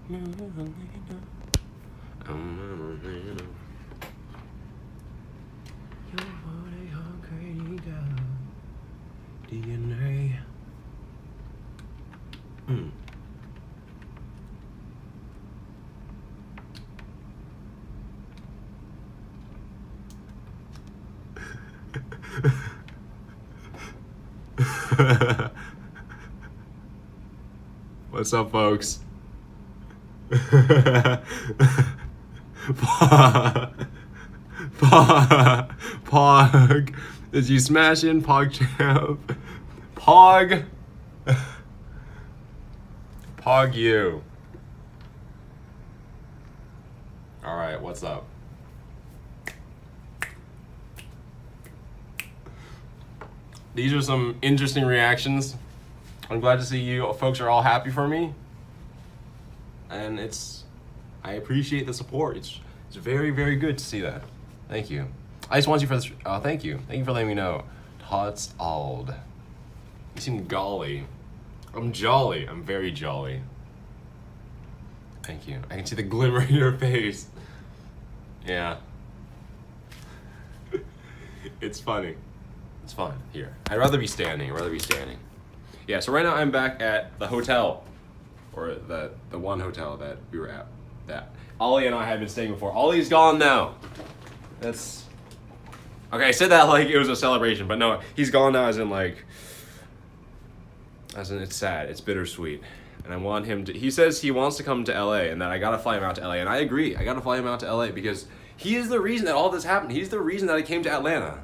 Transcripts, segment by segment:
DNA. What's up, folks? Pog. Did you smash in, Pog champ? Pog. Pog you. Alright, what's up? These are some interesting reactions. I'm glad to see you folks are all happy for me. And I appreciate the support. It's very, very good to see that. Thank you. I just want you for this. Thank you. Thank you for letting me know. Tots Ald. You seem golly. I'm jolly. I'm very jolly. Thank you. I can see the glimmer in your face. Yeah. It's funny. It's fun. Here. I'd rather be standing. Yeah, so right now I'm back at the hotel. Or the one hotel that we were at. That Ollie and I had been staying before. Ollie's gone now. That's... Okay, I said that like it was a celebration, but no, he's gone now as in it's sad. It's bittersweet. And I want him to... He says he wants to come to LA and that I gotta fly him out to LA. And I agree. I gotta fly him out to LA because he is the reason that all this happened. He's the reason that I came to Atlanta.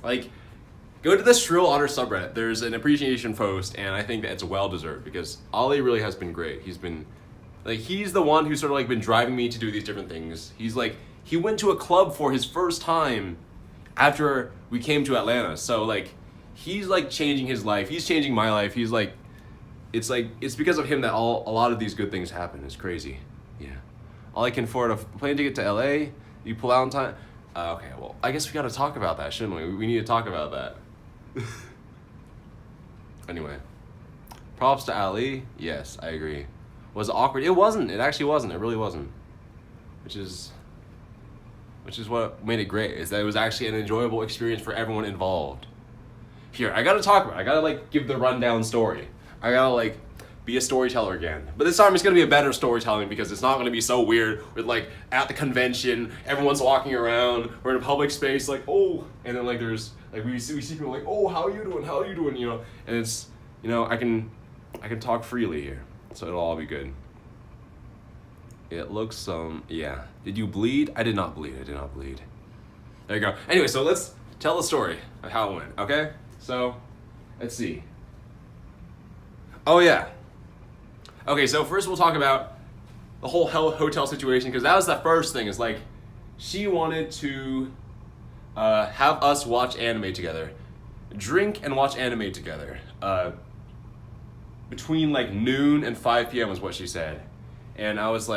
Like... Go to the shrillotter subreddit. There's an appreciation post, and I think that it's well-deserved because Ollie really has been great. He's been, like, he's the one who's sort of, like, been driving me to do these different things. He's, like, he went to a club for his first time after we came to Atlanta. So, like, he's, like, changing his life. He's changing my life. He's, like, it's because of him that a lot of these good things happen. It's crazy. Yeah. All I can afford a plane ticket to LA. You pull out in time. Okay, well, I guess we gotta talk about that, shouldn't we? We need to talk about that. Anyway, props to Ali. Yes, I agree. Was it awkward? It wasn't. It actually wasn't. It really wasn't. Which is what made it great. Is that it was actually an enjoyable experience for everyone involved. Here, I gotta talk about it. I gotta like give the rundown story. I gotta like be a storyteller again. But this time it's gonna be a better storytelling because it's not gonna be so weird with like at the convention, everyone's walking around, we're in a public space, like, oh, and then like there's like we see people like, oh, how you doing, you know, and it's, you know, I can talk freely here, so it'll all be good. It looks yeah. Did you bleed? I did not bleed. There you go. Anyway, so let's tell the story of how it went, okay? So, let's see. Oh yeah. Okay, so first we'll talk about the whole hotel situation because that was the first thing. Is like she wanted to have us watch anime together, drink and watch anime together. Between like noon and 5 p.m. was what she said, and I was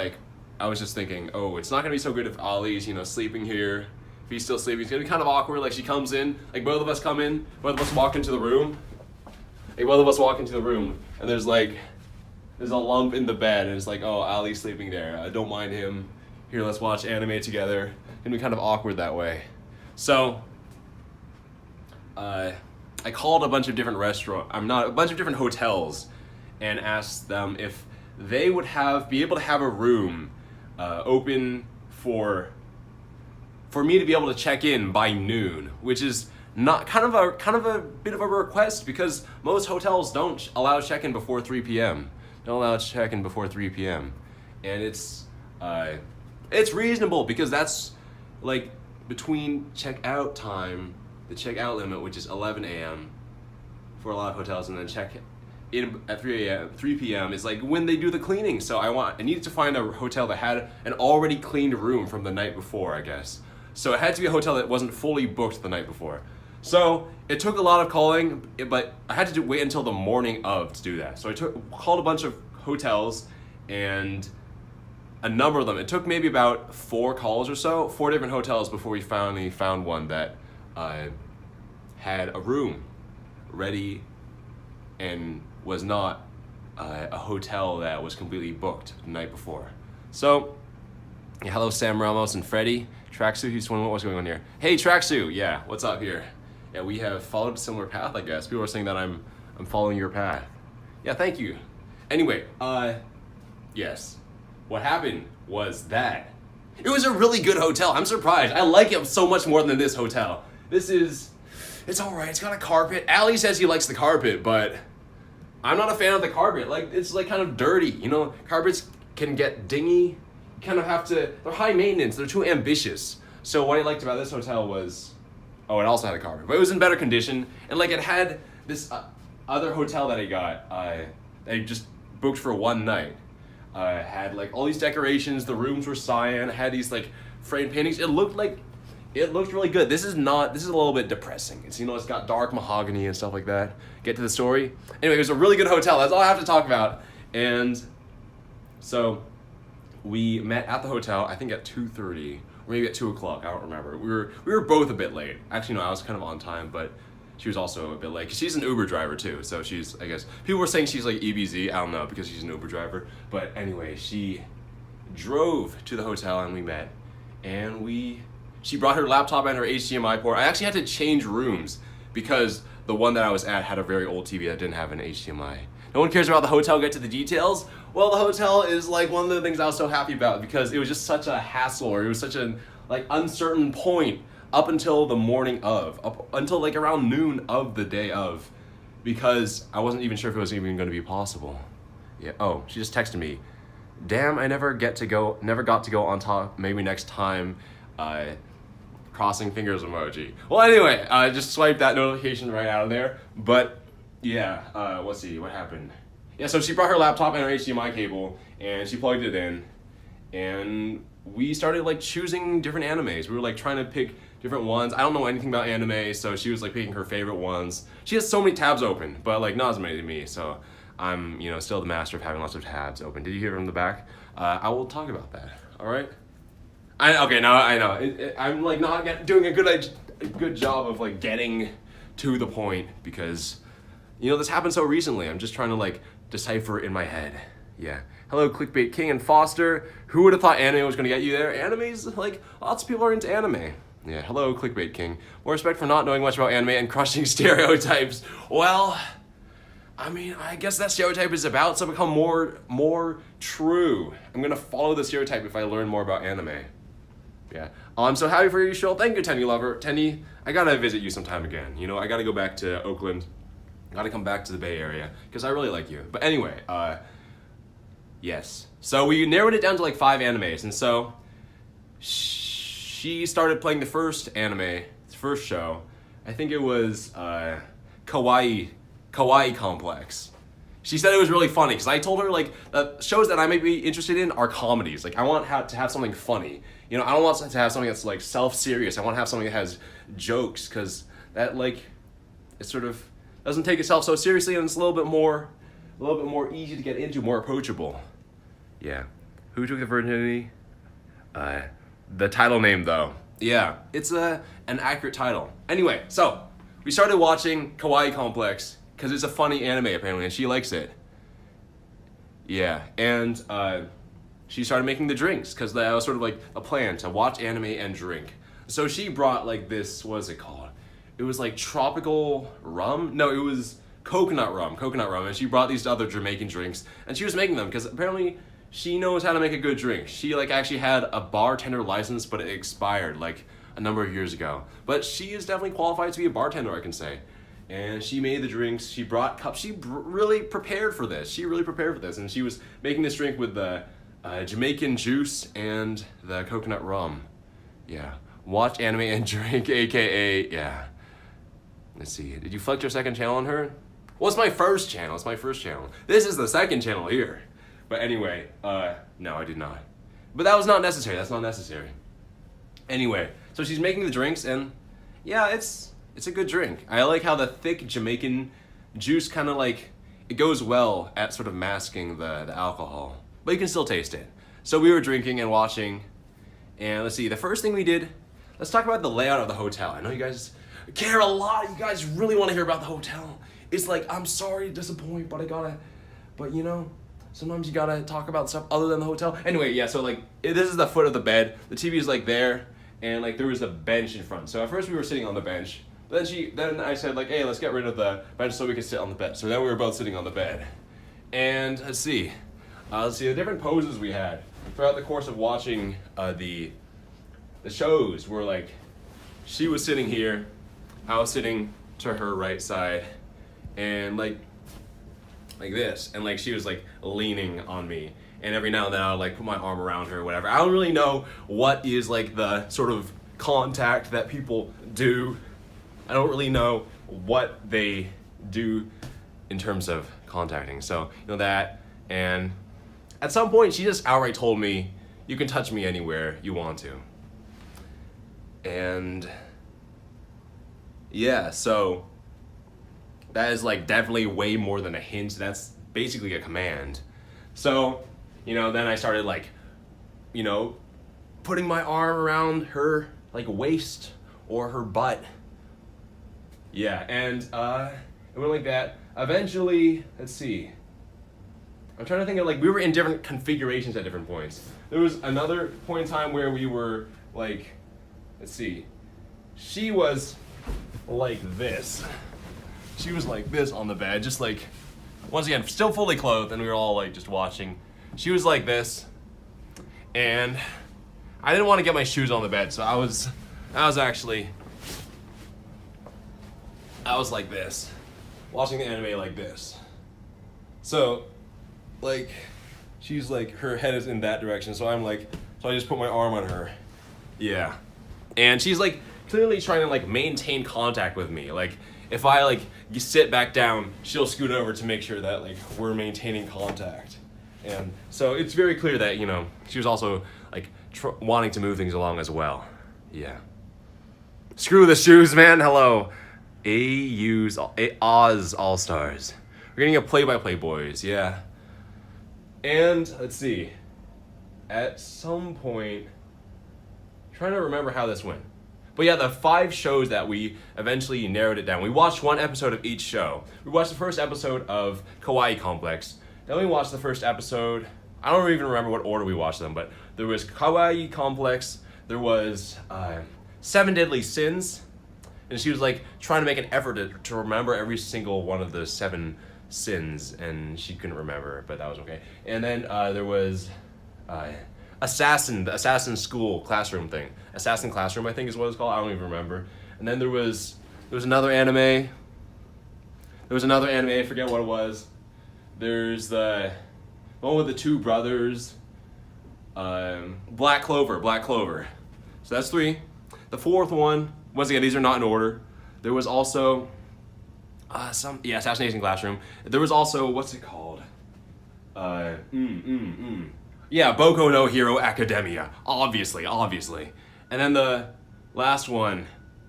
just thinking, oh, it's not gonna be so good if Ollie's, you know, sleeping here. If he's still sleeping, it's gonna be kind of awkward. Like she comes in, like both of us come in, both of us walk into the room. And there's a lump in the bed, and it's like, oh, Ali's sleeping there. I don't mind him. Here, let's watch anime together. It's gonna be kind of awkward that way. So, I called a bunch of different different hotels, and asked them if they would be able to have a room open for me to be able to check in by noon, which is not kind of a bit of a request because most hotels don't allow check-in before 3 p.m. Don't allow check-in before 3 p.m. And it's reasonable because that's like between check-out time, the check-out limit, which is 11 a.m. for a lot of hotels, and then check-in at 3 p.m. is like when they do the cleaning. So I needed to find a hotel that had an already cleaned room from the night before, I guess. So it had to be a hotel that wasn't fully booked the night before. So it took a lot of calling, but I had to wait until the morning of to do that. So I called a bunch of hotels, and a number of them, it took maybe about 4 calls or so, 4 different hotels before we finally found one that had a room ready and was not a hotel that was completely booked the night before. So, yeah, hello Sam Ramos and Freddie. Tracksuit, he's wondering what was going on here. Hey Tracksuit, yeah, what's up here? Yeah, we have followed a similar path, I guess. People are saying that I'm following your path. Yeah, thank you. Anyway, yes. What happened was that it was a really good hotel. I'm surprised. I like it so much more than this hotel. It's alright, it's got a carpet. Allie says he likes the carpet, but I'm not a fan of the carpet. Like, it's like kind of dirty, you know? Carpets can get dingy. You kind of have to, they're high maintenance, they're too ambitious. So what I liked about this hotel was, oh, it also had a carpet, but it was in better condition. And like it had this other hotel that I got, I just booked for one night. Had like all these decorations, the rooms were cyan, had these like framed paintings. It looked really good. This is a little bit depressing. It's, you know, it's got dark mahogany and stuff like that. Get to the story. Anyway, it was a really good hotel. That's all I have to talk about. And so we met at the hotel, I think at 2:30 or maybe at 2 o'clock. I don't remember. We were both a bit late. Actually, no, I was kind of on time, but she was also a bit late. 'Cause she's an Uber driver too, so she's, I guess, people were saying she's like EBZ. I don't know, because she's an Uber driver. But anyway, she drove to the hotel and we met. And she brought her laptop and her HDMI port. I actually had to change rooms because the one that I was at had a very old TV that didn't have an HDMI. No one cares about the hotel, get to the details. Well, the hotel is like one of the things I was so happy about because it was just such a hassle, or it was such an like uncertain point up until the morning of, up until like around noon of the day of, because I wasn't even sure if it was even going to be possible. Yeah. Oh, she just texted me. Damn, I never got to go on top. Maybe next time. Crossing fingers emoji. Well, anyway, just swipe that notification right out of there. But yeah, let's see what happened. Yeah, so she brought her laptop and her HDMI cable, and she plugged it in, and we started like choosing different animes. We were like trying to pick different ones. I don't know anything about anime, so she was like picking her favorite ones. She has so many tabs open, but like not as many to me. So I'm, you know, still the master of having lots of tabs open. Did you hear from the back? I will talk about that. All right. Okay, now I know. I'm like not doing a good job of like getting to the point because, you know, this happened so recently. I'm just trying to like decipher it in my head. Yeah. Hello, Clickbait King and Foster. Who would have thought anime was gonna get you there? Anime's like, lots of people are into anime. Yeah, hello, Clickbait King. More respect for not knowing much about anime and crushing stereotypes. Well, I mean, I guess that stereotype is about to become more true. I'm gonna follow the stereotype if I learn more about anime. Yeah. I'm so happy for you, Shrill. Thank you, Tenny Lover. Tenny, I gotta visit you sometime again. You know, I gotta go back to Oakland. I gotta come back to the Bay Area, because I really like you. But anyway, yes. So we narrowed it down to like 5 animes, and so she started playing the first show. I think it was Kawaii Complex. She said it was really funny, because I told her, like, the shows that I might be interested in are comedies. Like, I want to have something funny. You know, I don't want to have something that's, like, self-serious. I want to have something that has jokes, because that, like, it sort of doesn't take itself so seriously, and it's a little bit more easy to get into, more approachable. Yeah. Who took the virginity? The title name, though. Yeah, it's an accurate title. Anyway, so, we started watching Kawaii Complex, because it's a funny anime, apparently, and she likes it. Yeah, and she started making the drinks, because that was sort of like a plan, to watch anime and drink. So she brought, like, this, what is it called? It was, like, tropical rum? No, it was coconut rum, and she brought these other Jamaican drinks, and she was making them, because apparently she knows how to make a good drink. She, like, actually had a bartender license, but it expired, like, a number of years ago. But she is definitely qualified to be a bartender, I can say. And she made the drinks, she brought cups, she really prepared for this. And she was making this drink with the Jamaican juice and the coconut rum. Yeah. Watch anime and drink, aka, yeah. Let's see, did you flex your second channel on her? Well, it's my first channel, This is the second channel here. But anyway, no, I did not. But that's not necessary. Anyway, so she's making the drinks, and yeah, it's a good drink. I like how the thick Jamaican juice kind of like, it goes well at sort of masking the alcohol, but you can still taste it. So we were drinking and watching, and let's see, the first thing we did, let's talk about the layout of the hotel. I know you guys care a lot, you guys really want to hear about the hotel. It's like, I'm sorry to disappoint, but I gotta But you know, sometimes you gotta talk about stuff other than the hotel. Anyway, yeah, so like, this is the foot of the bed. The TV is like there, and like there was a bench in front. So at first we were sitting on the bench, but then I said like, hey, let's get rid of the bench so we can sit on the bed. So then we were both sitting on the bed. And let's see the different poses we had throughout the course of watching the shows were like, she was sitting here, I was sitting to her right side, and like this, and like she was like leaning on me, and every now and then I would like put my arm around her or whatever. I don't really know what is like the sort of contact that people do. I don't really know what they do in terms of contacting. So, you know that, and at some point she just outright told me, you can touch me anywhere you want to. And yeah, so that is like definitely way more than a hint. That's basically a command. So, you know, then I started like, you know, putting my arm around her like waist or her butt. Yeah, and it went like that. Eventually, let's see. I'm trying to think of like, we were in different configurations at different points. There was another point in time where we were like, let's see. She was like this. She was like this on the bed, just like, once again, still fully clothed, and we were all like just watching. She was like this, and I didn't want to get my shoes on the bed, so I was like this, watching the anime like this. So, like, she's like, her head is in that direction, so I just put my arm on her. Yeah. And she's like clearly trying to like maintain contact with me. Like, if I like sit back down, she'll scoot over to make sure that like we're maintaining contact. And so it's very clear that, you know, she was also like wanting to move things along as well. Yeah. Screw the shoes, man. Hello. Oz All-Stars. We're getting a play-by-play, boys. Yeah. And let's see. At some point, I'm trying to remember how this went. But yeah, the 5 shows that we eventually narrowed it down. We watched one episode of each show. We watched the first episode of Kawaii Complex. Then we watched the first episode. I don't even remember what order we watched them, but there was Kawaii Complex. There was 7 Deadly Sins. And she was like trying to make an effort to remember every single one of the 7 sins, and she couldn't remember, but that was okay. And then there was the Assassin School classroom thing. Assassin Classroom, I think is what it's called. I don't even remember. And then there was another anime. There was another anime, I forget what it was. There's the one with the 2 brothers. Black Clover. So that's 3. The 4th one, once again, these are not in order. There was also Assassination Classroom. There was also, what's it called? Yeah, Boku no Hero Academia. Obviously. And then the last one,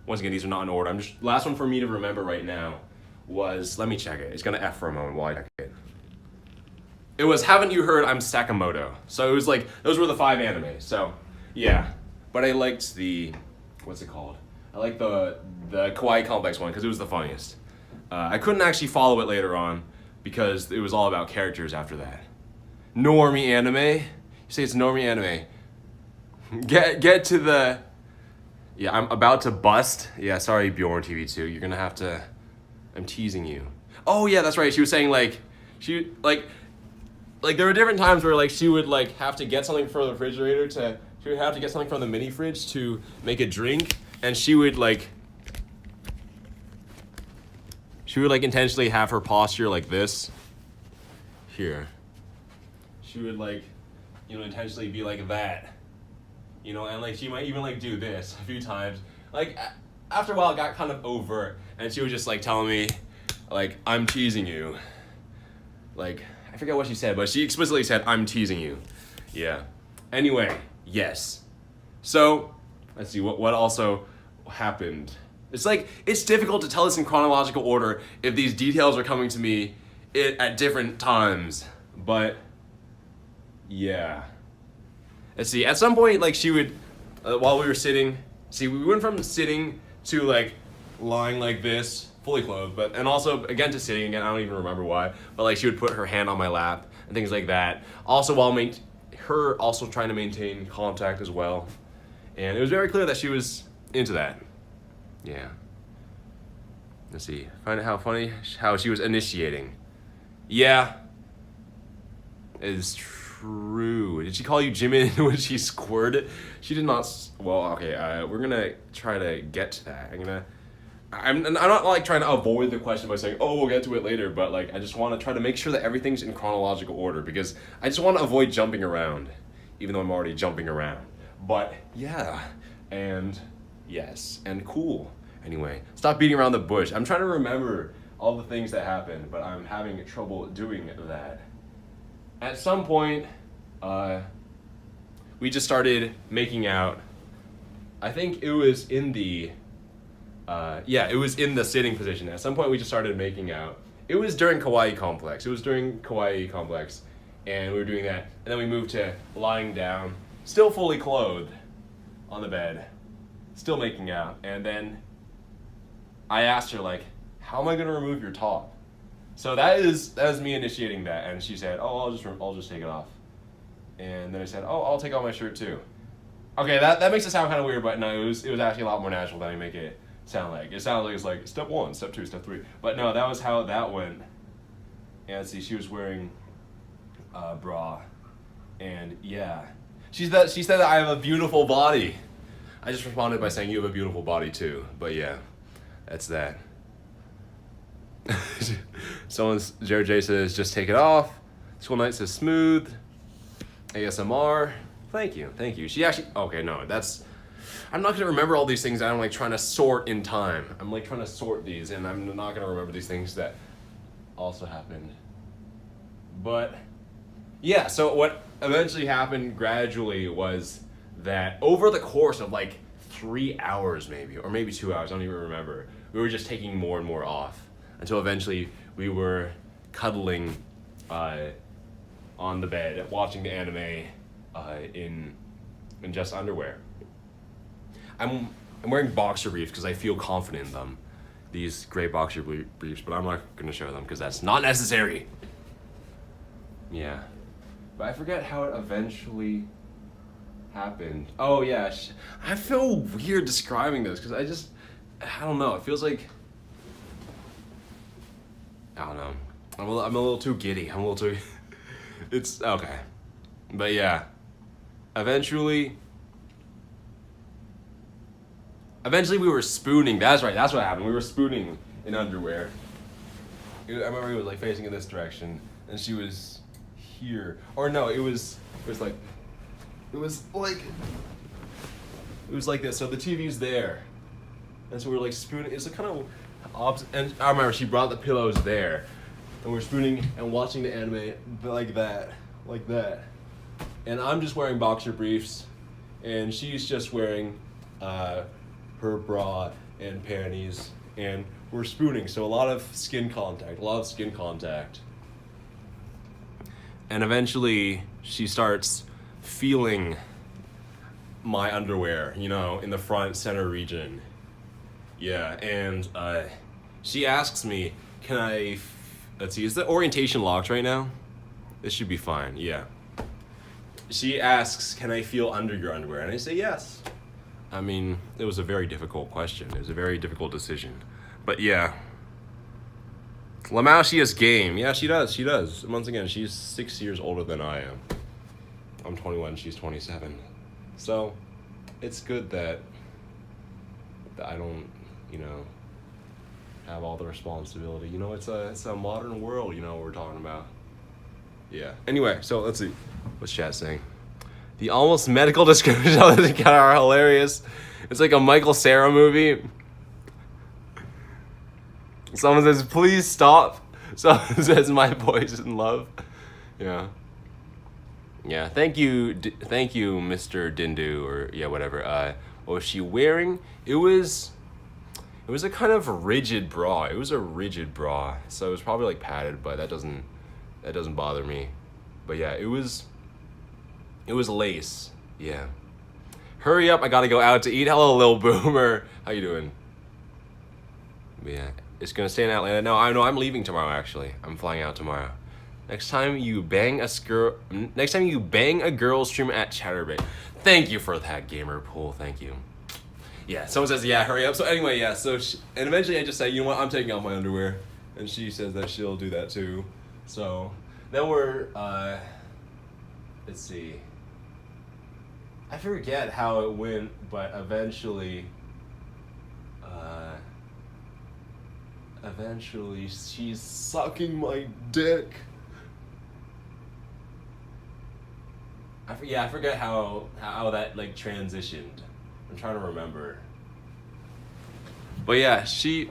once again, these are not in order. Last one for me to remember right now was, let me check it. It's gonna F for a moment while I check it. It was Haven't You Heard I'm Sakamoto. So it was like, those were the 5 animes. So, yeah. But I liked the, what's it called? I liked the Kawaii Complex one because it was the funniest. I couldn't actually follow it later on because it was all about characters after that. Normie anime? You say it's normie anime. Get to the... Yeah, I'm about to bust. Yeah, sorry, Bjorn TV2. You're gonna have to... I'm teasing you. Oh, yeah, that's right. She was saying, like... She, like there were different times where, like, she would, like, have to get something from the refrigerator to... She would have to get something from the mini fridge to make a drink. And she would, like... She would, like, intentionally have her posture like this. Here. She would, like, you know, intentionally be like that. You know, and, like, she might even, like, do this a few times. Like, after a while, it got kind of overt. And she was just, like, telling me, like, I'm teasing you. Like, I forget what she said, but she explicitly said, I'm teasing you. Yeah. Anyway, yes. So, let's see, what also happened. It's like, it's difficult to tell this in chronological order if these details are coming to me at different times. But, yeah. Let's see, at some point, like, she would, while we were sitting, we went from sitting to, like, lying like this fully clothed, but and also again to sitting again. I don't even remember why, but like she would put her hand on my lap and things like that. Also while her also trying to maintain contact as well, and it was very clear that she was into that. Yeah. Let's see. Find out how funny how she was initiating. Yeah. It is true. Did she call you Jimin when she squirted? She did not. Well, okay. We're gonna try to get to that. I'm not like trying to avoid the question by saying, oh, we'll get to it later, but like I just want to try to make sure that everything's in chronological order because I just want to avoid jumping around, even though I'm already jumping around. But yeah, and yes, and cool. Anyway, stop beating around the bush. I'm trying to remember all the things that happened, but I'm having trouble doing that. At some point, we just started making out. I think it was in the it was in the sitting position. At some point, we just started making out. It was during Kawaii Complex. And we were doing that. And then we moved to lying down, still fully clothed, on the bed, still making out. And then I asked her, like, how am I gonna remove your top? So that was me initiating that. And she said, oh, I'll just take it off. And then I said, oh, I'll take off my shirt too. Okay, that makes it sound kind of weird, but no, it was actually a lot more natural than I make it sound like. It sounds like it's like step 1, step 2, step 3. But no, that was how that went. And see, she was wearing a bra. And yeah. She said that I have a beautiful body. I just responded by saying you have a beautiful body too. But yeah, that's that. Jared J says, just take it off. School night says smooth. ASMR. Thank you. She actually, okay, no, I'm not gonna remember all these things. I'm like trying to sort in time. I'm like trying to sort these, and I'm not gonna remember these things that also happened. But yeah, so what eventually happened gradually was that over the course of like 3 hours maybe, or maybe 2 hours, I don't even remember, we were just taking more and more off until eventually we were cuddling on the bed, watching the anime in just underwear. I'm wearing boxer briefs because I feel confident in them. These gray boxer briefs, but I'm not going to show them because that's not necessary. Yeah. But I forget how it eventually happened. Oh yeah, I feel weird describing this because I don't know. It feels like, I don't know. I'm a little too giddy. It's okay. But yeah. Eventually we were spooning. That's right. That's what happened. We were spooning in underwear. I remember he was like facing in this direction, and she was here. Or no, it was like this. So the TV's there, and so we were like spooning. It's a kind of opposite. And I remember she brought the pillows there, and we're spooning and watching the anime like that. And I'm just wearing boxer briefs, and she's just wearing her bra and panties, and we're spooning, so a lot of skin contact. And eventually, she starts feeling my underwear, in the front center region. Yeah, and she asks me, let's see, is the orientation locked right now? This should be fine, yeah. She asks, can I feel under your underwear? And I say yes. I mean, it was a very difficult question. It was a very difficult decision. But yeah. Lamau, she has game. Yeah, she does. Once again, she's 6 years older than I am. I'm 21, she's 27. So, it's good that I don't, have all the responsibility. It's a modern world, what we're talking about. Yeah. Anyway, so let's see. What's chat saying? The almost medical descriptions of this guy are hilarious. It's like a Michael Cera movie. Someone says, please stop. Someone says, my boy's in love. Yeah. Yeah, thank you, Mr. Dindu, or yeah, whatever. What was she wearing? It was a kind of rigid bra. It was a rigid bra. So it was probably like padded, but that doesn't bother me. But yeah, it was lace. Yeah. Hurry up, I gotta go out to eat. Hello, Lil Boomer. How you doing? But yeah. is gonna stay in Atlanta. No, I know I'm leaving tomorrow. Actually, I'm flying out tomorrow. Next time you bang a girl stream at Chatterbait. Thank you for that, Gamer Pool. Thank you. Yeah, someone says, yeah, hurry up. So anyway, yeah, and eventually I just say, you know what, I'm taking off my underwear. And she says that she'll do that too. So then we're, let's see. I forget how it went, but eventually she's sucking my dick. I forget how that like transitioned. I'm trying to remember. But yeah, she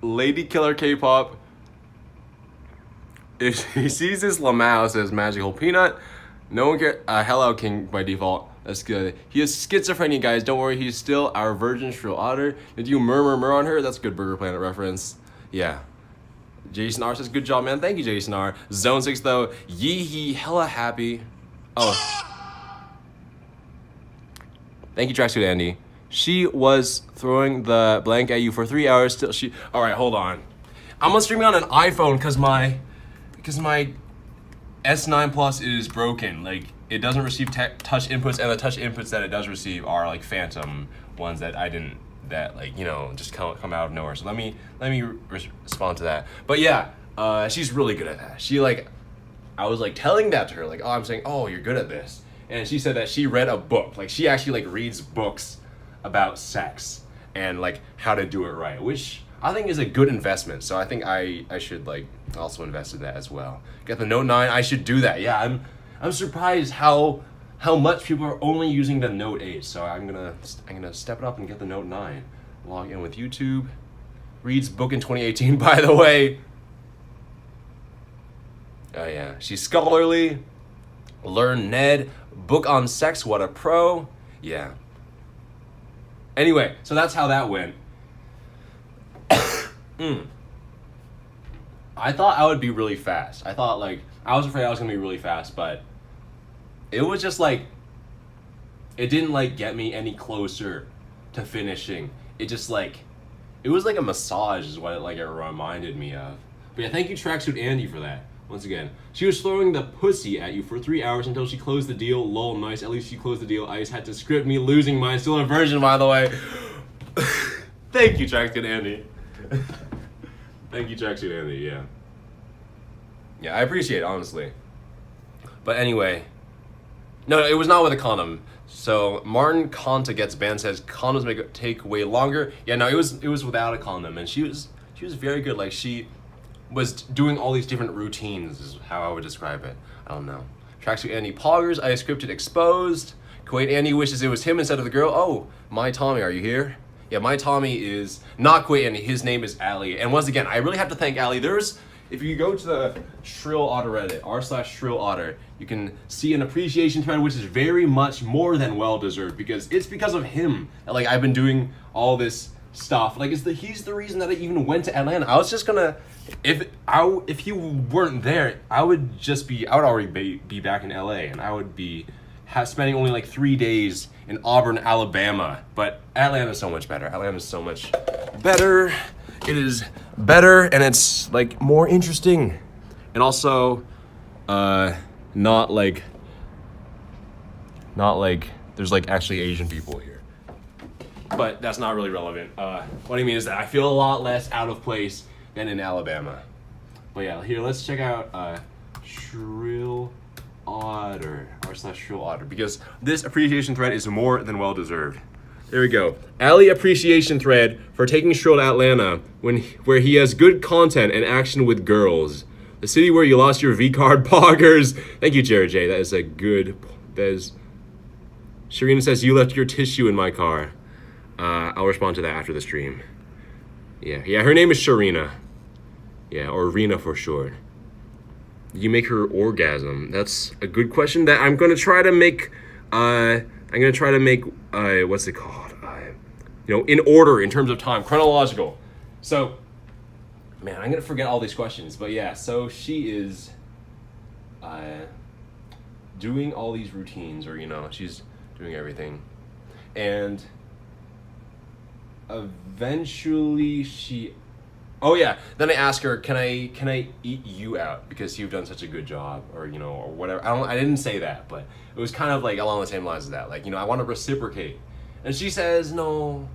Lady Killer K-pop. If he sees this Lamau says magical peanut, no one cares. Hello King by default. That's good. He has schizophrenia, guys. Don't worry, he's still our virgin shrill otter. Did you murmur on her? That's a good Burger Planet reference. Yeah. Jason R says, good job, man. Thank you, Jason R. Zone 6 though. Yee hee hella happy. Oh. Thank you, Tracksuit Andy. She was throwing the blank at you for 3 hours till she. Alright, hold on. I'm gonna stream it on an iPhone because my S9 Plus is broken. Like, it doesn't receive touch inputs, and the touch inputs that it does receive are like phantom ones that I didn't, that like, you know, just come out of nowhere. So let me respond to that. But yeah, she's really good at that. She like, I was like telling that to her, like, oh, I'm saying, oh, you're good at this. And she said that she read a book. Like, she actually like reads books about sex and like how to do it right, which I think is a good investment. So I think I should like also invest in that as well. Get the Note 9. I should do that. Yeah, I'm surprised how much people are only using the Note 8. So I'm gonna step it up and get the Note 9. Log in with YouTube. Reads book in 2018, by the way. Oh yeah, she's scholarly. Learn Ned. Book on sex. What a pro. Yeah. Anyway, so that's how that went. I thought I would be really fast. I was afraid I was gonna be really fast, but it was just like, it didn't like get me any closer to finishing. It just like, it was like a massage is what it reminded me of. But yeah, thank you Tracksuit Andy for that. Once again, she was throwing the pussy at you for 3 hours until she closed the deal. Lol, nice. At least she closed the deal. I just had to script me losing mine. Still a version, by the way. Thank you, Tracksuit Andy. Thank you, Tracksuit Andy. Yeah. Yeah, I appreciate it, honestly. But anyway, no, it was not with a condom. So Martin Conta gets banned. Says condoms make it take way longer. Yeah, no, it was without a condom, and she was very good. Like, she was doing all these different routines is how I would describe it. I don't know. Tracksuit Andy poggers. I scripted exposed. Kuwait Andy wishes it was him instead of the girl. Oh, my Tommy, are you here? Yeah, my Tommy is not Kuwait Andy. His name is Ali. And once again, I really have to thank Ali. If you go to the Shrill Otter Reddit, r/Shrill Otter, you can see an appreciation thread, which is very much more than well deserved, because it's because of him that like I've been doing all this stuff. Like, he's the reason that I even went to Atlanta. I was just gonna, if he weren't there, I would already be back in LA, and I would be spending only like 3 days in Auburn, Alabama. But Atlanta's so much better. Atlanta's so much better. It is better, and it's like more interesting, and also not like there's like actually Asian people here. But that's not really relevant. What I mean is that I feel a lot less out of place than in Alabama. But yeah, here, let's check out Shrill Otter, r/Shrill Otter, because this appreciation thread is more than well deserved. There we go. Ali appreciation thread for taking Shrill to Atlanta where he has good content and action with girls. The city where you lost your V-card poggers. Thank you, Jared J. That is a good. Sharina says you left your tissue in my car. I'll respond to that after the stream. Yeah. Her name is Sharina. Yeah, or Rena for short. You make her orgasm. That's a good question that I'm gonna try to make. What's it called? you know, in order, in terms of time, chronological. So, man, I'm gonna forget all these questions, but yeah, so she is doing all these routines, or, you know, she's doing everything. And eventually oh yeah, then I ask her, can I eat you out because you've done such a good job, or, you know, or whatever. I didn't say that, but it was kind of like along the same lines as that, like, you know, I want to reciprocate. And she says, no,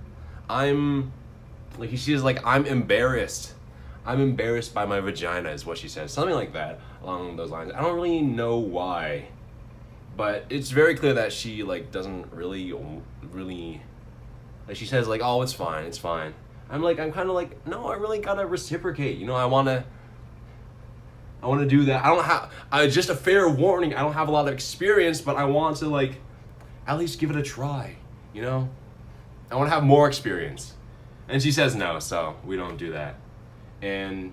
I'm embarrassed by my vagina, is what she says, something like that, along those lines. I don't really know why, but it's very clear that she, like, doesn't really, like, she says, like, oh, it's fine. I'm kind of like, no, I really gotta reciprocate, you know. I want to do that. Just a fair warning, I don't have a lot of experience, but I want to, like, at least give it a try, you know. I want to have more experience. And she says no, so we don't do that. And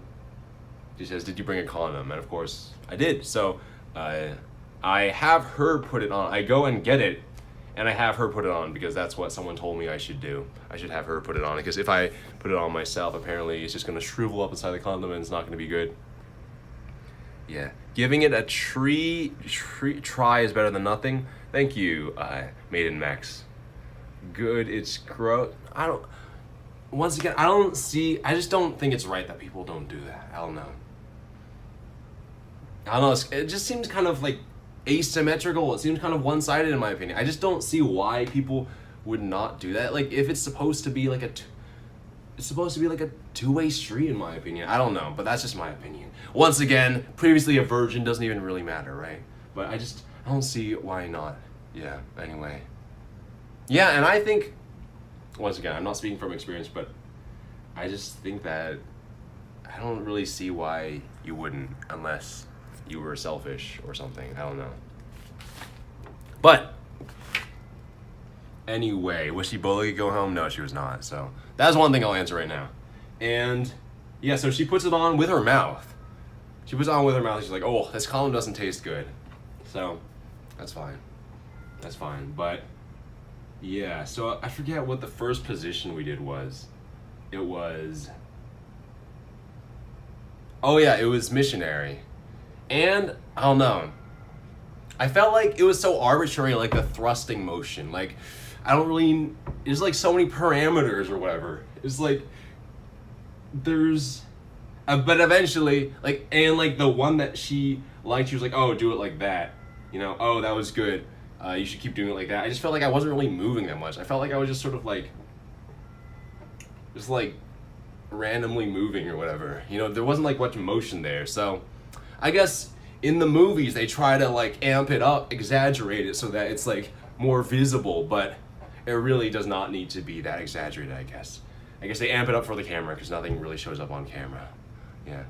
she says, did you bring a condom? And of course I did. So I have her put it on. I go and get it, and I have her put it on because that's what someone told me I should do. I should have her put it on, because if I put it on myself, apparently it's just going to shrivel up inside the condom and it's not going to be good. Yeah. Giving it a try is better than nothing. Thank you, Maiden Max. Good, it's gross. I just don't think it's right that people don't do that. I don't know. It just seems kind of like asymmetrical. It seems kind of one-sided in my opinion. I just don't see why people would not do that. Like, if it's supposed to be like a two-way street, in my opinion. I don't know, but that's just my opinion. Once again, previously a virgin doesn't even really matter, right? But I don't see why not. Yeah, anyway. Yeah, and I think, once again, I'm not speaking from experience, but I just think that I don't really see why you wouldn't, unless you were selfish or something. I don't know. But anyway, was she bullied to go home? No, she was not. So that's one thing I'll answer right now. And yeah, so she puts it on with her mouth. She's like, oh, this condom doesn't taste good. So that's fine. But yeah, so I forget what the first position we did was. It was missionary. And I don't know. I felt like it was so arbitrary, like the thrusting motion. Like, there's like so many parameters or whatever. It's like, but eventually, like, and like the one that she liked, she was like, oh, do it like that. You know, oh, that was good. You should keep doing it like that. I just felt like I wasn't really moving that much. I felt like I was just sort of like, randomly moving or whatever. You know, there wasn't like much motion there. So I guess in the movies they try to like amp it up, exaggerate it so that it's like more visible, but it really does not need to be that exaggerated, I guess. I guess they amp it up for the camera because nothing really shows up on camera. Yeah.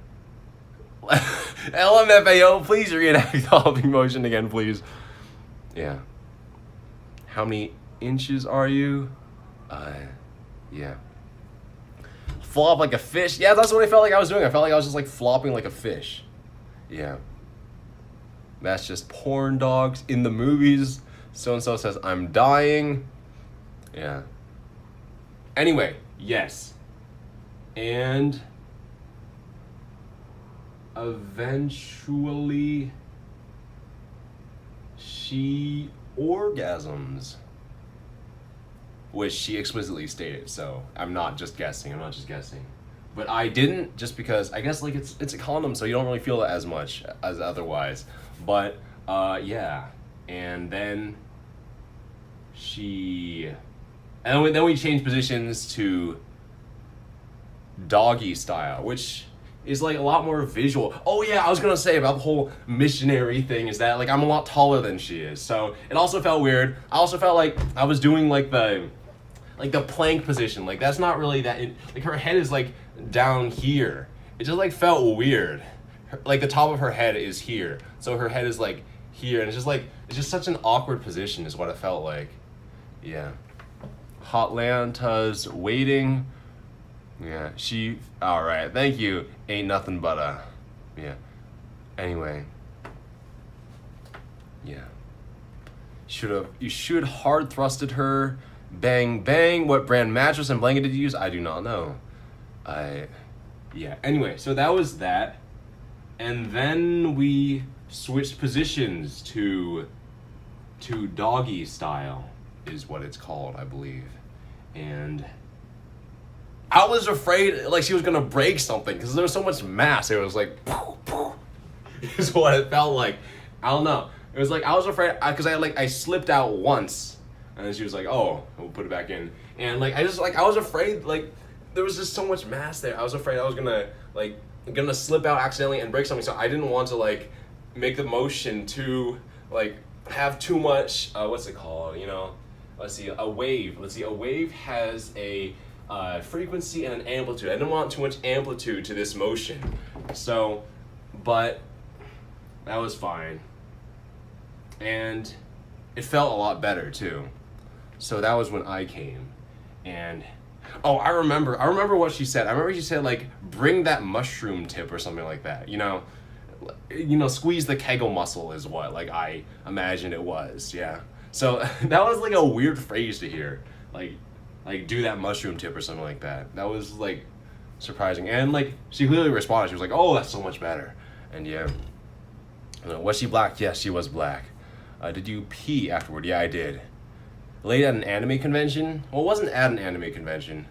LMFAO, please reenact the hopping motion again, please. Yeah. How many inches are you? Yeah. Flop like a fish. Yeah, that's what I felt like I was doing. I felt like I was just like flopping like a fish. Yeah. That's just porn dogs in the movies. So-and-so says, I'm dying. Yeah. Anyway, yes. And eventually she orgasms, which she explicitly stated. So I'm not just guessing. But I didn't, just because I guess like it's a condom, so you don't really feel it as much as otherwise. But yeah, and then then we changed positions to doggy style, which is like a lot more visual. Oh yeah, I was gonna say about the whole missionary thing is that like I'm a lot taller than she is, so it also felt weird. I also felt like I was doing like the plank position. Like that's not really that. Like her head is like down here. It just like felt weird. Like the top of her head is here, so her head is like here, and it's just such an awkward position is what it felt like. Yeah. Hotlanta's waiting. Yeah, alright, thank you. Ain't nothing but a, yeah. Anyway. Yeah. You should hard thrusted her Bang bang. What brand mattress and blanket did you use? I do not know. Yeah. Anyway, so that was that, and then we switched positions to doggy style is what it's called, I believe, and I was afraid like she was gonna break something because there was so much mass. It was like, poof, poof, is what it felt like. I don't know. It was like I was afraid because I slipped out once, and then she was like, "Oh, we'll put it back in." And like I was afraid like there was just so much mass there. I was afraid I was gonna slip out accidentally and break something. So I didn't want to like make the motion to like have too much. What's it called? You know, let's see, a wave. Let's see, a wave has a frequency and an amplitude. I didn't want too much amplitude to this motion. So, but that was fine. And it felt a lot better too. So that was when I came. And oh, I remember what she said. I remember she said like bring that mushroom tip or something like that. You know, squeeze the Kegel muscle is what like I imagine it was. Yeah. So that was like a weird phrase to hear. Like do that mushroom tip or something like that. That was like surprising. And like she clearly responded. She was like, "Oh, that's so much better." And yeah. Was she black? Yes, she was black. Did you pee afterward? Yeah, I did. Late at an anime convention? Well, it wasn't at an anime convention.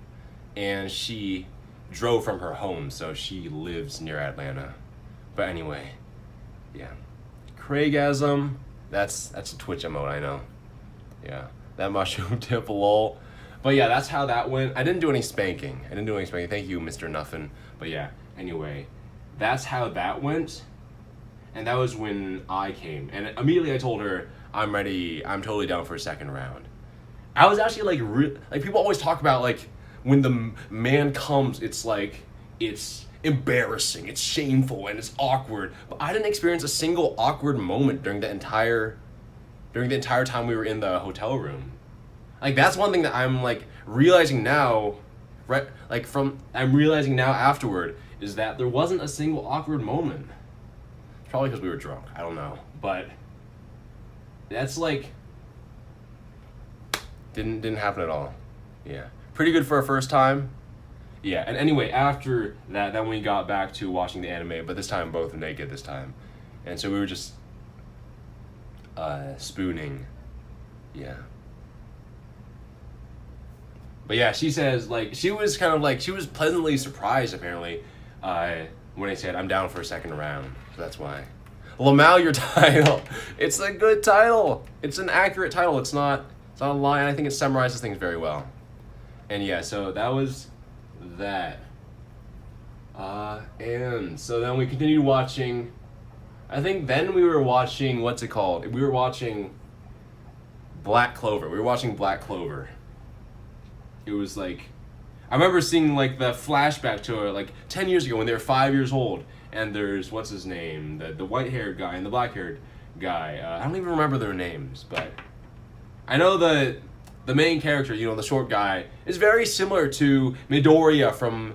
And she drove from her home, so she lives near Atlanta. But anyway, yeah. Craigasm. That's a Twitch emote, I know. Yeah. That mushroom tip, lol. But yeah, that's how that went. I didn't do any spanking. Thank you, Mr. Nuffin. But yeah, anyway, that's how that went. And that was when I came. And immediately I told her, I'm ready. I'm totally down for a second round. I was actually like people always talk about like when the man comes, it's like, it's embarrassing, it's shameful, and it's awkward. But I didn't experience a single awkward moment during the entire time we were in the hotel room. Like that's one thing that I'm like realizing now, right? I'm realizing now afterward is that there wasn't a single awkward moment. It's probably because we were drunk. I don't know, but that's like didn't happen at all. Yeah, pretty good for a first time. Yeah, and anyway, after that, then we got back to watching the anime, but this time both naked this time, and so we were just spooning. Yeah. But yeah, she says, like, she was pleasantly surprised, apparently, when I said, I'm down for a second round. So that's why. Lamal, your title. It's a good title. It's an accurate title. It's not a lie, and I think it summarizes things very well. And yeah, so that was that. And so then we continued watching, I think then we were watching, what's it called? We were watching Black Clover. We were watching Black Clover. It was like, I remember seeing like the flashback to her like 10 years ago when they were 5 years old, and there's, what's his name, the white-haired guy and the black-haired guy. I don't even remember their names, but I know the main character, you know, the short guy, is very similar to Midoriya from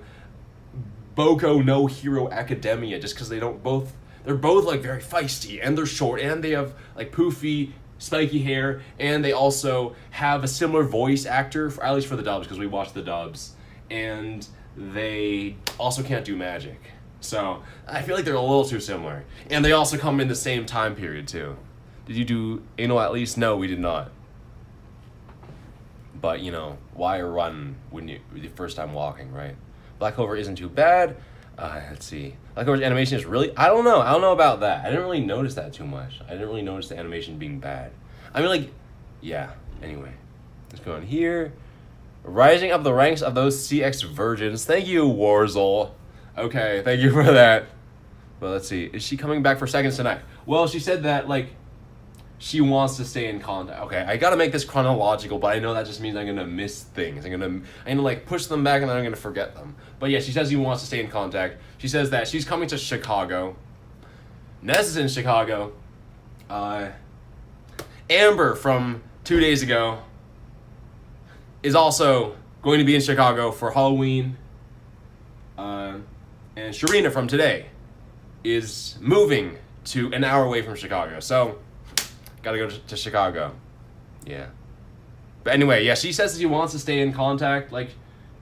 Boku no Hero Academia, just because they're both like very feisty, and they're short, and they have like poofy spiky hair, and they also have a similar voice actor, at least for the dubs, because we watched the dubs, and they also can't do magic. So I feel like they're a little too similar. And they also come in the same time period too. Did you do anal at least? No, we did not. But you know, why run when the first time walking, right? Black Clover isn't too bad. Let's see. Black Clover's animation is really, I don't know about that. I didn't really notice that too much. I didn't really notice the animation being bad. I mean, like, yeah, anyway. Let's go on here. Rising up the ranks of those CX virgins. Thank you, Warzel. Okay, thank you for that. Well, let's see. Is she coming back for seconds tonight? Well, she said that, like, she wants to stay in contact. Okay, I gotta make this chronological, but I know that just means I'm gonna miss things. I'm gonna like push them back and then I'm gonna forget them. But yeah, she says she wants to stay in contact. She says that she's coming to Chicago. Ness is in Chicago. Amber from 2 days ago is also going to be in Chicago for Halloween. And Sharina from today is moving to an hour away from Chicago. So, gotta go to Chicago. Yeah. But anyway, yeah, she says that she wants to stay in contact. Like,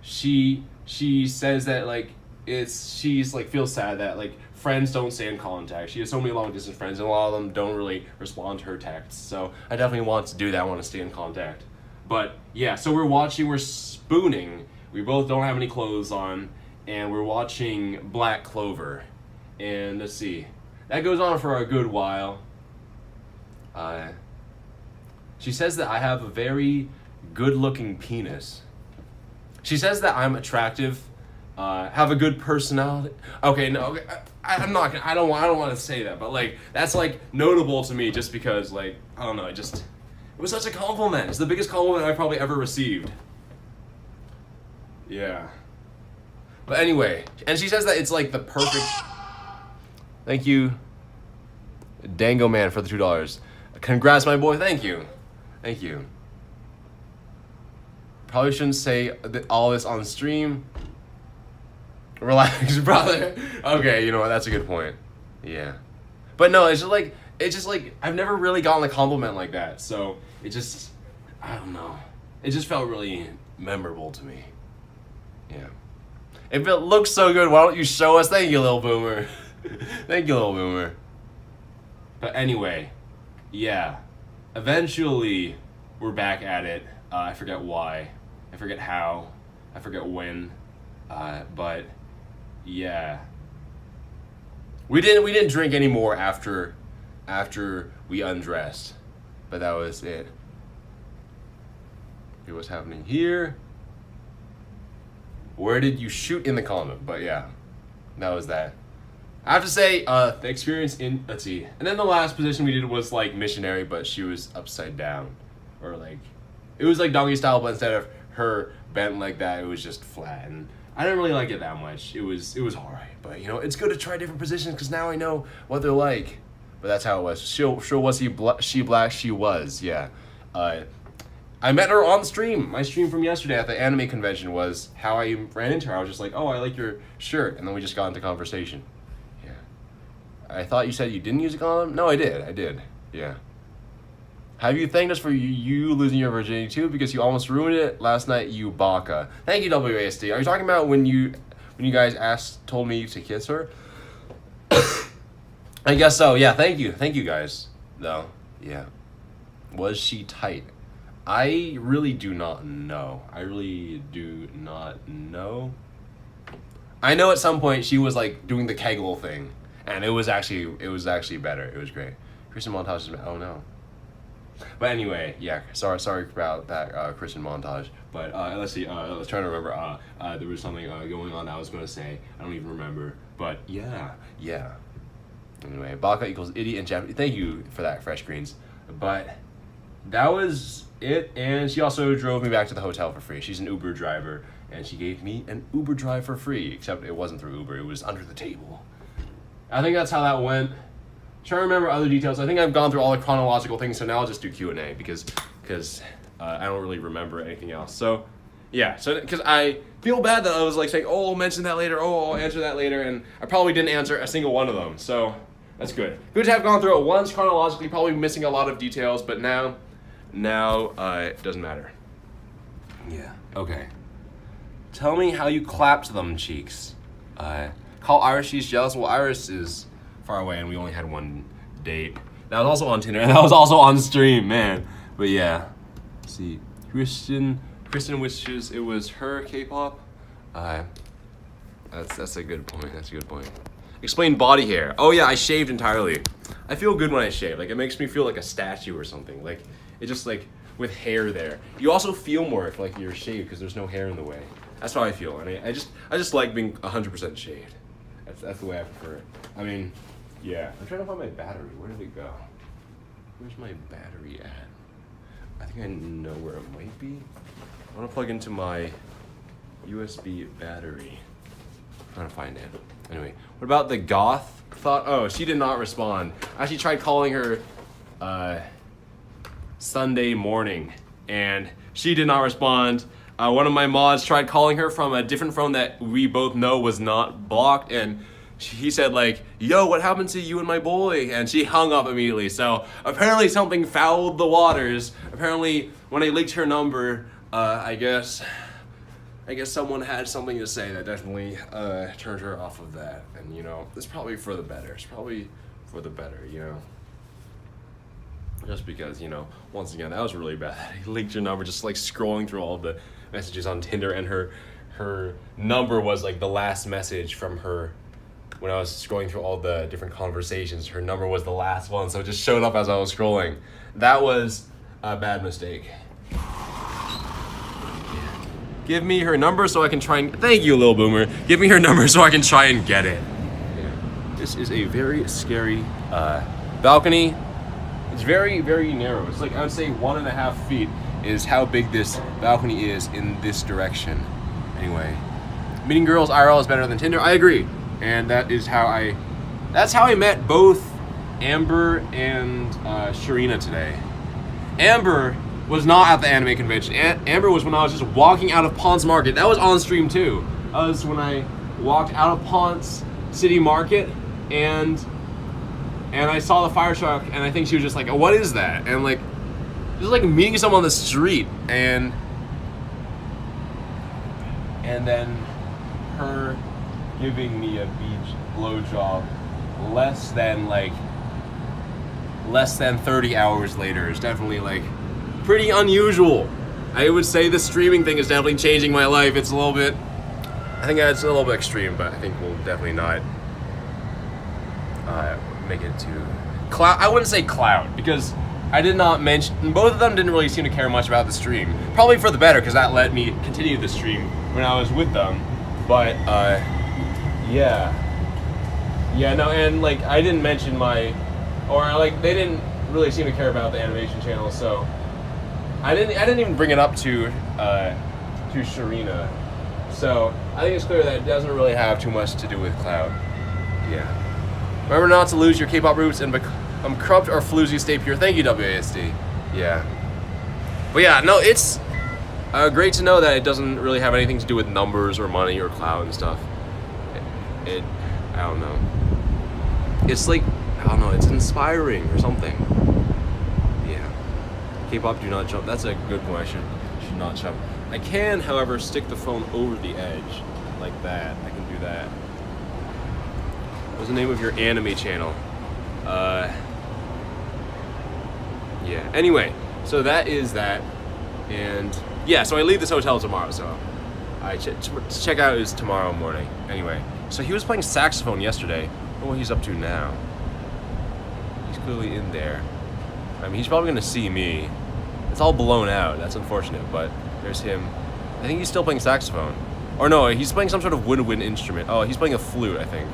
she says that like she's like feels sad that like friends don't stay in contact. She has so many long distance friends, and a lot of them don't really respond to her texts. So I definitely want to do that. I want to stay in contact. But yeah, so we're spooning. We both don't have any clothes on, and we're watching Black Clover. And let's see, that goes on for a good while. She says that I have a very good-looking penis. She says that I'm attractive, have a good personality. Okay, no, okay, I'm not gonna, I don't want to say that, but like that's like notable to me just because like I don't know, it was such a compliment. It's the biggest compliment I've probably ever received. Yeah. But anyway, and she says that it's like the perfect. Thank you, Dango Man, for the $2. Congrats, my boy. Thank you. Thank you. Probably shouldn't say all this on stream. Relax, brother. Okay, you know what? That's a good point. Yeah. But no, it's just like I've never really gotten a compliment like that. So it just, I don't know. It just felt really memorable to me. Yeah. If it looks so good, why don't you show us? Thank you, little boomer. Thank you, little boomer. But anyway, yeah. Eventually, we're back at it. I forget why. I forget how. I forget when. But yeah. We didn't drink anymore after we undressed. But that was it. Okay, what's happening here? Where did you shoot in the comment? But yeah. That was that. I have to say, the experience in, let's see, and then the last position we did was like missionary, but she was upside down, or like, it was like doggy style, but instead of her bent like that, it was just flat, and I didn't really like it that much. It was alright, but you know, it's good to try different positions, because now I know what they're like, but that's how it was. Sure was she black, she was, yeah. I met her on stream. My stream from yesterday at the anime convention was how I ran into her. I was just like, oh, I like your shirt, and then we just got into conversation. I thought you said you didn't use a condom? No, I did. Yeah. Have you thanked us for you losing your virginity too? Because you almost ruined it last night, you baka. Thank you, WASD. Are you talking about when you guys told me to kiss her? I guess so. Yeah. Thank you guys. Though. Yeah. Was she tight? I really do not know. I know at some point she was like doing the Kegel thing. And it was actually better. It was great. Christian montage is, oh no. But anyway, yeah, sorry about that Christian montage. But let's see, let's try to remember. There was something going on that I was going to say. I don't even remember. But yeah. Anyway, baka equals idiot in Japanese. Thank you for that, Fresh Greens. But that was it. And she also drove me back to the hotel for free. She's an Uber driver. And she gave me an Uber drive for free. Except it wasn't through Uber. It was under the table. I think that's how that went. Trying to remember other details. I think I've gone through all the chronological things, so now I'll just do Q&A because I don't really remember anything else. So, yeah. So, because I feel bad that I was like saying, oh, I'll mention that later. Oh, I'll answer that later, and I probably didn't answer a single one of them. So, that's good. Good to have gone through it once chronologically, probably missing a lot of details, but now it doesn't matter. Yeah. Okay. Tell me how you clapped them cheeks. Call Iris, she's jealous. Well, Iris is far away and we only had one date. That was also on Tinder and that was also on stream, man. But yeah. Let's see. Kristen wishes it was her K-pop. That's a good point. Explain body hair. Oh yeah, I shaved entirely. I feel good when I shave. Like it makes me feel like a statue or something. Like it just like with hair there. You also feel more if like you're shaved because there's no hair in the way. That's how I feel. And I just like being 100% shaved. That's the way I prefer it. I mean, yeah. I'm trying to find my battery. Where did it go? Where's my battery at? I think I know where it might be. I want to plug into my USB battery. I'm trying to find it. Anyway, what about the goth thought? Oh, she did not respond. I actually tried calling her Sunday morning, and she did not respond. One of my mods tried calling her from a different phone that we both know was not blocked, and he said like, yo, what happened to you and my boy? And she hung up immediately. So apparently something fouled the waters. Apparently when I leaked her number, I guess someone had something to say that definitely turned her off of that. And you know, it's probably for the better. It's probably for the better, you know. Just because, you know, once again, that was really bad. I leaked her number just like scrolling through all of the messages on Tinder, and her number was like the last message from her. When I was scrolling through all the different conversations, her number was the last one, so it just showed up as I was scrolling. That was a bad mistake. Give me her number so I can try and... Thank you, Lil Boomer. Give me her number so I can try and get it. This is a very scary balcony. It's very, very narrow. It's like, I would say 1.5 feet is how big this balcony is in this direction. Anyway, meeting girls IRL is better than Tinder. I agree. And that's how I met both Amber and Sharina today. Amber was not at the anime convention. Amber was when I was just walking out of Ponce Market. That was on stream too. That was when I walked out of Ponce City Market and I saw the fire truck, and I think she was just like, oh, what is that? And like, just like meeting someone on the street, and then her giving me a beach blowjob less than 30 hours later is definitely like pretty unusual. I would say the streaming thing is definitely changing my life. It's a little bit, I think it's a little bit extreme, but I think we'll definitely not make it to cloud. I wouldn't say cloud, because I did not mention, both of them didn't really seem to care much about the stream. Probably for the better, because that let me continue the stream when I was with them. But yeah, no, and like I didn't mention they didn't really seem to care about the animation channel, so I didn't even bring it up to Sharina. So I think it's clear that it doesn't really have too much to do with cloud. Yeah. Remember not to lose your K-pop roots and become corrupt or floozy, stay pure. Thank you, WASD. Yeah. But yeah, no, it's great to know that it doesn't really have anything to do with numbers or money or clout and stuff. I don't know. It's like, I don't know, it's inspiring or something. Yeah. K-pop do not jump. That's a good point. I should not jump. I can, however, stick the phone over the edge like that. I can do that. What's the name of your anime channel? Yeah. Anyway, so that is that, and yeah. So I leave this hotel tomorrow. So I check out is tomorrow morning. Anyway, so he was playing saxophone yesterday. I don't know what he's up to now. He's clearly in there. I mean, he's probably gonna see me. It's all blown out. That's unfortunate, but there's him. I think he's still playing saxophone. Or no, he's playing some sort of woodwind instrument. Oh, he's playing a flute, I think.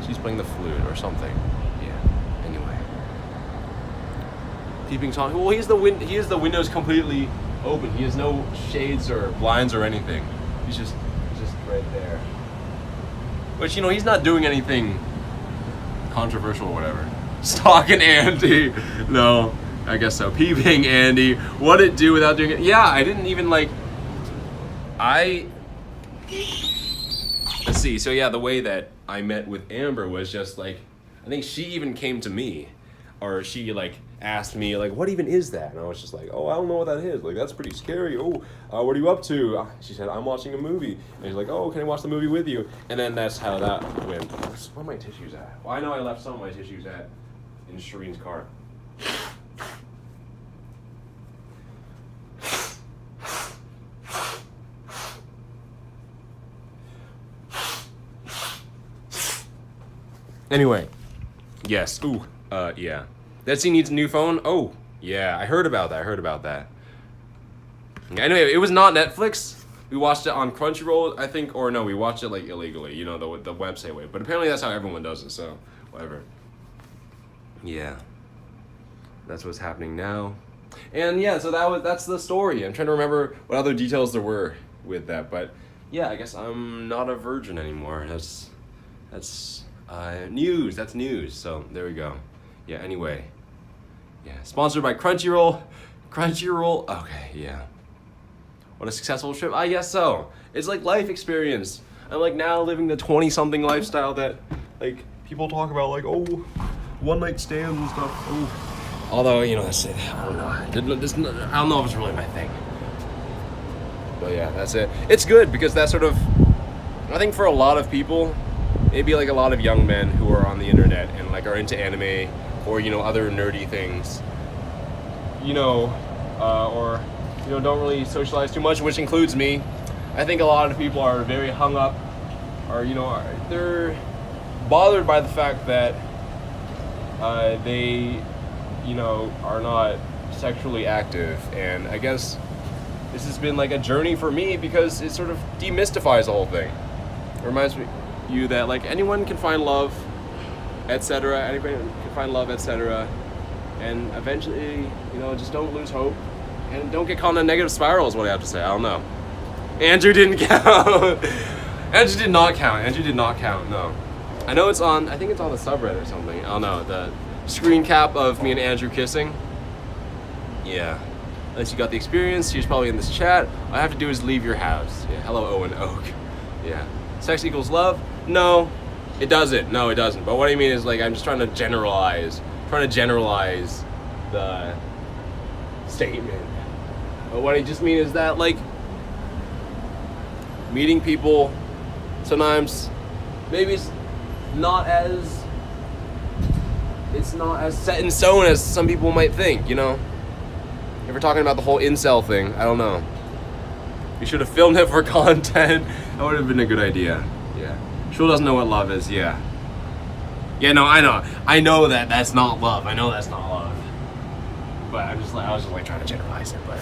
He's playing the flute or something. Yeah. Anyway. Peeping Tom. Well, he is the windows completely open. He has no shades or blinds or anything. He's just right there. Which, you know, he's not doing anything controversial or whatever. Stalking Andy. No, I guess so. Peeping Andy. What it do without doing it? Yeah, I didn't even like. Let's see. So yeah, the way that I met with Amber was just like, I think she even came to me, or she like asked me like, what even is that? And I was just like, oh, I don't know what that is. Like, that's pretty scary. Oh, what are you up to? She said, I'm watching a movie. And she's like, oh, can I watch the movie with you? And then that's how that went. Where are my tissues at? Well, I know I left some of my tissues in Shireen's car. Anyway, yes. Ooh, yeah. That scene needs a new phone? Oh, yeah. I heard about that. Anyway, it was not Netflix. We watched it on Crunchyroll, I think, or no, we watched it like illegally, you know, the website way. But apparently that's how everyone does it, so whatever. Yeah. That's what's happening now. And yeah, so that's the story. I'm trying to remember what other details there were with that, but yeah, I guess I'm not a virgin anymore. That's news. That's news. So there we go. Yeah. Anyway. Yeah. Sponsored by Crunchyroll. Okay. Yeah. What a successful trip. I guess so. It's like life experience. I'm like now living the 20-something lifestyle that like people talk about like, oh, one night stands and stuff. Oh. Although, you know, that's it. I don't know. I don't know if it's really my thing. But yeah, that's it. It's good because that sort of, I think for a lot of people, maybe like a lot of young men who are on the internet and like are into anime or, you know, other nerdy things, you know, or, you know, don't really socialize too much, which includes me. I think a lot of people are very hung up, or, you know, they're bothered by the fact that they, you know, are not sexually active. And I guess this has been like a journey for me because it sort of demystifies the whole thing. It reminds you that like anyone can find love, etc. Anyone can find love, etc. And eventually, you know, just don't lose hope and don't get caught in a negative spiral is what I have to say. I don't know. Andrew didn't count. Andrew did not count. Andrew did not count, no. I know it's on, I think it's on the subreddit or something. I don't know, the screen cap of me and Andrew kissing. Yeah. Unless you got the experience, she's probably in this chat. All I have to do is leave your house. Yeah, hello Owen Oak. Yeah. Sex equals love? No, it doesn't. No, it doesn't. But what I mean is like, I'm just trying to generalize the statement. But what I just mean is that like, meeting people, sometimes maybe it's not as set in stone as some people might think, you know? If we're talking about the whole incel thing, I don't know. We should have filmed it for content. That would have been a good idea. Yeah. Shrill doesn't know what love is, yeah. Yeah, no, I know. I know that that's not love. I know that's not love. But I was just trying to generalize it, but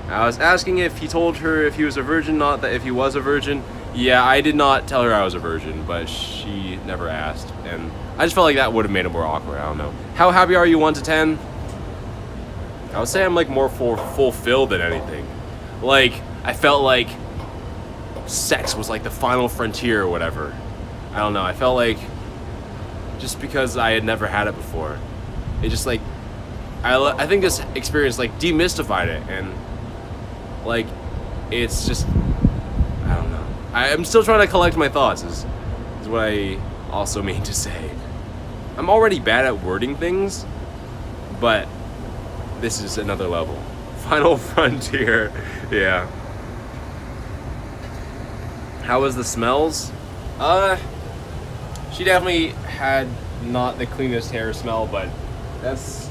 I was asking if he told her if he was a virgin, not that if he was a virgin. Yeah, I did not tell her I was a virgin, but she never asked. And I just felt like that would have made it more awkward. I don't know. How happy are you 1 to 10? I would say I'm like more fulfilled than anything. Like, I felt like sex was like the final frontier or whatever. I don't know. I felt like just because I had never had it before, it just like, I think this experience like demystified it, and like it's just, I don't know. I'm still trying to collect my thoughts is what I also mean to say. I'm already bad at wording things, but this is another level. Final frontier, yeah. How was the smells? She definitely had not the cleanest hair smell, but that's,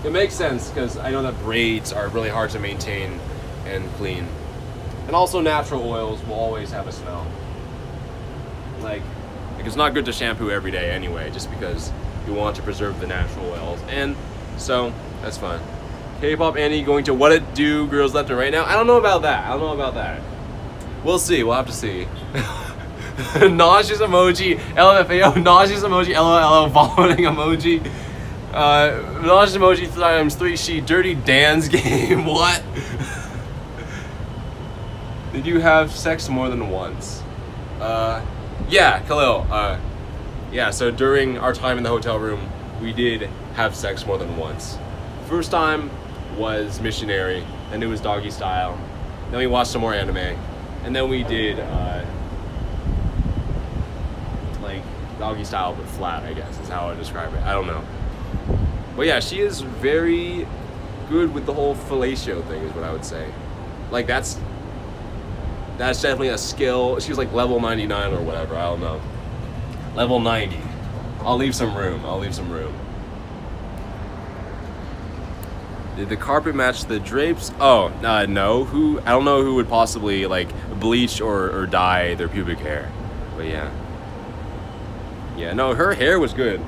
it makes sense because I know that braids are really hard to maintain and clean. And also natural oils will always have a smell. Like it's not good to shampoo every day anyway, just because you want to preserve the natural oils. And so, that's fine. K-pop Annie going to What It Do Girls Left and Right Now? I don't know about that. We'll see, we'll have to see. Nauseous emoji, LMFAO, nauseous emoji, LOL, vomiting emoji. Nauseous emoji times 3, she dirty Dan's game, what? Did you have sex more than once? Yeah, Khalil, yeah, so during our time in the hotel room, we did have sex more than once. First time was missionary, then it was doggy style, then we watched some more anime, and then we did, like, doggy style but flat, I guess, is how I would describe it. I don't know. But yeah, she is very good with the whole fellatio thing, is what I would say. Like, that's definitely a skill. She was like level 99 or whatever, I don't know. Level 90. I'll leave some room. Did the carpet match the drapes? Oh, no. I don't know who would possibly like bleach or dye their pubic hair. But yeah. Yeah, no, her hair was good.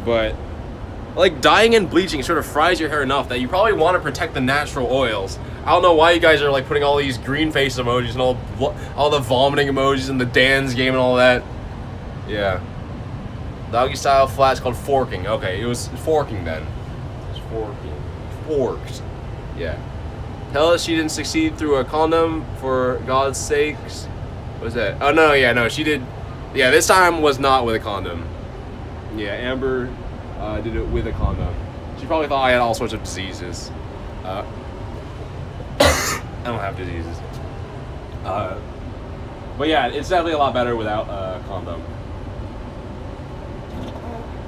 But like dyeing and bleaching sort of fries your hair enough that you probably want to protect the natural oils. I don't know why you guys are like putting all these green face emojis and all the vomiting emojis and the Dan's game and all that. Yeah. Doggy style flat is called forking. Okay, it was forking then. It's forking. Forked. Yeah. Tell us she didn't succeed through a condom, for God's sakes. What was that? Oh no, yeah, no, she did. Yeah, this time was not with a condom. Yeah, Amber did it with a condom. She probably thought I had all sorts of diseases. I don't have diseases. But yeah, it's definitely a lot better without condom.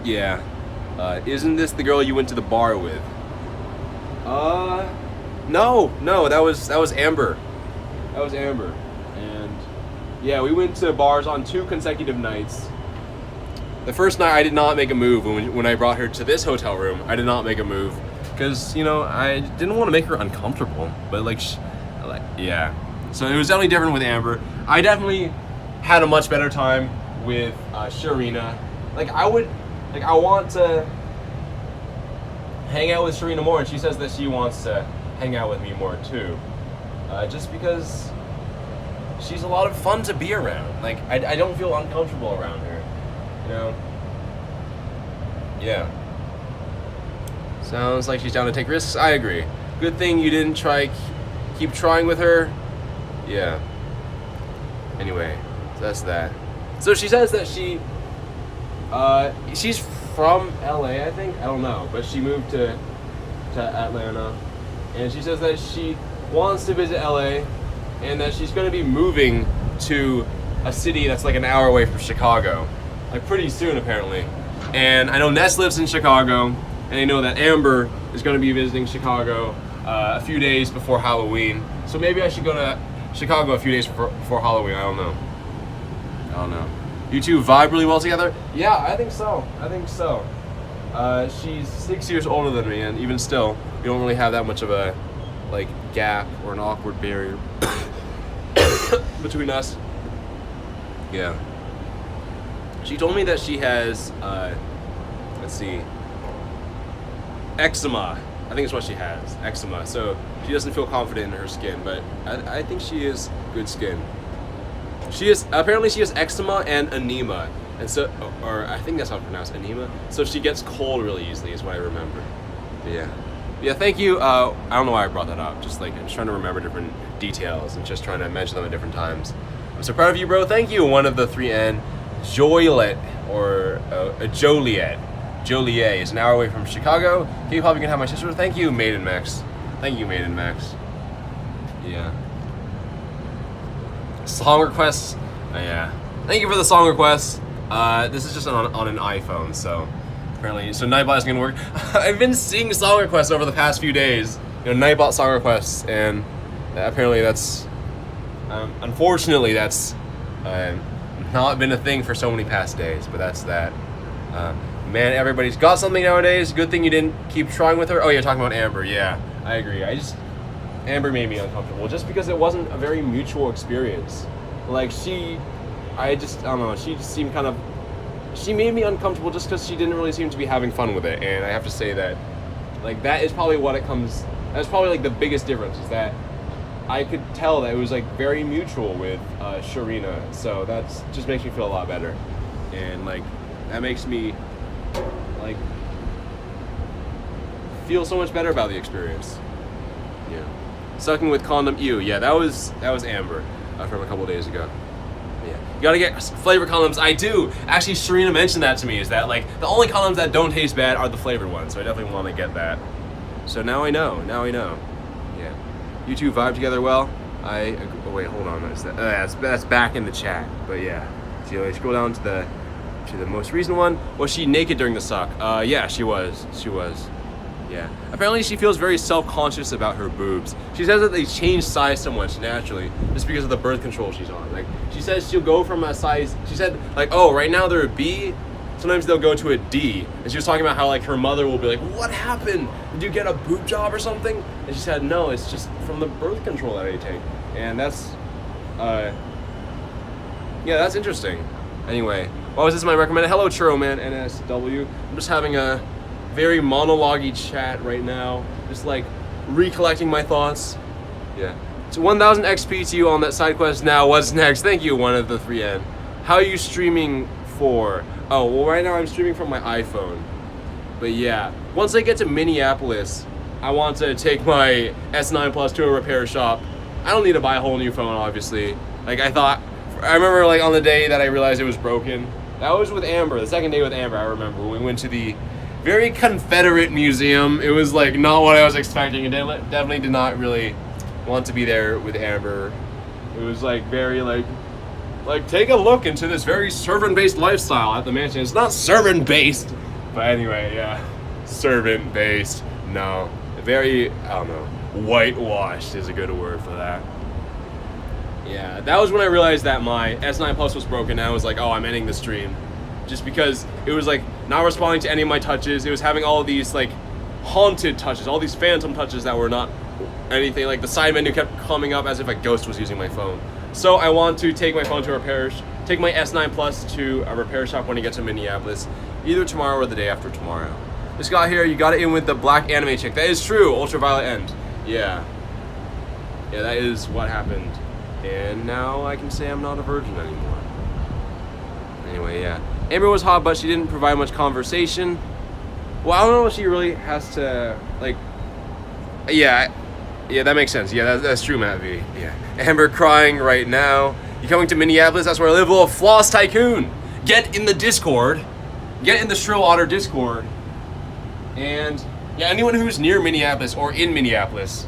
Yeah. Isn't this the girl you went to the bar with? No, that was Amber. That was Amber. And yeah, we went to bars on 2 consecutive nights. The first night I did not make a move when I brought her to this hotel room. I did not make a move because, you know, I didn't want to make her uncomfortable. But yeah. So it was definitely different with Amber. I definitely had a much better time with Sharina. I want to hang out with Sharina more, and she says that she wants to hang out with me more too. Just because she's a lot of fun to be around. I don't feel uncomfortable around her. You know? Yeah. Sounds like she's down to take risks. I agree. Good thing you didn't keep trying with her. Yeah. Anyway, so that's that. So she says that she's from LA, I think. I don't know, but she moved to Atlanta, and she says that she wants to visit LA, and that she's going to be moving to a city that's like an hour away from Chicago, pretty soon apparently. And I know Ness lives in Chicago, and I know that Amber is going to be visiting Chicago a few days before Halloween. So maybe I should go to Chicago a few days before Halloween. I don't know. You two vibe really well together? Yeah, I think so. She's 6 years older than me, and even still, we don't really have that much of a gap or an awkward barrier between us. Yeah. She told me that she has eczema. I think it's what she has, eczema. So she doesn't feel confident in her skin, but I think she is good skin. Apparently she has eczema and anemia, and so, or I think that's how it's pronounced, anemia. So she gets cold really easily, is what I remember. But yeah. Thank you. I don't know why I brought that up. Just I'm just trying to remember different details and just trying to mention them at different times. I'm so proud of you, bro. Thank you. One of the 3N, Joliet or Joliet. Joliet is an hour away from Chicago. K-pop, you can have my sister. Thank you, Maiden Max. Yeah. Song requests. Yeah. Thank you for the song requests. This is just on an iPhone, so apparently, Nightbot is gonna work. I've been seeing song requests over the past few days. Nightbot song requests, and apparently that's, unfortunately, that's not been a thing for so many past days. But that's that. Man, everybody's got something nowadays. Good thing you didn't keep trying with her. Oh, you're talking about Amber. Yeah, I agree. Amber made me uncomfortable just because it wasn't a very mutual experience. I don't know, she just seemed she made me uncomfortable just because she didn't really seem to be having fun with it. And I have to say that, that is probably that's probably the biggest difference, is that I could tell that it was very mutual with Sharina. So that's just makes me feel a lot better. And that makes me feel so much better about the experience. Yeah. Sucking with condom, ew. Yeah, that was Amber from a couple days ago. Yeah. You gotta get flavor condoms. I do. Actually, Sharina mentioned that to me, is that the only condoms that don't taste bad are the flavored ones. So I definitely want to get that. So now I know. Yeah. You two vibe together well. Oh wait, hold on. That's back in the chat. But yeah. So you scroll down to the most recent one. Was she naked during the suck? Yeah, she was. Yeah. Apparently she feels very self-conscious about her boobs. She says that they change size so much naturally just because of the birth control she's on. She says she'll go from a size, she said oh, right now they're a B, sometimes they'll go to a D. And she was talking about how her mother will be what happened? Did you get a boob job or something? And she said, no, it's just from the birth control that I take. And that's that's interesting. Anyway, what was this my recommended? Hello Churro Man NSW. I'm just having a very monologue-y chat right now, just recollecting my thoughts. Yeah. So 1000 XP to you on that side quest. Now what's next? Thank you, one of the 3N. How are you streaming for? Oh, well, right now I'm streaming from my iPhone. But yeah, once I get to Minneapolis, I want to take my S9 Plus to a repair shop. I don't need to buy a whole new phone, obviously. I remember on the day that I realized it was broken. That was with Amber, the second day with Amber, I remember. When we went to the very Confederate museum. It was not what I was expecting. And definitely did not really want to be there with Amber. It was very Like, take a look into this very servant-based lifestyle at the mansion. It's not servant-based, but anyway, yeah, servant-based. No, very, I don't know, whitewashed is a good word for that. Yeah, that was when I realized that my S9 Plus was broken. I was like, oh, I'm ending the stream. Just because it was like not responding to any of my touches. It was having all of these like haunted touches, all these phantom touches that were not anything. Like the side menu kept coming up as if a ghost was using my phone. So I want to take my phone to repair, take my S9 Plus to a repair shop when I get to Minneapolis, either tomorrow or the day after tomorrow. This guy here, you got it in with the black anime chick. That is true, Ultraviolet End. Yeah. Yeah, that is what happened. And now I can say I'm not a virgin anymore. Anyway, yeah. Amber was hot, but she didn't provide much conversation. Well, I don't know if she really has to, like... Yeah, that makes sense. Yeah, that's true, Matt V. Yeah. Amber crying right now. You coming to Minneapolis? That's where I live. Little Floss Tycoon. Get in the Discord. Get in the shrillotter Discord. And, yeah, anyone who's near Minneapolis or in Minneapolis,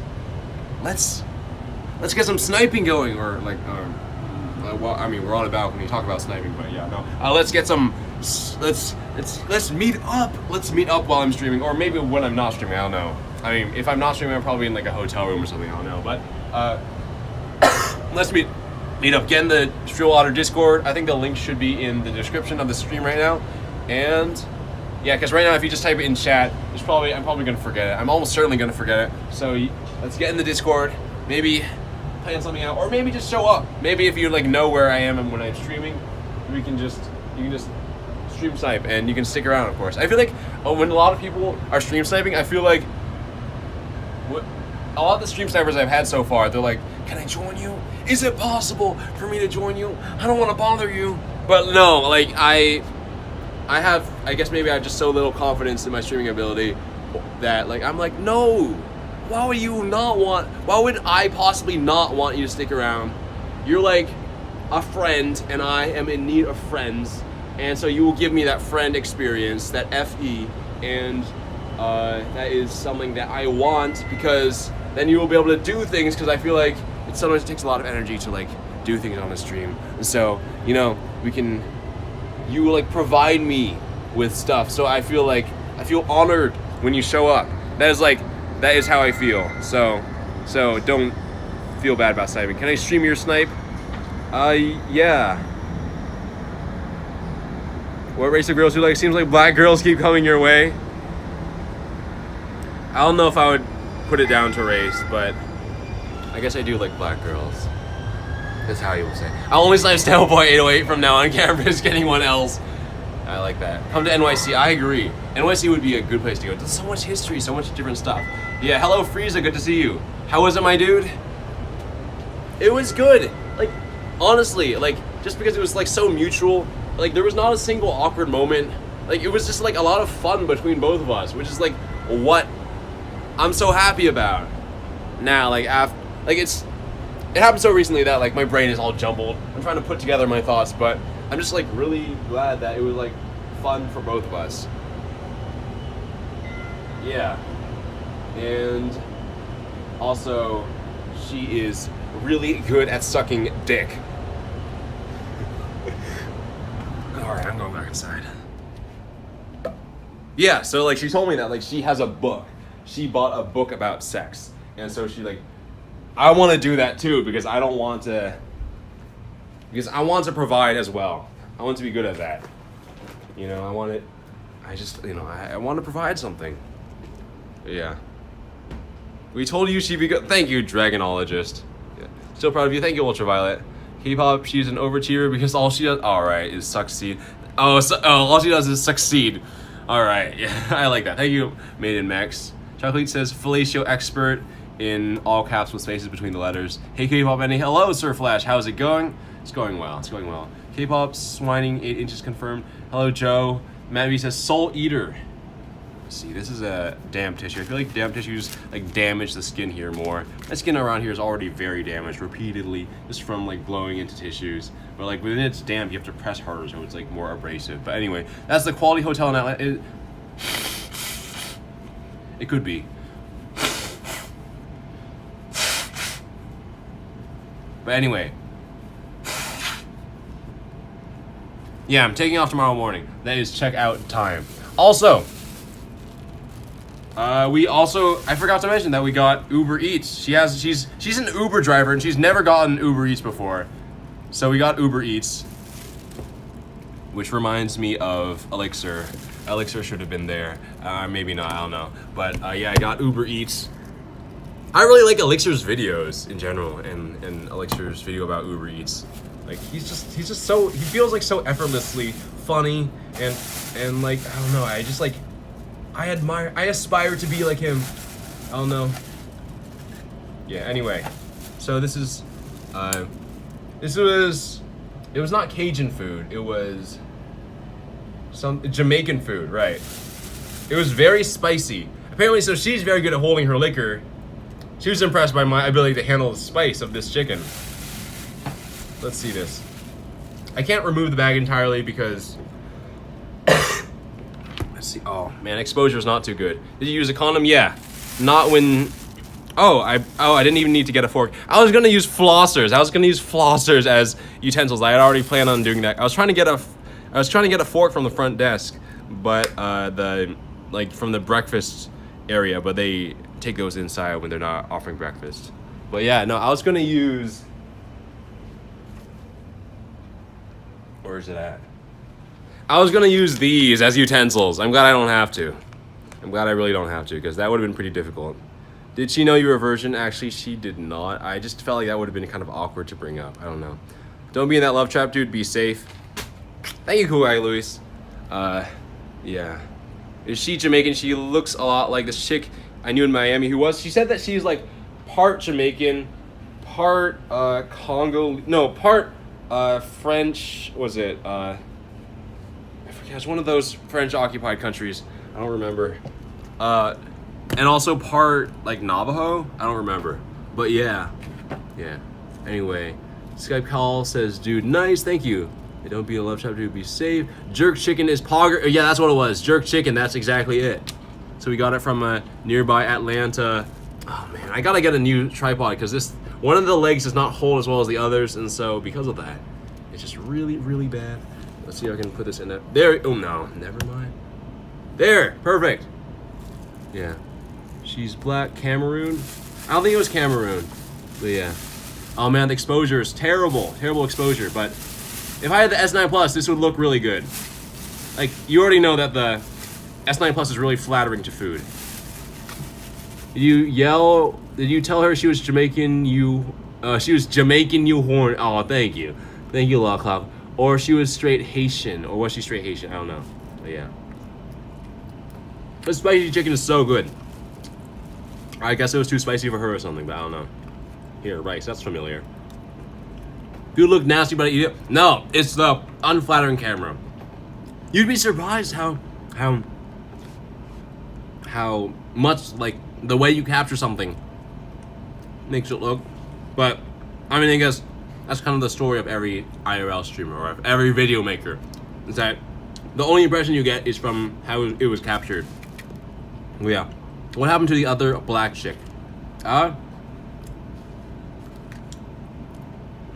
let's get some sniping going, or like, well, I mean, we're on a balcony, talk about sniping, but yeah, no. Let's get some, let's meet up. Let's meet up while I'm streaming, or maybe when I'm not streaming, I don't know. I mean, if I'm not streaming, I'm probably in like a hotel room or something, I don't know, but, let's meet up. Get in the shrillotter Discord. I think the link should be in the description of the stream right now, and yeah, because right now if you just type it in chat, I'm probably gonna forget it. I'm almost certainly gonna forget it, so let's get in the Discord, maybe plan something out, or maybe just show up. Maybe if you like know where I am and when I'm streaming, you can just stream snipe and you can stick around, of course. I feel like when a lot of people are stream sniping, I feel like a lot of the stream snipers I've had so far, they're like, can I join you? Is it possible for me to join you? I don't want to bother you. But no, like I guess maybe I have just so little confidence in my streaming ability that like I'm like, no. Why would I possibly not want you to stick around? You're like a friend, and I am in need of friends, and so you will give me that friend experience, that FE, and that is something that I want, because then you will be able to do things, because I feel like sometimes it takes a lot of energy to like do things on the stream, and so, you know, you will like provide me with stuff, so I feel honored when you show up. That is how I feel, so don't feel bad about sniping. Can I stream your snipe? Yeah. What race of girls do you like? Seems like black girls keep coming your way. I don't know if I would put it down to race, but I guess I do like black girls. That's how you will say. I'll only snipe Stamboy 808 from now on. Can't risk anyone else. I like that. Come to NYC. I agree. NYC would be a good place to go. There's so much history, so much different stuff. Yeah, hello Frieza, good to see you. How was it, my dude? It was good. Like, honestly, like, just because it was like so mutual, like there was not a single awkward moment. Like, it was just like a lot of fun between both of us, which is like what I'm so happy about. Now, like it happened so recently that like my brain is all jumbled. I'm trying to put together my thoughts, but I'm just like really glad that it was like fun for both of us. Yeah. And also, she is really good at sucking dick. Alright, I'm going back inside. Yeah, so like she told me that like she has a book. She bought a book about sex. And so she like, I want to do that too, because I want to provide as well. I want to be good at that. You know, I want to provide something. But yeah. We told you she'd be good. Thank you, Dragonologist. Yeah. Still proud of you. Thank you, Ultraviolet. K-pop, she's an overachiever because all she does, alright, is succeed. All she does is succeed. Alright, yeah, I like that. Thank you, Maiden Max. Chocolate says, fellatio expert in all caps with spaces between the letters. Hey, K-pop Benny. Hello, Sir Flash. How's it going? It's going well. It's going well. K-pop swining 8 inches confirmed. Hello, Joe. Matt V says, Soul Eater. See, this is a damp tissue. I feel like damp tissues like damage the skin here more. My skin around here is already very damaged repeatedly, just from like blowing into tissues. But like when it's damp, you have to press harder, so it's like more abrasive. But anyway, that's the Quality Hotel in Atlanta. It could be. But anyway, Yeah, I'm taking off tomorrow morning. That is checkout time. Also, I forgot to mention that we got Uber Eats. She's an Uber driver and she's never gotten Uber Eats before. So we got Uber Eats, which reminds me of Elixir. Elixir should have been there. Maybe not, I don't know. But yeah, I got Uber Eats. I really like Elixir's videos in general, and Elixir's video about Uber Eats. Like he's just so, he feels like so effortlessly funny and like, I don't know, I aspire to be like him. I don't know. Yeah, anyway. So it was not Cajun food, it was some Jamaican food, right? It was very spicy. Apparently, so she's very good at holding her liquor. She was impressed by my ability to handle the spice of this chicken. Let's see this. I can't remove the bag entirely because let's see. Oh man, exposure is not too good. Did you use a condom? Yeah. Not when. I didn't even need to get a fork. I was gonna use flossers. I was gonna use flossers as utensils. I had already planned on doing that. I was trying to get a fork from the front desk, but from the breakfast area, but they take those inside when they're not offering breakfast. But yeah, no, I was gonna use. Where is it at? I was gonna use these as utensils. I'm glad I don't have to. I'm glad I really don't have to, because that would have been pretty difficult. Did she know you were a virgin? Actually, she did not. I just felt like that would have been kind of awkward to bring up. I don't know. Don't be in that love trap, dude. Be safe. Thank you, cool guy, Luis. Yeah. Is she Jamaican? She looks a lot like this chick I knew in Miami who was. She said that she's like part Jamaican, part Congo. No, part French. Was it? I forget. It's one of those French occupied countries. I don't remember. And also part like Navajo. I don't remember. But yeah. Yeah. Anyway, Skype call says, dude, nice. Thank you. Hey, don't be a love trap, dude. Be safe. Jerk chicken is pogger. Yeah, that's what it was. Jerk chicken. That's exactly it. So we got it from nearby Atlanta. Oh man, I gotta get a new tripod because this one of the legs does not hold as well as the others, and so because of that, it's just really, really bad. Let's see if I can put this in there. There. Oh no, never mind. There. Perfect. Yeah. She's black. Cameroon. I don't think it was Cameroon. But yeah. Oh man, the exposure is terrible. Terrible exposure. But if I had the S9 Plus, this would look really good. Like, you already know that the S9 Plus is really flattering to food. Did you tell her she was Jamaican, she was Jamaican, you horn? Oh, thank you. Thank you, Law Cloud. Or she was straight Haitian. Or was she straight Haitian? I don't know. But yeah. But spicy chicken is so good. I guess it was too spicy for her or something, but I don't know. Here, rice, that's familiar. You look nasty, but I eat it. No, it's the unflattering camera. You'd be surprised how much, like, the way you capture something makes it look. But, I mean, I guess that's kind of the story of every IRL streamer or every video maker. Is that the only impression you get is from how it was captured. Well, yeah. What happened to the other black chick?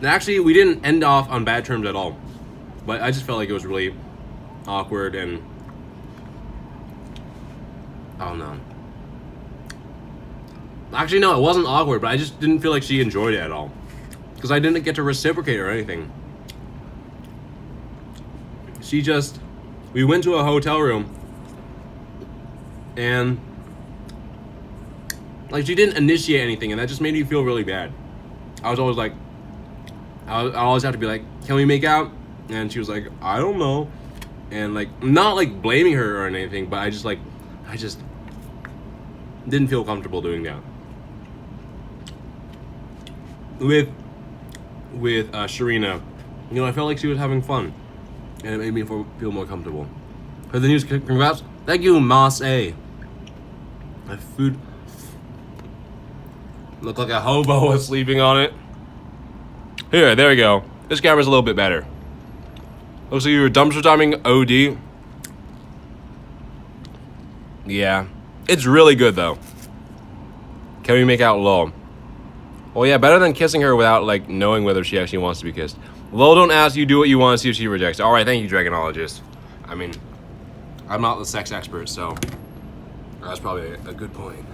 Actually, we didn't end off on bad terms at all. But I just felt like it was really awkward and I don't know. Actually, no, it wasn't awkward, but I just didn't feel like she enjoyed it at all. Because I didn't get to reciprocate or anything. We went to a hotel room and like she didn't initiate anything, and that just made me feel really bad. I was always like, I always have to be like, can we make out? And she was like, I don't know. And like, not like blaming her or anything, but I just didn't feel comfortable doing that. With Sharina, you know, I felt like she was having fun, and it made me feel more comfortable. For the news, congrats. Thank you, Moss A. My food looked like a hobo was sleeping on it. Here, there we go. This camera's a little bit better. Looks like you were dumpster diving OD. Yeah. It's really good, though. Can we make out low? Well, yeah, better than kissing her without, like, knowing whether she actually wants to be kissed. Lo don't ask you, do what you want, see if she rejects. All right, thank you, Dragonologist. I mean, I'm not the sex expert, so that's probably a good point.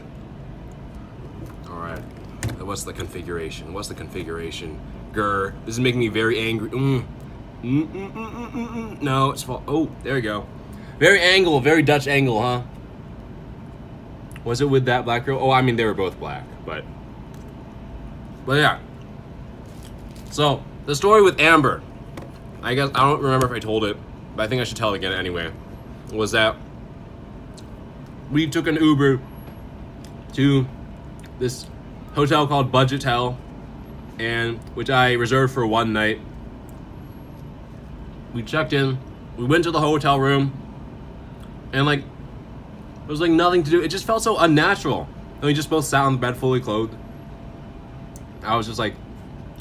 All right, what's the configuration? What's the configuration? Grr, this is making me very angry. No, it's fall. Oh, there you go. Very Dutch angle, huh? Was it with that black girl? Oh, I mean, they were both black, but yeah. So, the story with Amber, I guess, I don't remember if I told it, but I think I should tell it again anyway, was that we took an Uber to this hotel called Budgetel, and which I reserved for one night. We checked in, we went to the hotel room, and like, there was like nothing to do. It just felt so unnatural. And we just both sat on the bed fully clothed. I was just like,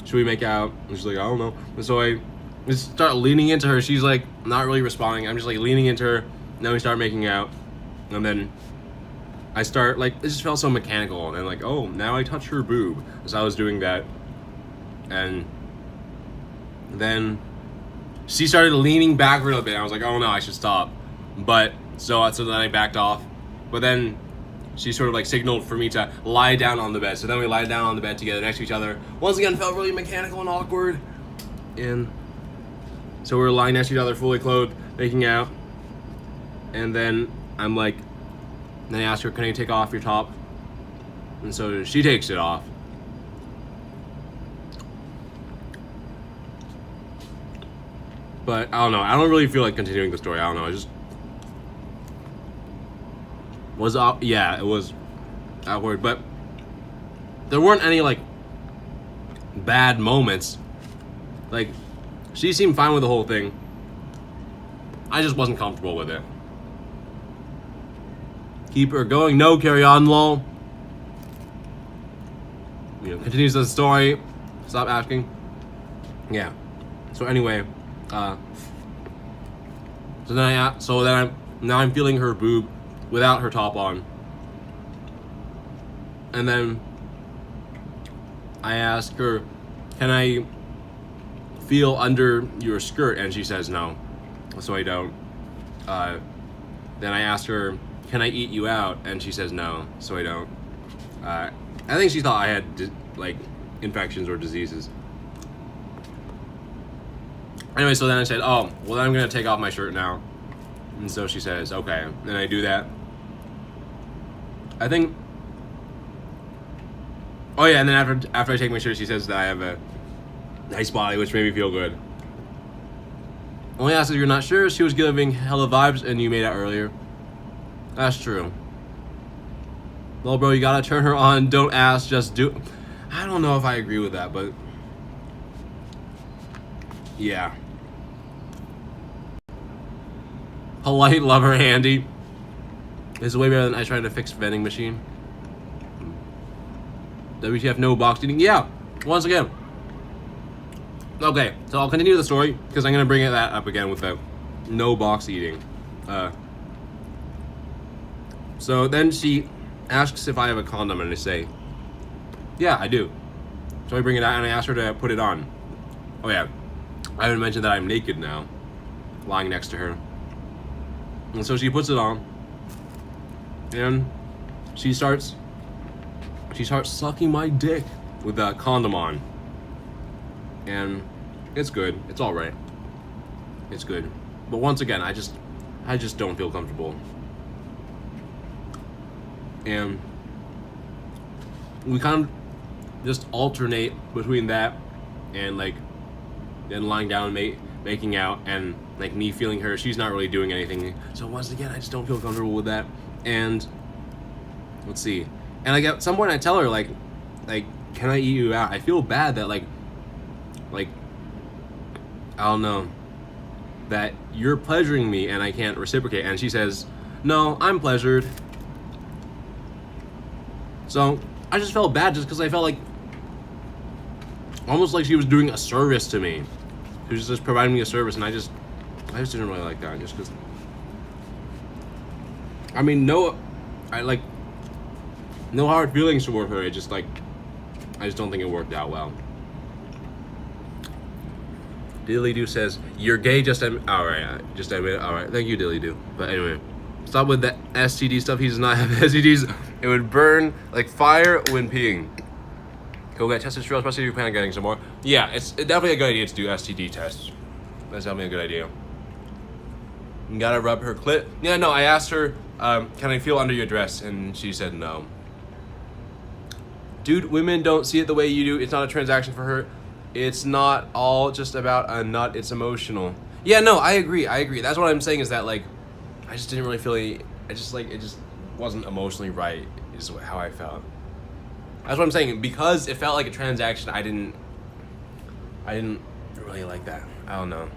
should we make out? And she's like, I don't know. And so I just start leaning into her. She's like not really responding. I'm just like leaning into her. And then we start making out. And then I start like, it just felt so mechanical. And like, oh, now I touch her boob. As I was doing that. And then she started leaning backward a bit. I was like, oh no, I should stop. But so then I backed off. But then she sort of like signaled for me to lie down on the bed. So then we lied down on the bed together next to each other. Once again, felt really mechanical and awkward. And so we were lying next to each other, fully clothed, making out. And then I'm like, then I asked her, can I take off your top? And so she takes it off. But I don't know. I don't really feel like continuing the story. I don't know. I just was yeah, it was awkward, but there weren't any like bad moments. Like, she seemed fine with the whole thing. I just wasn't comfortable with it. Keep her going. No, carry on, lol. You know, continues the story. Stop asking. Yeah. So anyway, now I'm feeling her boob without her top on. And then I ask her, can I feel under your skirt? And she says no, so I don't. Then I asked her, can I eat you out? And she says no, so I don't. I think she thought I had like infections or diseases. Anyway, so then I said, oh, well then I'm gonna take off my shirt now. And so she says, okay. Then I do that. I think, oh yeah, and then after I take my shirt, she says that I have a nice body, which made me feel good. Only asked if you're not sure. She was giving hella vibes, and you made out earlier. That's true. Well, bro, you gotta turn her on. Don't ask, just do. I don't know if I agree with that, but yeah. Polite lover handy. This is way better than I tried to fix vending machine. WTF, no box eating. Yeah, once again. Okay, so I'll continue the story because I'm gonna bring that up again with the no box eating. So then she asks if I have a condom, and I say, yeah, I do. So I bring it out and I ask her to put it on. Oh yeah, I haven't mentioned that I'm naked now, lying next to her. And so she puts it on, and she starts sucking my dick with that condom on. And it's good. It's all right. It's good. But once again, I just don't feel comfortable. And we kind of just alternate between that and like then lying down and making out, and like me feeling her. She's not really doing anything. So once again, I just don't feel comfortable with that. And let's see. And like at some point I tell her like can I eat you out? I feel bad that like I don't know, that you're pleasuring me and I can't reciprocate. And she says, no, I'm pleasured. So I just felt bad just because I felt like almost like she was doing a service to me. She was just providing me a service, and I just didn't really like that, just because. I mean, no hard feelings toward her. It just like, I just don't think it worked out well. Dilly Doo says, you're gay, just admit. Alright, just admit it. Alright, thank you, Dilly Doo. But anyway, stop with the STD stuff. He does not have STDs. It would burn like fire when peeing. Go get tested, especially if you plan on getting some more. Yeah, it's definitely a good idea to do STD tests. That's definitely a good idea. You gotta rub her clit. Yeah, no, I asked her, can I feel under your dress? And she said no. Dude, women don't see it the way you do. It's not a transaction for her. It's not all just about a nut. It's emotional. Yeah, no, I agree. That's what I'm saying is that, like, I just didn't really feel it just wasn't emotionally right is how I felt. That's what I'm saying. Because it felt like a transaction, I didn't really like that. I don't know.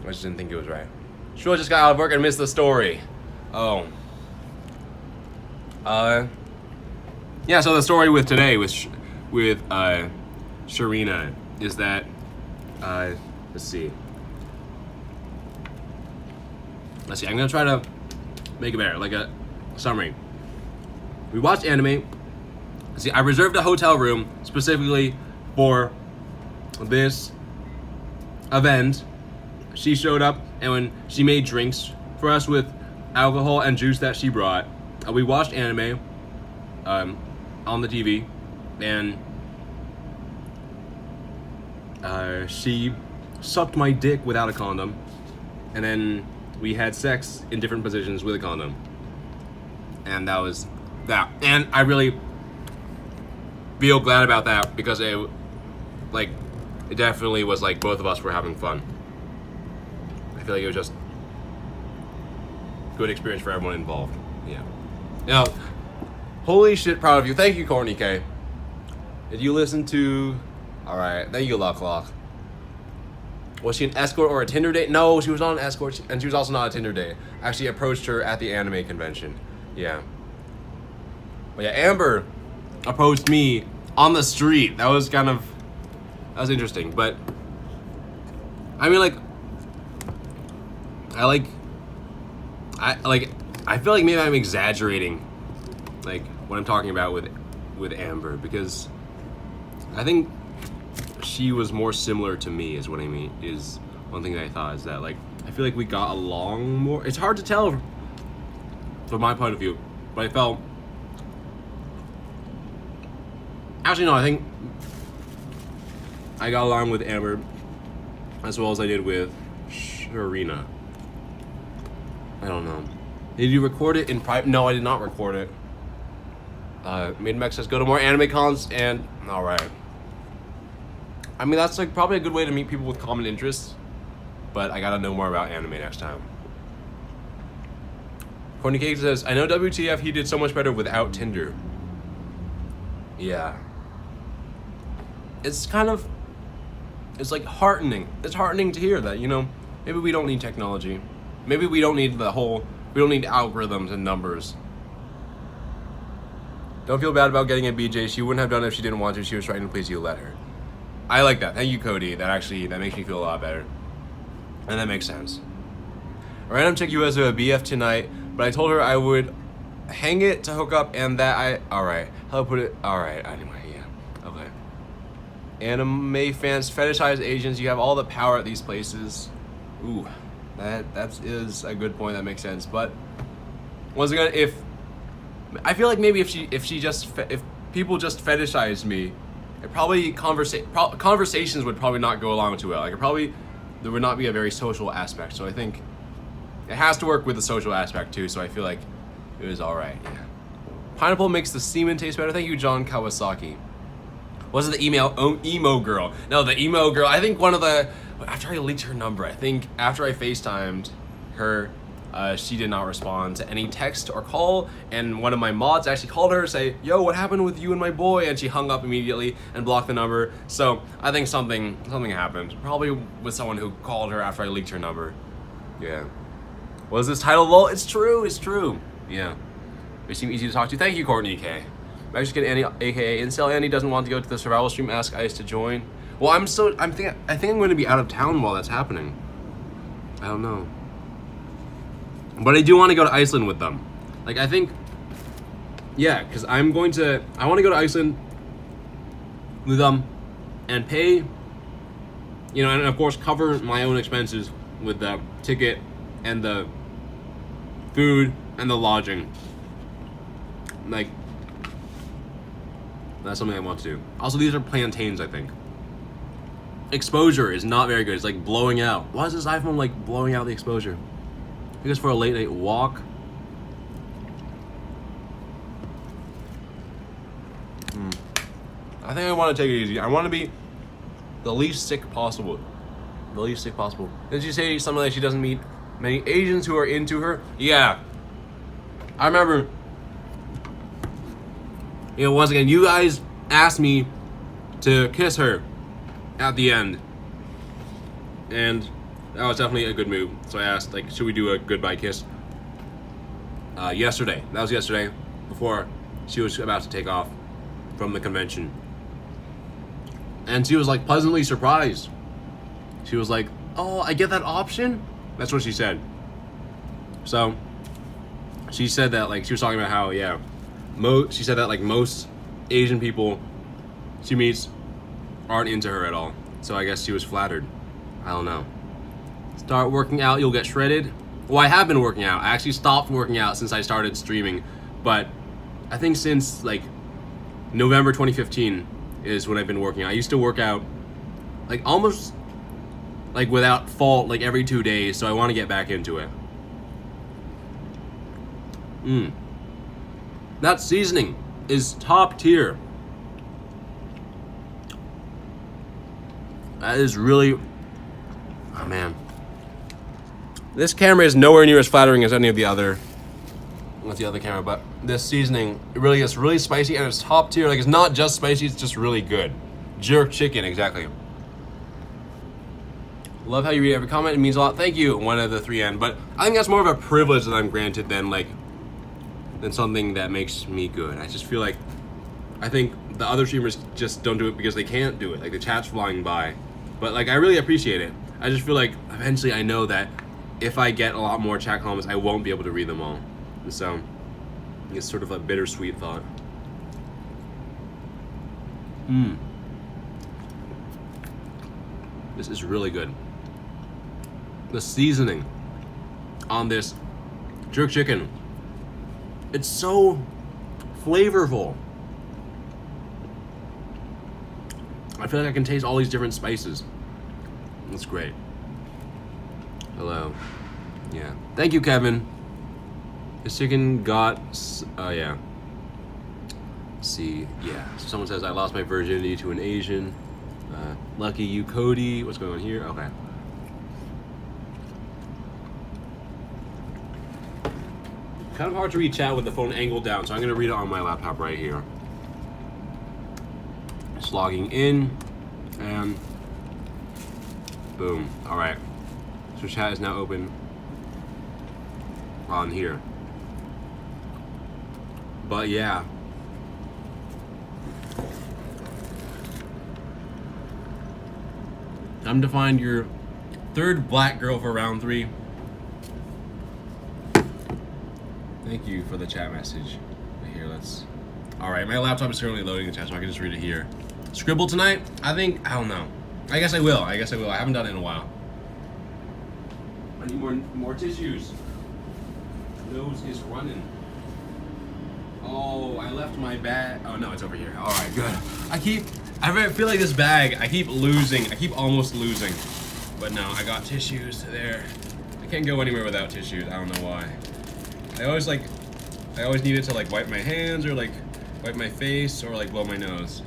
I just didn't think it was right. Shrill just got out of work and missed the story. Oh. Yeah, so the story with today with Sharina is that, let's see, I'm gonna try to make it better, like a summary. We watched anime. See, I reserved a hotel room specifically for this event. She showed up, and when she made drinks for us with alcohol and juice that she brought, we watched anime on the TV, and she sucked my dick without a condom, and then we had sex in different positions with a condom, and that was that. And I really feel glad about that because it definitely was like both of us were having fun. I feel like it was just good experience for everyone involved. Yeah. Now, holy shit, proud of you. Thank you, Corny K. Did you listen to? All right, thank you, Lock Lock. Was she an escort or a Tinder date? No, she was not an escort, and she was also not a Tinder date. I actually approached her at the anime convention. Yeah. But yeah, Amber approached me on the street. That was interesting. But I mean, I feel like maybe I'm exaggerating, like what I'm talking about with Amber, because I think she was more similar to me is what I mean, is one thing that I thought is that, like, I feel like we got along more. It's hard to tell from my point of view, but I felt, actually no, I think I got along with Amber as well as I did with Sharina. I don't know. Did you record it in private? No, I did not record it. Midmex says go to more anime cons, and alright. I mean, that's like probably a good way to meet people with common interests, but I gotta know more about anime next time. Courtney Cake says, I know WTF, he did so much better without Tinder. Yeah. It's like heartening. It's heartening to hear that, you know, maybe we don't need technology. Maybe we don't need algorithms and numbers. Don't feel bad about getting a BJ. She wouldn't have done it if she didn't want to. She was trying to please you, let her. I like that. Thank you, Cody. That makes me feel a lot better. And that makes sense. A random chick who has a BF tonight, but I told her I would hang it to hook up and that alright. How to put it? Alright, anyway, yeah. Okay. Anime fans fetishize Asians. You have all the power at these places. Ooh. That is a good point. That makes sense. But once again, if I feel like maybe if people just fetishized me, it probably conversations would probably not go along too well. Like there would not be a very social aspect. So I think it has to work with the social aspect too. So I feel like it was all right. Yeah. Pineapple makes the semen taste better. Thank you, John Kawasaki. Was it the emo girl? No, the emo girl. I think after I leaked her number, I think after I FaceTimed her, she did not respond to any text or call, and one of my mods actually called her, say, yo, what happened with you and my boy? And she hung up immediately and blocked the number. So I think something happened. Probably with someone who called her after I leaked her number. Yeah. Was this title lol? It's true. Yeah. They seem easy to talk to. Thank you, Courtney K. Mexican Annie, aka Incel Annie, doesn't want to go to the survival stream. Ask Ice to join. Well, I think I'm going to be out of town while that's happening. I don't know. But I do want to go to Iceland with them. Like, I think, yeah, because I want to go to Iceland with them and pay You know, and of course cover my own expenses with the ticket and the food and the lodging. Like, that's something I want to do. Also, these are plantains, I think. Exposure is not very good. It's like blowing out. Why is this iPhone like blowing out the exposure? I guess for a late night walk. I think I want to take it easy. I want to be the least sick possible. The least sick possible. Did she say something like she doesn't meet many Asians who are into her? Yeah. I remember, you know, once again, you guys asked me to kiss her at the end. And that was definitely a good move. So I asked, like, should we do a goodbye kiss? Yesterday. That was yesterday, before she was about to take off from the convention. And she was like pleasantly surprised. She was like, oh, I get that option? That's what she said. So she said that, like, she was talking about how, yeah, she said that like most Asian people she meets aren't into her at all. So I guess she was flattered. I don't know. Start working out, you'll get shredded. Well, I have been working out. I actually stopped working out since I started streaming, but I think since like November 2015 is when I've been working out. I used to work out like almost like without fault like every 2 days, so I want to get back into it. That seasoning is top tier. That is really, oh man. This camera is nowhere near as flattering as any of the other, with the other camera, but this seasoning, it really is really spicy and it's top tier. Like, it's not just spicy, it's just really good. Jerk chicken, exactly. Love how you read every comment, it means a lot. Thank you, one of the 3N. But I think that's more of a privilege that I'm granted than something that makes me good. I just feel like, I think the other streamers just don't do it because they can't do it. Like, the chat's flying by. But like, I really appreciate it. I just feel like eventually I know that if I get a lot more chat comments, I won't be able to read them all. And so it's sort of a bittersweet thought. This is really good. The seasoning on this jerk chicken, it's so flavorful. I feel like I can taste all these different spices. That's great. Hello. Yeah. Thank you, Kevin. This chicken got, oh yeah. See, yeah. So someone says, I lost my virginity to an Asian. Lucky you, Cody. What's going on here? Okay. Kind of hard to read chat with the phone angled down, so I'm gonna read it on my laptop right here. Just logging in, and boom. All right. So chat is now open on here. But yeah. Time to find your third black girl for round 3. Thank you for the chat message. Here, let's. All right, my laptop is currently loading the chat, so I can just read it here. Scribble tonight? I don't know. I guess I will. I haven't done it in a while. I need more tissues. Nose is running. Oh, I left my bag. Oh no, it's over here. All right, good. I feel like this bag, I keep losing. I keep almost losing. But no, I got tissues there. I can't go anywhere without tissues. I don't know why. I always needed to like wipe my hands or like wipe my face or like blow my nose.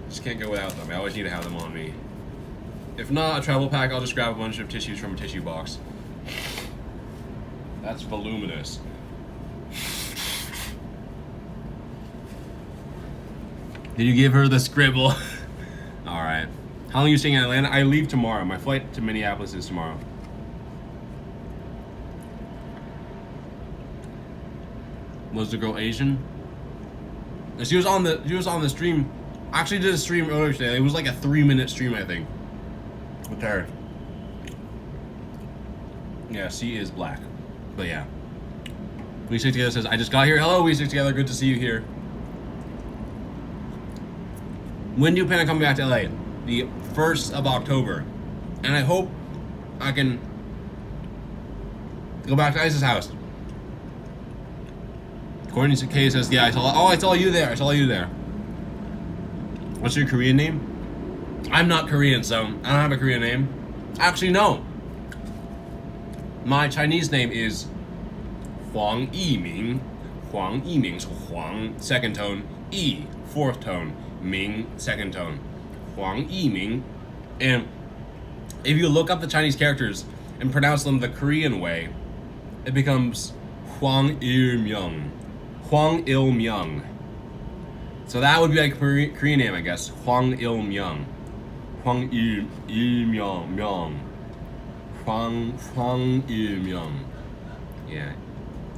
Just can't go without them. I always need to have them on me. If not a travel pack, I'll just grab a bunch of tissues from a tissue box. That's voluminous. Did you give her the scribble? All right. How long are you staying in Atlanta? I leave tomorrow. My flight to Minneapolis is tomorrow. Was the girl Asian? She was on the stream. I actually did a stream earlier today. It was like a 3-minute stream, I think. With her. Yeah, she is black. But yeah. We Stick Together says, I just got here. Hello, We Stick Together. Good to see you here. When do you plan on coming back to LA? The 1st of October. And I hope I can go back to Ice's house. According to Kay, says, yeah, I saw you there. I saw you there. What's your Korean name? I'm not Korean, so I don't have a Korean name. Actually, no. My Chinese name is Huang Yiming. Huang Yiming, so Huang, second tone, Yi, fourth tone, Ming, second tone. Huang Yiming. And if you look up the Chinese characters and pronounce them the Korean way, it becomes Huang Il-myung. Huang Il-myung. So that would be like a Korean name, I guess. Huang Il-myung. Huang Il-myung. Huang Il-myung. Yeah.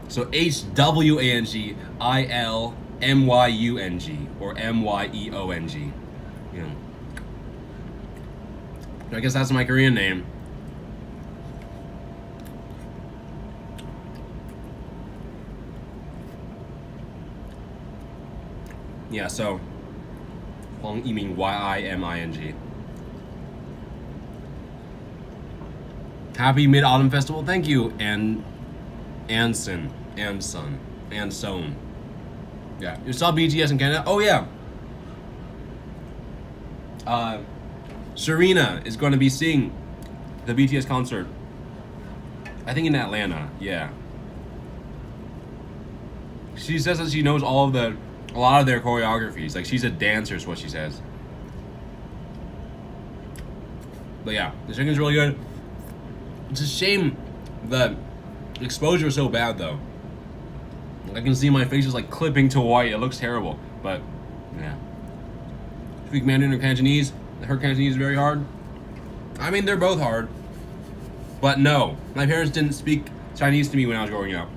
So HWANGILMYUNG or MYEONG. Yeah. I guess that's my Korean name. Yeah, so Huang Yiming, YIMING. Happy Mid-Autumn Festival, thank you, and Son. Yeah, you saw BTS in Canada? Oh yeah. Serena is going to be seeing the BTS concert. I think in Atlanta, yeah. She says that she knows a lot of their choreographies. Like, she's a dancer is what she says. But yeah, the chicken's really good. It's a shame the exposure is so bad though. I can see my face is like clipping to white. It looks terrible. But yeah. Speak Mandarin or Cantonese. Her Cantonese is very hard. I mean, they're both hard. But no, my parents didn't speak Chinese to me when I was growing up.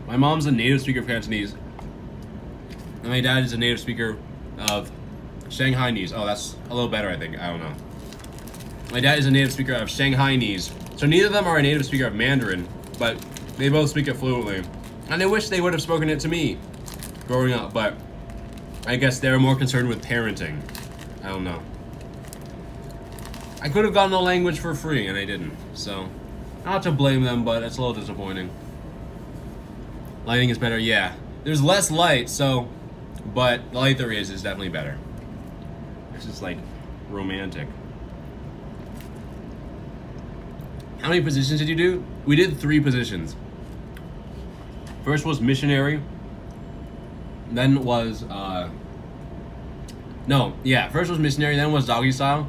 My mom's a native speaker of Cantonese. And my dad is a native speaker of Shanghainese. Oh, that's a little better, I think. I don't know. My dad is a native speaker of Shanghainese. So neither of them are a native speaker of Mandarin, but they both speak it fluently. And I wish they would have spoken it to me growing up, but I guess they're more concerned with parenting. I don't know. I could have gotten the language for free, and I didn't. So, not to blame them, but it's a little disappointing. Lighting is better, yeah. There's less light, so, but the light there is definitely better. It's just like romantic. How many positions did you do? We did 3 positions. First was missionary. Then was, first was missionary, then was doggy style.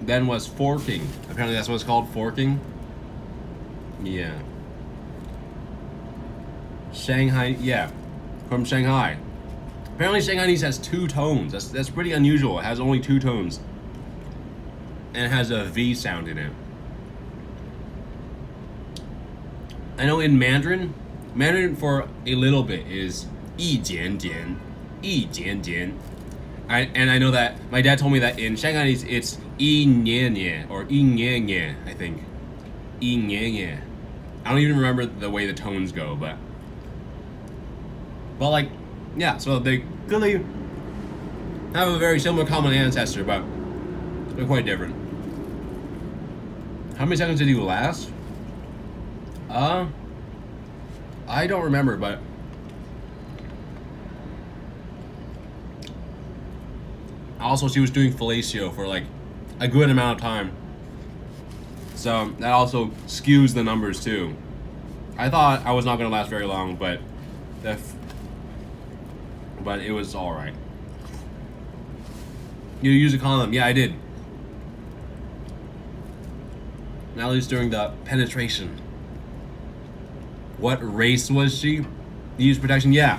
Then was forking. Apparently that's what it's called, forking. Yeah. Shanghai, yeah. From Shanghai. Apparently Shanghainese has 2 tones. That's pretty unusual. It has only 2 tones. And it has a V sound in it. I know in Mandarin for a little bit is 一点点, 一点点. And I know that my dad told me that in Shanghainese it's 一年年 or 一年年, I think. 一年年. I don't even remember the way the tones go, but like, yeah, so they clearly have a very similar common ancestor, but they're quite different. How many seconds did you last? I don't remember, but also she was doing fellatio for like a good amount of time, so that also skews the numbers too. I thought I was not going to last very long, but it was all right. You use a condom? Yeah, I did. At least during the penetration. What race was she? You used protection? Yeah.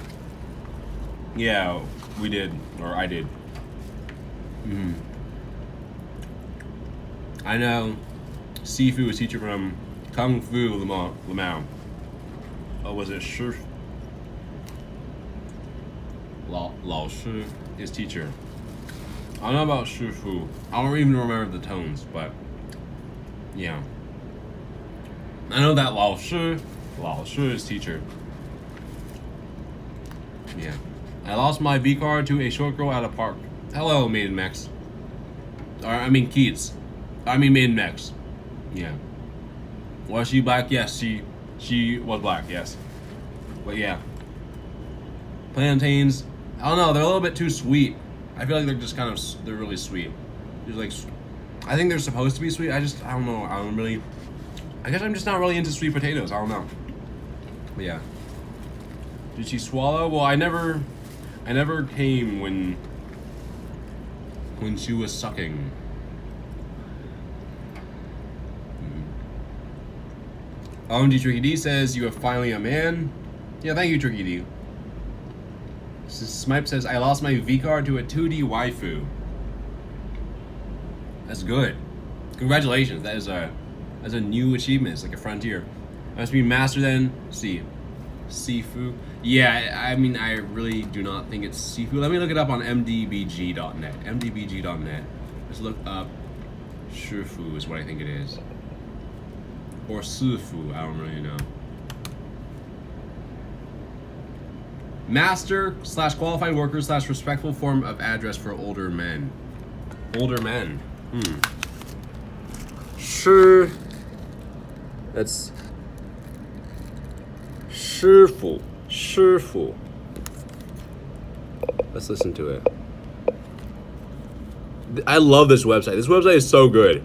Yeah, we did. Or I did. Mm-hmm. I know Sifu is teacher from Kung Fu Lamau. Oh, was it Shi? Lao Shi is teacher. I don't know about Shifu. I don't even remember the tones, but yeah. I know that Lao Shi is teacher. Yeah. I lost my V card to a short girl at a park. Hello, Maiden Max. I mean Keats. I mean, made in Mex. Yeah. Was she black? Yes, she was black. Yes. But yeah. Plantains. I don't know. They're a little bit too sweet. I feel like they're just kind of they're really sweet. There's like, I think they're supposed to be sweet. I don't know. I don't really. I guess I'm just not really into sweet potatoes. I don't know. But yeah. Did she swallow? Well, I never came when she was sucking. OMG Tricky D says, you are finally a man. Yeah, thank you, Tricky D. Smipe says, I lost my V card to a 2D waifu. That's good. Congratulations. That is a new achievement. It's like a frontier. Must be master then. See. Sifu. Yeah, I mean, I really do not think it's Sifu. Let me look it up on mdbg.net. mdbg.net. Let's look up Shifu is what I think it is. Or Sifu, I don't really know. Master / qualified worker / respectful form of address for older men. Older men. Sure. That's Shifu. Shifu. Let's listen to it. I love this website. This website is so good.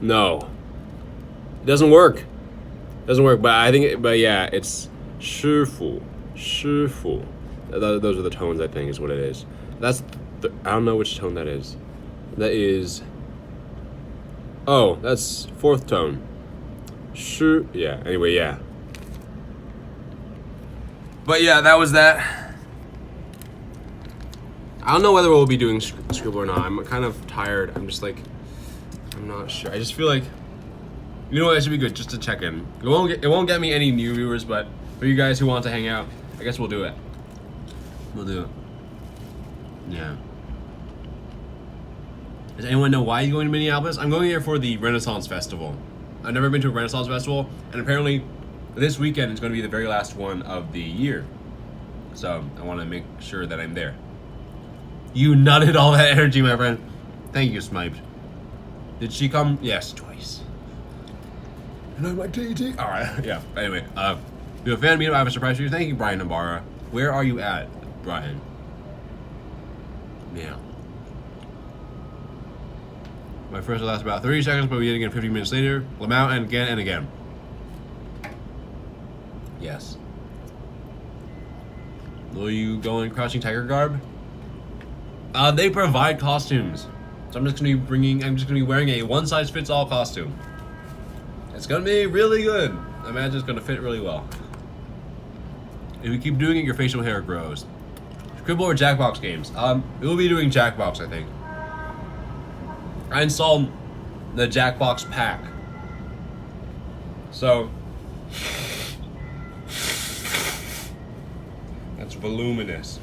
No. It doesn't work. It doesn't work, but I think, but yeah, it's Shifu. Shifu. Those are the tones, I think, is what it is. That's, I don't know which tone that is. That is, oh, that's 4th tone. Yeah, anyway, yeah. But yeah, that was that. I don't know whether we'll be doing Scribble or not. I'm kind of tired. I'm just like, I'm not sure. I just feel like, you know what, it should be good just to check in. It won't get me any new viewers, but for you guys who want to hang out, I guess we'll do it. We'll do it. Yeah. Does anyone know why you're going to Minneapolis? I'm going here for the Renaissance Festival. I've never been to a Renaissance Festival, and apparently this weekend is going to be the very last one of the year. So I want to make sure that I'm there. You nutted all that energy, my friend. Thank you, Smiped. Did she come? Yes, twice. And I'm like, TT. All right, yeah. Anyway, if you're a fan of me, I have a surprise for you. Thank you, Brian Nambara. Where are you at, Brian? Yeah. My first will last about 30 seconds, but we did it again 15 minutes later. Lamau and again and again. Yes. Will you go in Crouching Tiger garb? They provide costumes. So I'm just gonna be wearing a one-size-fits-all costume. It's gonna be really good. I imagine it's gonna fit really well. If you keep doing it, your facial hair grows. Scribble or Jackbox games? We'll be doing Jackbox, I think. I installed the Jackbox pack. So that's voluminous.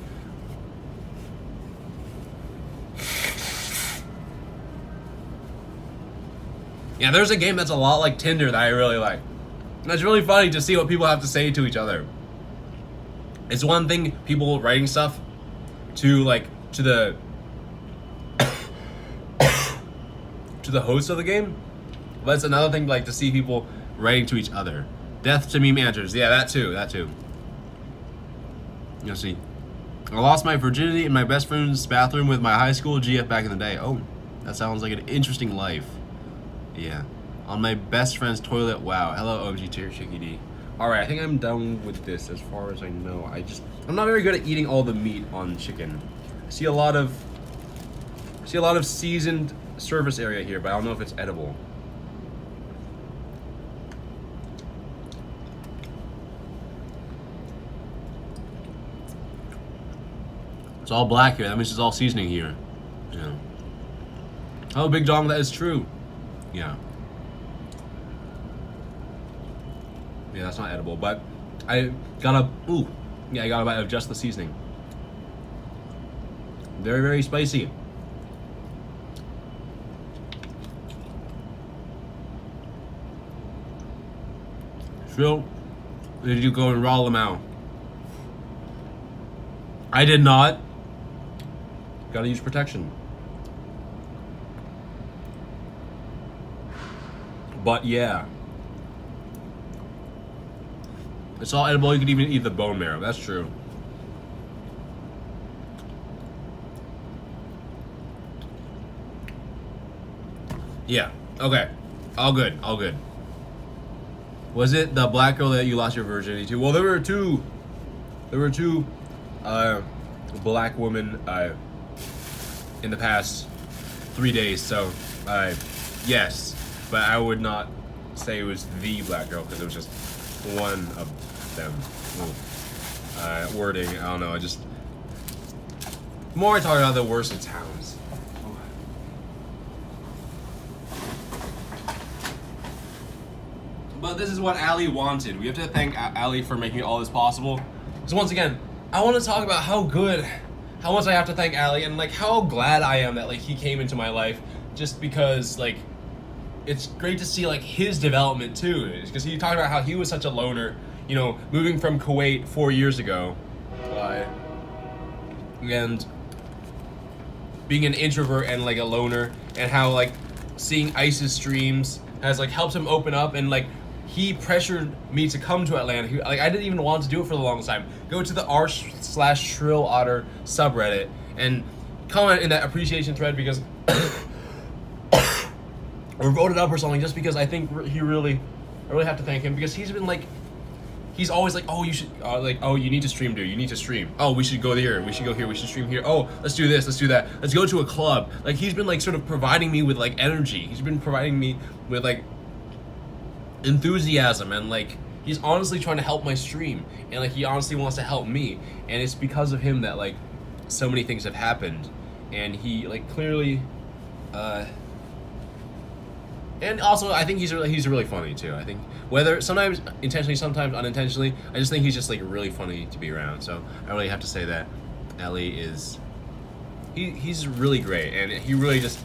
Yeah, there's a game that's a lot like Tinder that I really like. And it's really funny to see what people have to say to each other. It's one thing people writing stuff to the to the host of the game, but it's another thing to see people writing to each other. Death to meme answers. Yeah, that too. You'll see. I lost my virginity in my best friend's bathroom with my high school GF back in the day. Oh, that sounds like an interesting life. Yeah. On my best friend's toilet. Wow. Hello, OMG Chicky D. Alright, I think I'm done with this as far as I know. I'm not very good at eating all the meat on chicken. I see a lot of seasoned surface area here, but I don't know if it's edible. It's all black here. That means it's all seasoning here. Yeah. Oh, Big Dong, that is true. Yeah. Yeah, that's not edible, but I got a bite of just the seasoning. Very, very spicy. Shrill, did you go and raw them out? I did not. Gotta use protection. But yeah. It's all edible. You could even eat the bone marrow. That's true. Yeah. Okay. All good. All good. Was it the black girl that you lost your virginity to? Well, there were two. There were two black women in the past 3 days. So, yes, but I would not say it was the black girl because it was just one of them. Wording. I don't know. I just the more I talk about, the worse it sounds. But this is what Ali wanted. We have to thank Ali for making all this possible. So once again, I want to talk about how much I have to thank Ali and like how glad I am that like he came into my life just because like it's great to see like his development too. Because he talked about how he was such a loner, you know, moving from Kuwait 4 years ago, and being an introvert and like a loner, and how like seeing ISIS streams has like helped him open up and like. He pressured me to come to Atlanta. Like I didn't even want to do it for the longest time. Go to the r/shrillotter subreddit and comment in that appreciation thread because, or vote it up or something. Just because I think I really have to thank him because he's been like, he's always like, oh you should oh you need to stream, dude. You need to stream. Oh we should go there. We should go here. We should stream here. Oh let's do this. Let's do that. Let's go to a club. Like he's been like sort of providing me with like energy. He's been providing me with like enthusiasm and like he's honestly trying to help my stream and like he honestly wants to help me and it's because of him that like so many things have happened and he like clearly and also I think he's really funny too. I think whether sometimes intentionally sometimes unintentionally I just think he's just like really funny to be around. So I really have to say that Ali is he's really great and he really just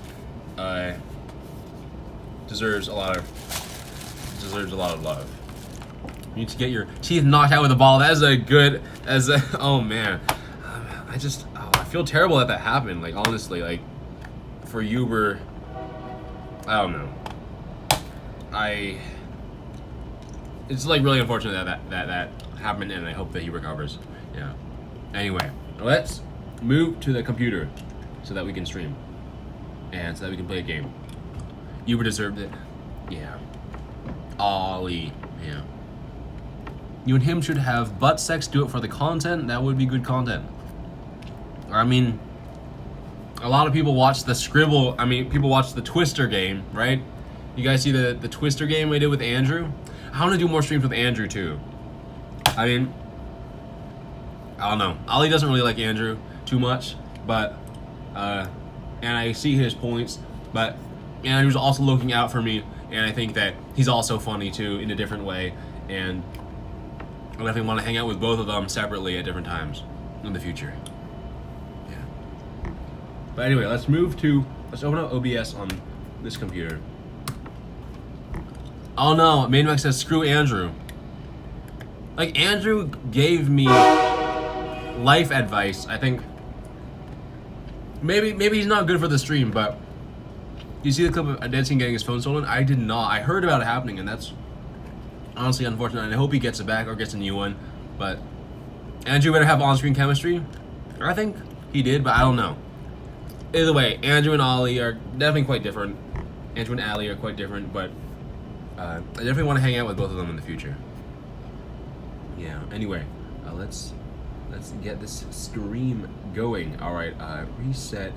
deserves a lot of love. You need to get your teeth knocked out with a ball. That is oh man. I feel terrible that happened. Like honestly, like for Uber, I don't know. It's like really unfortunate that happened and I hope that he recovers. Yeah. Anyway, let's move to the computer so that we can stream. And so that we can play a game. Uber deserved it. Yeah. Ali, yeah. You and him should have butt sex, do it for the content. That would be good content. I mean, a lot of people watch the Scribble, people watch the Twister game, right? You guys see the Twister game we did with Andrew? I want to do more streams with Andrew too. I mean, I don't know. Ali doesn't really like Andrew too much, but, and I see his points, but Andrew's also looking out for me. And I think that he's also funny too in a different way. And I definitely want to hang out with both of them separately at different times in the future. Yeah. But anyway, let's open up OBS on this computer. Oh no, Maniac says screw Andrew. Like Andrew gave me life advice. I think maybe he's not good for the stream, but you see the clip of Dancing getting his phone stolen? I did not. I heard about it happening, and that's honestly unfortunate. And I hope he gets it back or gets a new one. But Andrew better have on-screen chemistry. I think he did, but I don't know. Either way, Andrew and Ali are definitely quite different. Andrew and Ali are quite different, but I definitely want to hang out with both of them in the future. Yeah. Anyway, let's get this stream going. All right. Reset,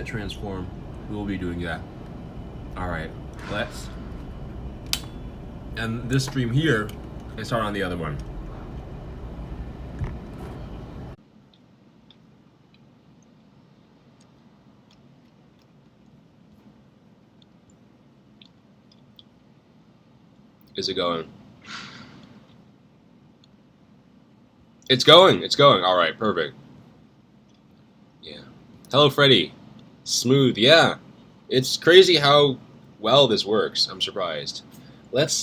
transform. We will be doing that. Alright, let's end this stream here and start on the other one. Is it going? It's going. Alright, perfect. Yeah. Hello, Freddy. Smooth, yeah. It's crazy how well this works. I'm surprised. I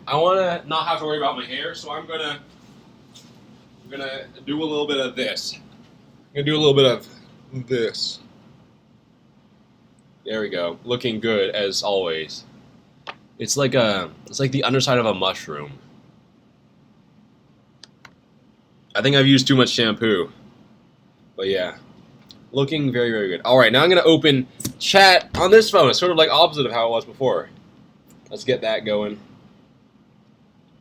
wanna not have to worry about my hair, so I'm gonna do a little bit of this. I'm gonna do a little bit of this. There we go. Looking good as always. It's like the underside of a mushroom. I think I've used too much shampoo. But yeah. Looking very, very good. Alright, now I'm gonna open chat on this phone. It's sort of like opposite of how it was before. Let's get that going.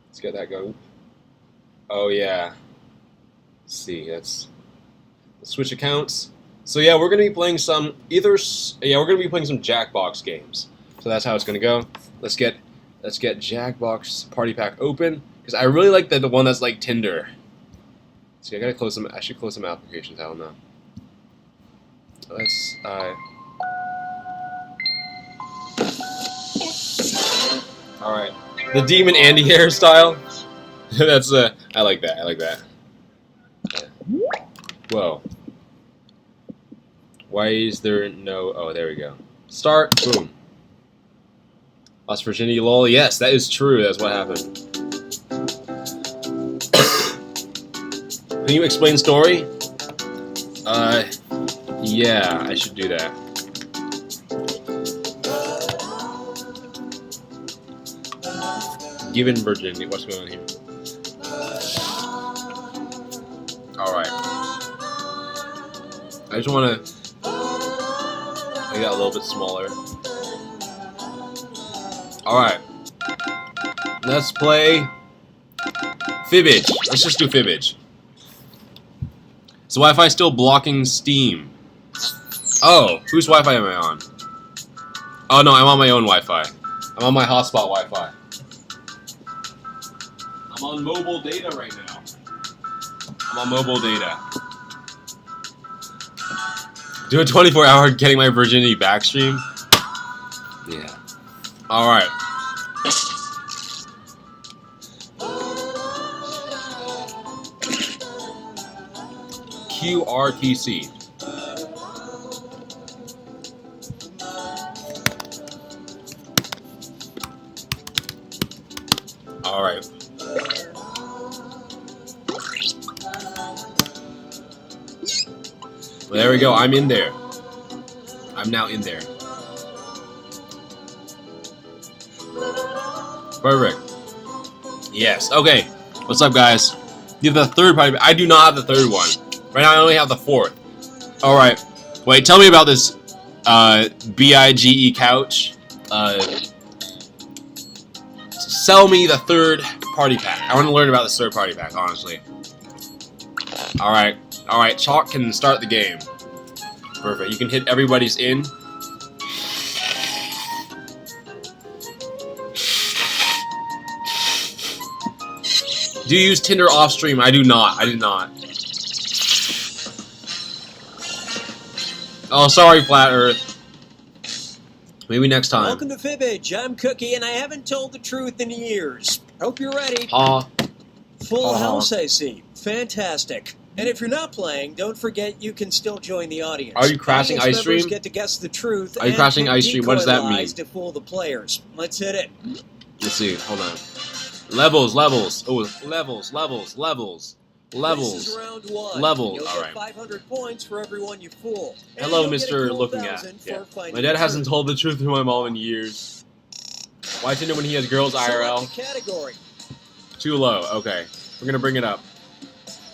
Let's get that going. Oh yeah. Let's see, let's switch accounts. So yeah, we're gonna be playing some we're gonna be playing some Jackbox games. So that's how it's gonna go. Let's get Jackbox Party Pack open because I really like the one that's like Tinder. So I gotta close some. I should close some applications. I don't know. Let's. All right. The Demon Andy hairstyle. That's I like that. I like that. Whoa. Why is there no... Oh, there we go. Start. Boom. Lost virginity, lol. Yes, that is true. That's what happened. Can you explain story? Yeah, I should do that. Given virginity. What's going on here? Alright. I just want to... I got a little bit smaller. Alright. Let's play Fibbage. Let's just do Fibbage. Is the Wi-Fi still blocking Steam? Oh, whose Wi-Fi am I on? Oh no, I'm on my own Wi-Fi. I'm on my hotspot Wi-Fi. I'm on mobile data right now. I'm on mobile data. Do a 24-hour getting my virginity back stream? Yeah. Alright. QRTC. Alright. Well, there we go. I'm in there. I'm now in there. Perfect. Yes. Okay. What's up, guys? You have the third party. I do not have the third one. Right now, I only have the fourth. All right. Wait. Tell me about this BIGE couch. Sell me the third party pack. I want to learn about this third party pack, honestly. All right. All right. Chalk can start the game. Perfect. You can hit everybody's in. Do you use Tinder off stream? I do not. I did not. Oh, sorry, Flat Earth. Maybe next time. Welcome to Fibbage. I'm Cookie, and I haven't told the truth in years. Hope you're ready. Full house, I see. Fantastic. And if you're not playing, don't forget you can still join the audience. Are you crashing Audience ice stream? members get to guess the truth. Are you crashing ice stream? What does that mean? To fool the players. Let's hit it. Let's see. Hold on. Levels, levels. Oh, levels, levels, levels, levels. This is round one. Levels. You'll All get right. 500 points for everyone you fool. And Hello, you'll get a Mr. cool Looking 1,000 at. for Yeah. finding My dad the hasn't truth. told the truth to my mom in years. Why Tinder when he has girls IRL? Select a category. Too low. Okay. We're gonna bring it up.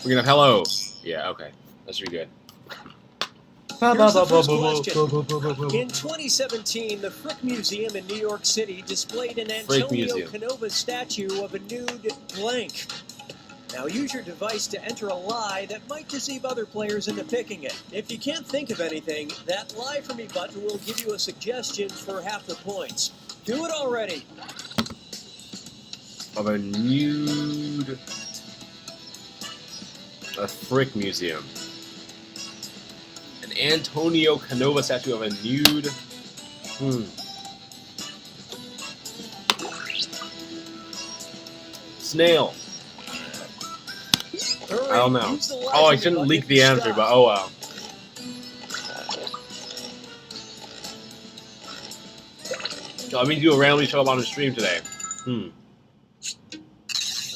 We're gonna have hello. Yeah. Okay. That should be good. Here's the first question. In 2017, the Frick Museum in New York City displayed an Antonio Canova statue of a nude blank. Now use your device to enter a lie that might deceive other players into picking it. If you can't think of anything, that Lie For Me button will give you a suggestion for half the points. Do it already. Of a nude... A Frick Museum. An Antonio Canova statue of a nude... Snail. I don't know. Oh, I shouldn't leak the answer, but oh well. So let me do a randomly show up on the stream today.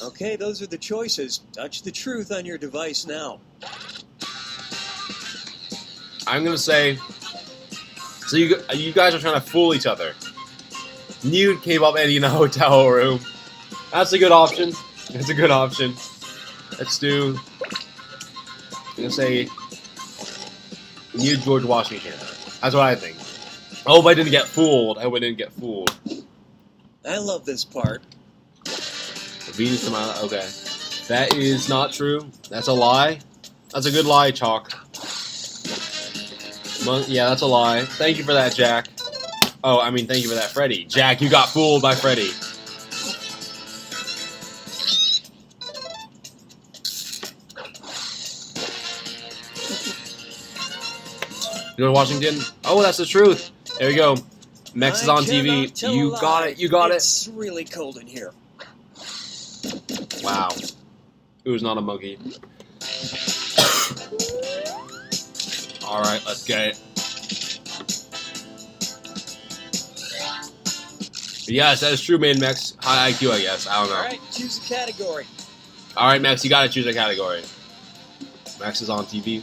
Okay, those are the choices. Touch the truth on your device now. I'm gonna say. So you guys are trying to fool each other. Nude K-pop Eddie in a hotel room. That's a good option. That's a good option. Let's do. I'm gonna say nude George Washington. That's what I think. I hope I didn't get fooled. I hope I didn't get fooled. I love this part. Venus de Milo. Okay, that is not true. That's a lie. That's a good lie, Chalk. Yeah, that's a lie. Thank you for that, Jack. Oh, I mean, thank you for that, Freddy. Jack, you got fooled by Freddy. You know Washington? Oh, that's the truth. There we go. Mex is on TV. You got it. You got it. It's really cold in here. Wow. It was not a monkey. Alright, let's get it. Yes, that is true, man, Mex. High IQ, I guess. I don't know. Alright, choose a category. Alright, Mex, you gotta choose a category. Mex is on TV.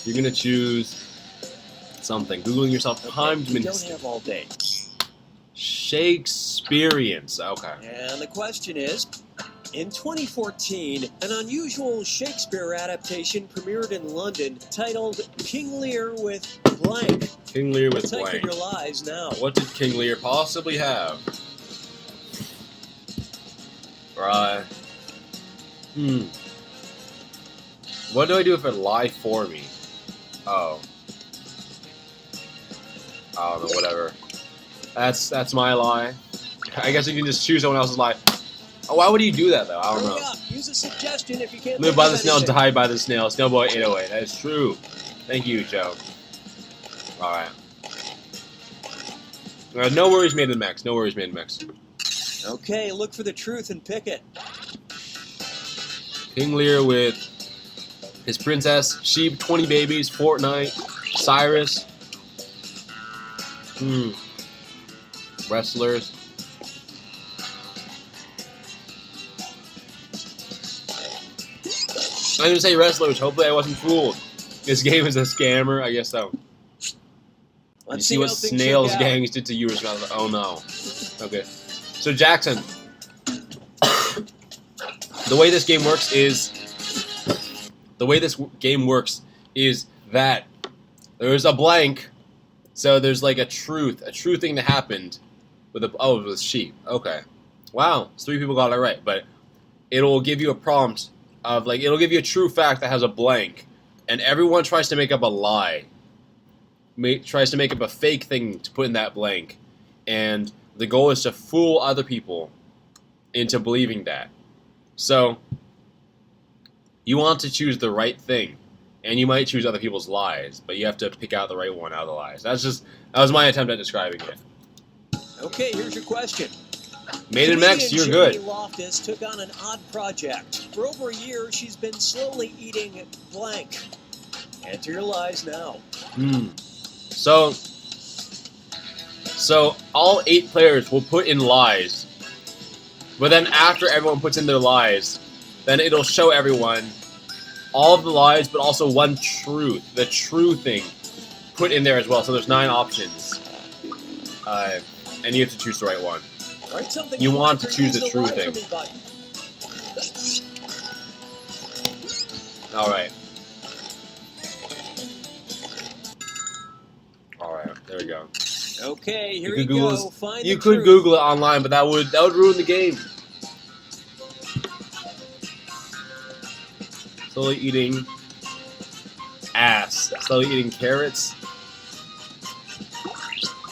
You're gonna choose something. Googling yourself timed You minutes. don't have all day. Shakespeareans. Okay. And the question is, in 2014, an unusual Shakespeare adaptation premiered in London titled King Lear with blank. King Lear with Type in blank. your lies now. What did King Lear possibly have? Right. What do I do if it lie for me? Oh. I don't know, whatever. That's my lie. I guess you can just choose someone else's lie. Oh, why would you do that, though? I don't know. Hurry up. Use a suggestion if you can't Live think by of the snail, anything. die by the snail. Snailboy 808. That is true. Thank you, Joe. Alright. No worries made in Mex. No worries made in Mex. Okay, look for the truth and pick it. King Lear with his princess, sheep, 20 babies, Fortnite, Cyrus. Wrestlers. I didn't say wrestlers. Hopefully I wasn't fooled. This game is a scammer. I guess so. Let's You see what how things Snails shake out. Gangs did to you? Oh no. Okay. So Jackson, the way this game works is that there's a blank, so there's like a true thing that happened with it was sheep. Okay. Wow, 3 people got it right, but it'll give you a prompt of it'll give you a true fact that has a blank, and everyone tries to make up a lie. Tries to make up a fake thing to put in that blank, and the goal is to fool other people into believing that. So you want to choose the right thing, and you might choose other people's lies, but you have to pick out the right one out of the lies. That was my attempt at describing it. Okay, here's your question. Made in Mex, you're good. Jamie Loftus took on an odd project. For over a year, she's been slowly eating blank. Enter your lies now. So all 8 players will put in lies, but then after everyone puts in their lies, then it'll show everyone all of the lies, but also one truth, the true thing, put in there as well. So there's 9 options, and you have to choose the right one. Write something You want like to choose or the use true lie thing. for me button. All right. There we go. Okay, here You you could Google go. this- Find You the could truth. Google it online, but that would ruin the game. Slowly eating ass. Slowly eating carrots.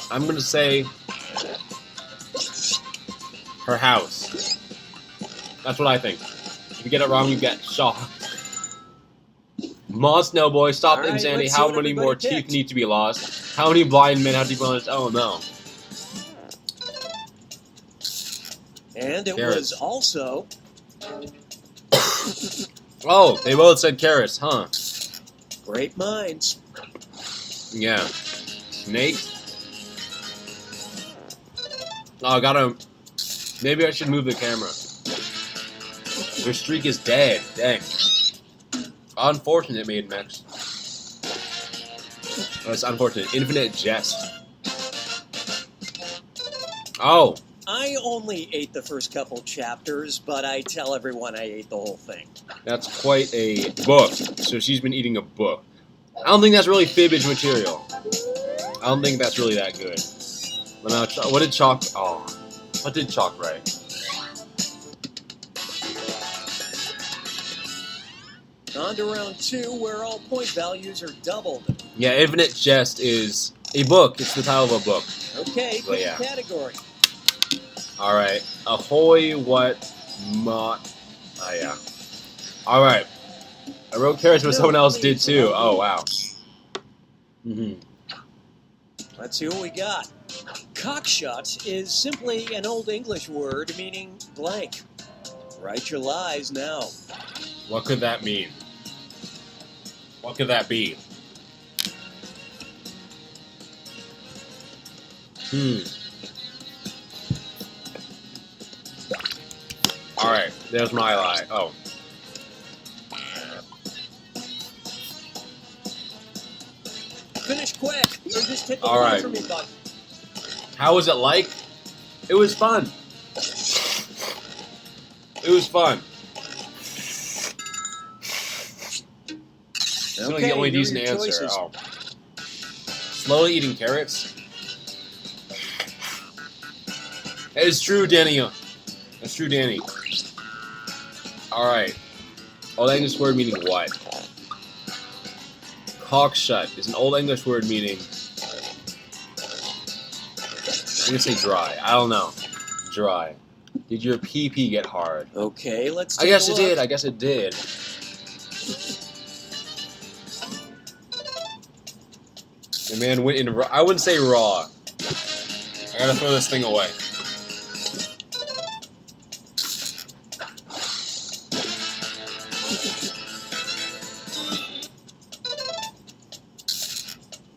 I'm gonna say her house. That's what I think. If you get it wrong, you get shot. Mod Snowboy, stop All the right, insanity. let's see How what many everybody more teeth picked. need to be lost? How many blind men have to be lost? Oh no. And it Carrots. was also Oh, they both said carrots, huh? great minds. Yeah. Snakes? Oh, I gotta... Maybe I should move the camera. Their streak is dead. Dang. Unfortunate, Made Max. That's unfortunate. Infinite Jest. Oh. I only ate the first couple chapters, but I tell everyone I ate the whole thing. That's quite a book. So she's been eating a book. I don't think that's really fibbage material. I don't think that's really that good. What did Chalk... Oh. What did Chalk write? On to round 2, where all point values are doubled. Yeah, Infinite Jest is a book. It's the title of a book. Okay, But pick yeah. a category. Alright. Ahoy, what, ma... Oh, yeah. Alright. I wrote carrots, but someone else did too. Oh, wow. Let's see what we got. Cockshut is simply an Old English word meaning blank. Write your lies now. What could that mean? What could that be? Alright, there's my lie. Oh. Finish quick, or just hit the All right. for me button. How was it like? It was fun. It was fun. It's Okay, the only here are decent your answer. choices. Oh. Slowly eating carrots? That is true, Danny. That's true, Danny. Alright. Old English word meaning what? Cockshut is an Old English word meaning... I'm gonna say dry. I don't know. Dry. Did your pee-pee get hard? Okay, let's I take guess a it look. did. I guess it did. The man went in raw. I wouldn't say raw. I gotta throw this thing away.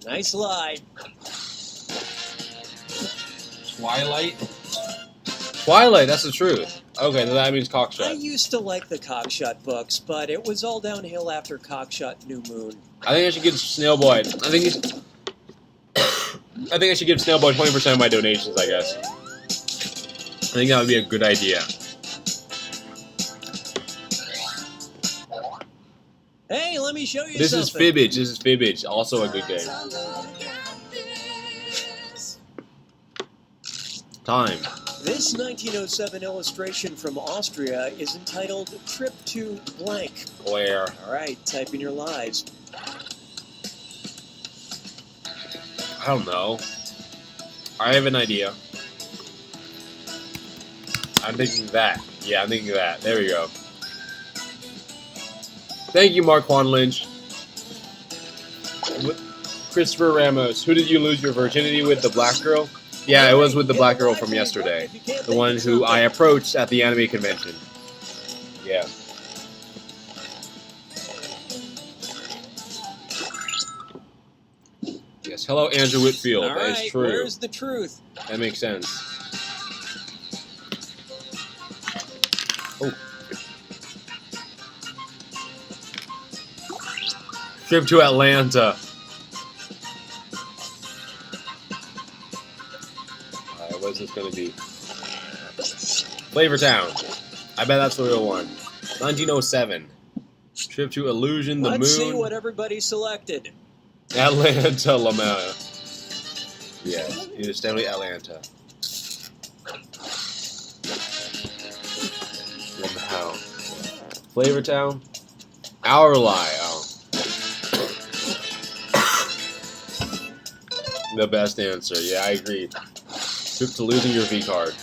Nice lie. Twilight? Twilight, that's the truth. Okay, then that means I cockshut. used to like the Cockshut books, but it was all downhill after Cockshut New Moon. I think I should give Snailboy. I think I should give Snailboy 20% of my donations, I guess. I think that would be a good idea. Hey, let me show you This is something. Fibbage. This is Fibbage. Also a good game. Time. This 1907 illustration from Austria is entitled Trip to Blank. Where? All right, type in your lies. I don't know. I have an idea. I'm thinking that. Yeah, I'm thinking that. There we go. Thank you, Marquand Lynch. Christopher Ramos. Who did you lose your virginity with? The black girl? Yeah, it was with the black girl from yesterday. The one who I approached at the anime convention. Yeah. Yes. Hello, Andrew Whitfield. All That right, is true. where's the truth? That makes sense. Oh. Trip to Atlanta. Alright, what is this gonna be? Flavortown. I bet that's the real one. 1907. Trip to Illusion, the Let's see Moon. what everybody selected. Atlanta, Lamau. Yeah, it is definitely Atlanta. Lamau. Flavortown. Our Lie. Oh. The best answer. Yeah, I agree. Trip to losing your V card.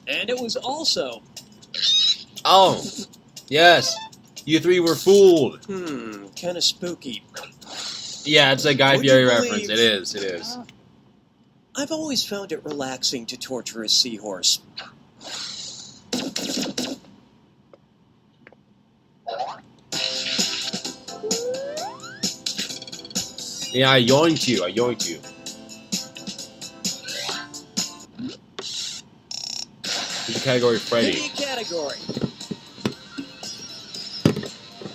And it was also, Oh, yes. You three were fooled. kind of spooky. Yeah, it's a Guy Would you Fieri believe- reference. It is. It is. I've always found it relaxing to torture a seahorse. Yeah, I yoinked you. I yoinked you. Here's the category Freddy. Pick a category.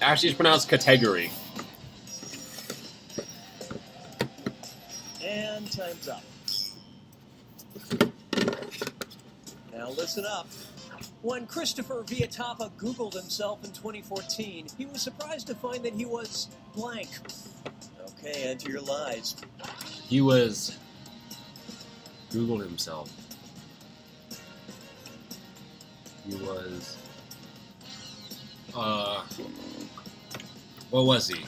Actually, it's pronounced category. And time's up. Now listen up. When Christopher Viatappa Googled himself in 2014, he was surprised to find that he was blank. Okay, enter your lies. He was Googled himself. He was what was he?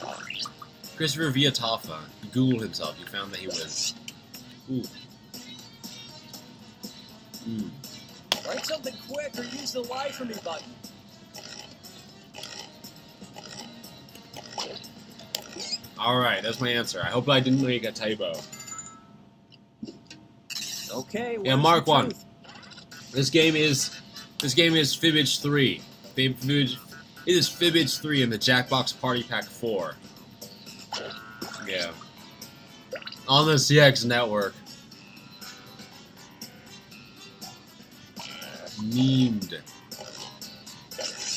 Christopher Viatappa. He Googled himself. He found that he was Write something quick or use the lie for me button. Alright, that's my answer. I hope I didn't make a typo. Okay, Yeah, Mark 1. This game is Fibbage 3. It is Fibbage 3 in the Jackbox Party Pack 4. Yeah. On the CX network. Memed.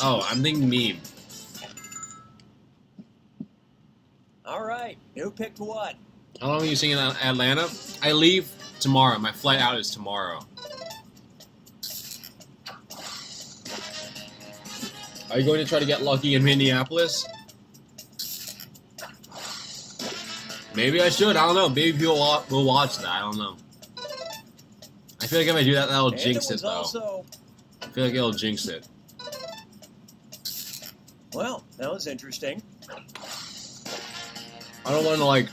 Oh, I'm thinking meme. Alright, who picked what? How long are you singing in Atlanta? I leave tomorrow. My flight out is tomorrow. Are you going to try to get lucky in Minneapolis? Maybe I should. I don't know. Maybe people will watch that. I don't know. I feel like if I do that, that'll jinx it, though. I feel like it'll jinx it. Well, that was interesting. I don't want to, like,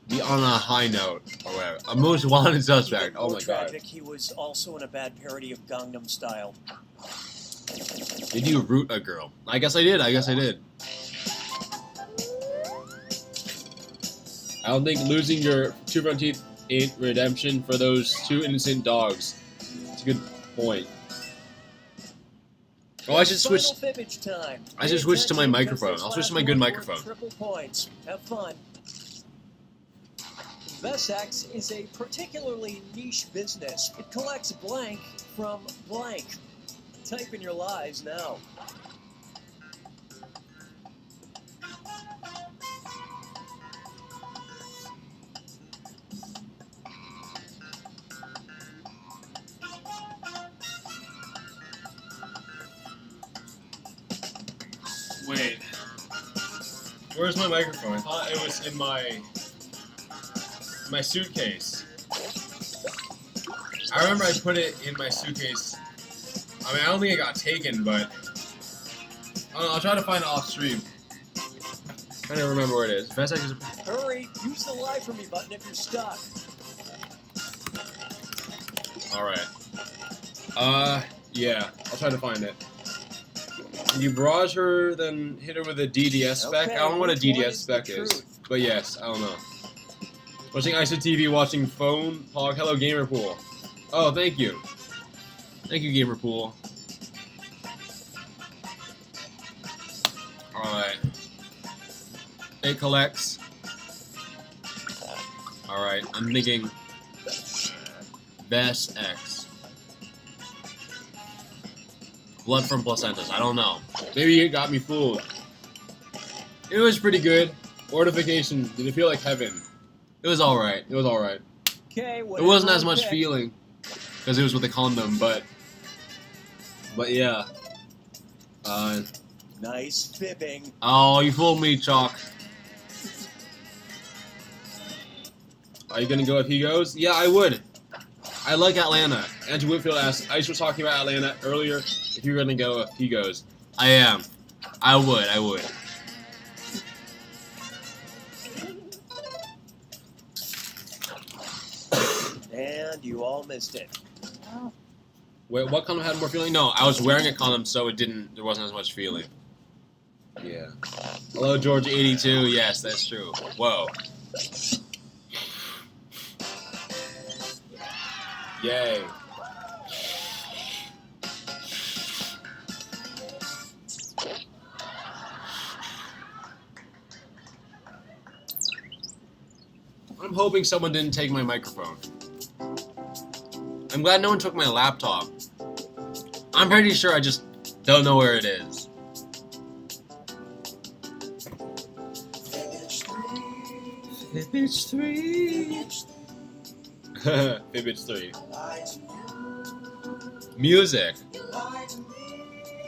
be on a high note or whatever. A most wanted suspect. Oh my god. He was also in a bad parody of Gangnam Style. Did you root a girl? I guess I did. I did. I don't think losing your two front teeth ain't redemption for those two innocent dogs. It's a good point. Oh, I should switch. I should switch to my microphone. I'll switch to my good microphone. Triple points. Have fun. Vessex is a particularly niche business. It collects blank from blank. Type in your lies now. Wait. Where's my microphone? I thought it was in my suitcase. I remember I put it in my suitcase. I mean, I don't think it got taken, but I don't know, I'll try to find it off stream. I don't remember where it is. Best I can... Hurry! Use the lie for me button if you're stuck. Alright. Yeah. I'll try to find it. You barrage her, then hit her with a DDS spec? Okay, I don't know what a DDS spec is. But yes, I don't know. Watching ISO TV, watching phone. Pog, hello Gamerpool. Oh, thank you. Thank you, Gamerpool. Alright. It collects. Alright, I'm thinking Best X. Blood from placentas. I don't know. Maybe it got me fooled. It was pretty good. Mortification. Did it feel like heaven? It was alright. It was alright. Okay, it wasn't as much feeling because it was with a condom, but yeah. Nice fibbing. Oh, you fooled me, Chalk. Are you gonna go if he goes? Yeah, I would. I like Atlanta. Andrew Whitfield asked, Ice was talking about Atlanta earlier, if you're gonna go if he goes. I am. I would. And you all missed it. Wait, what condom had more feeling? No, I was wearing a condom, so there wasn't as much feeling. Yeah. Hello, George82. Yes, that's true. Whoa. Yay. I'm hoping someone didn't take my microphone. I'm glad no one took my laptop. I'm pretty sure I just don't know where it is. Fibbage 3. Fibbage 3. Music.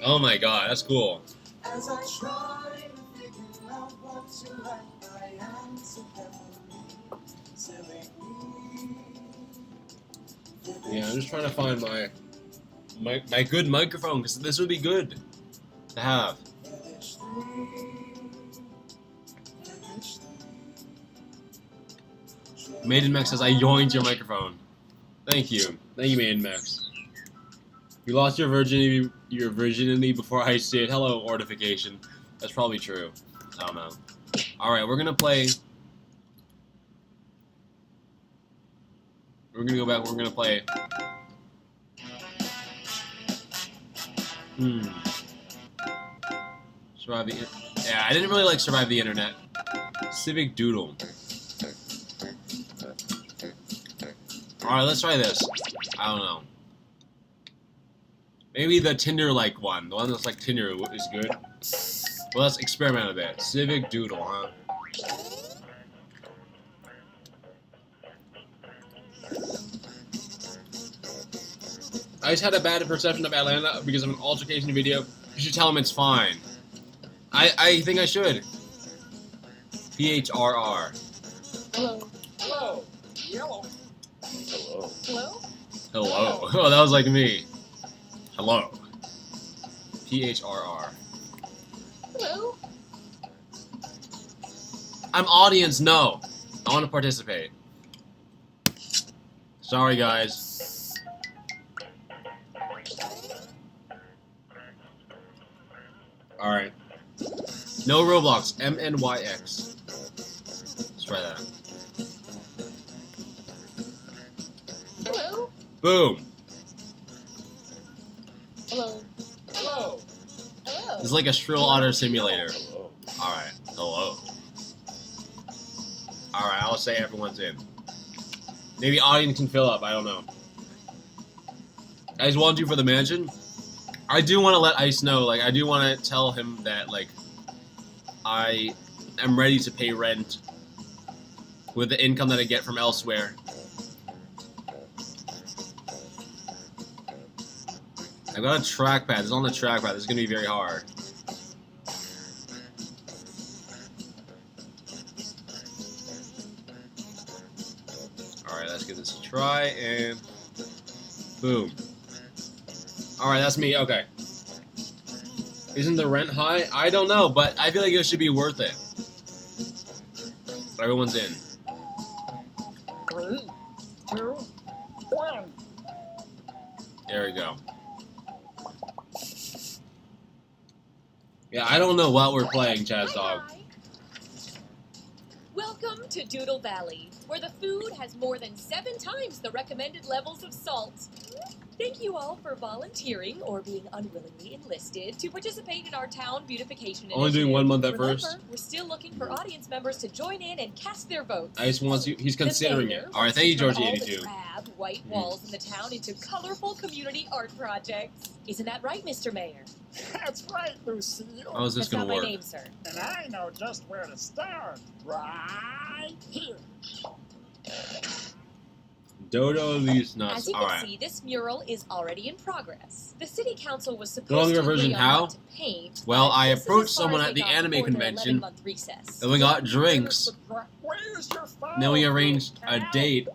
Oh my god, that's cool. As I try to figure out what you like, I am so carefully silly me. Yeah, I'm just trying to find my good microphone, because this would be good to have. Maiden Max says, I yoinked your microphone. Thank you. Thank you, Maiden Max. You lost your virginity before I see it. Hello, Ortification. That's probably true. I don't know. Alright, we're gonna play. We're gonna go back, we're gonna play. Survive the Yeah, I didn't really like Survive the Internet. Civic Doodle. Alright, let's try this. I don't know. Maybe the Tinder-like one. The one that's like Tinder is good. Well, let's experiment a bit. Civic Doodle, huh? I just had a bad perception of Atlanta because of an altercation video. You should tell him it's fine. I think I should. PHRR. Hello. Hello. Yellow. Hello. Hello. Hello. Oh, that was like me. Hello. PHRR. Hello. I'm audience, no. I want to participate. Sorry, guys. Alright. No Roblox. MNYX. Let's try that. Hello. Boom. Hello. Hello. Hello. It's like a shrillotter simulator. Hello. Alright. Hello. Alright, I'll say everyone's in. Maybe audience can fill up, I don't know. Guys, want to for the mansion? I do want to let Ice know, like, I do want to tell him that, like, I am ready to pay rent with the income that I get from elsewhere. I've got a trackpad. It's on the trackpad. This is going to be very hard. Alright, let's give this a try, and boom. Alright, that's me. Okay. Isn't the rent high? I don't know, but I feel like it should be worth it. But everyone's in. 3, 2, 1. There we go. Yeah, I don't know what we're playing, Chaz Dog. Hi. Welcome to Doodle Valley, where the food has more than 7 times the recommended levels of salt. Thank you all for volunteering or being unwillingly enlisted to participate in our town beautification initiative. Only doing 1 month at Remember, first. we're still looking for audience members to join in and cast their votes. I just want you. He's considering The it. mayor All right, wants thank you, to turn Georgie all the 82. drab, white walls in the town into colorful community art projects. Isn't that right, Mr. Mayor? That's right, Lucille. How is this That's gonna not work? my name, sir. And I know just where to start. Right here. Dodo these nuts. As you All can right. see, this mural is already in progress. The city council was supposed Longer to version agree on how? what to paint. Well, but I this is approached as far someone as at they the got anime before their convention. 11-month recess. Then we got drinks. Where's your phone? Then we arranged a date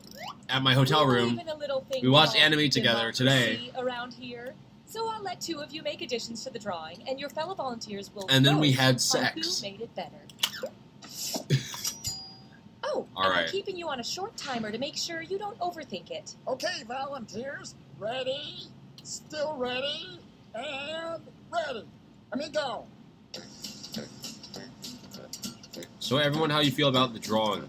at my hotel We room. believe in a little thing We watched called anime together today. democracy around here. So I'll let 2 of you make additions to the drawing, and your fellow volunteers will And then we vote had on sex. who made it better. Oh, All and right. I'm keeping you on a short timer to make sure you don't overthink it. Okay, volunteers. Ready? Still ready? And ready. Let me go. So everyone, how you feel about the drawing?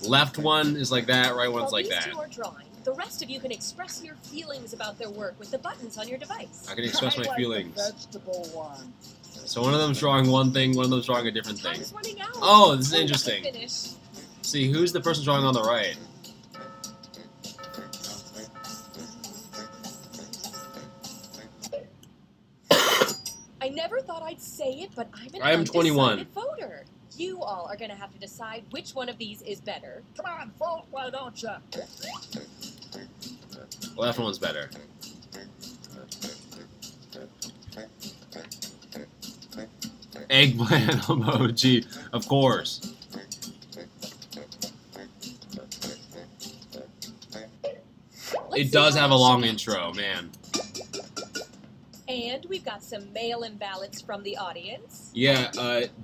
Left one is like that, right one's While like these that. 2 are drawing, the rest of you can express your feelings about their work with the buttons on your device. I can express I my like feelings. The vegetable one. So one of them's drawing one thing, one of them's drawing a different thing. Time's running out. Oh, this is Hurry up and interesting. finish. See, who's the person drawing on the right? I never thought I'd say it, but I'm an I am 21. undecided voter. You all are going to have to decide which one of these is better. Come on, vote, why don't you? Left one's better. Eggplant emoji, of course. It does have a long intro, man. And we've got some mail-in ballots from the audience. Yeah,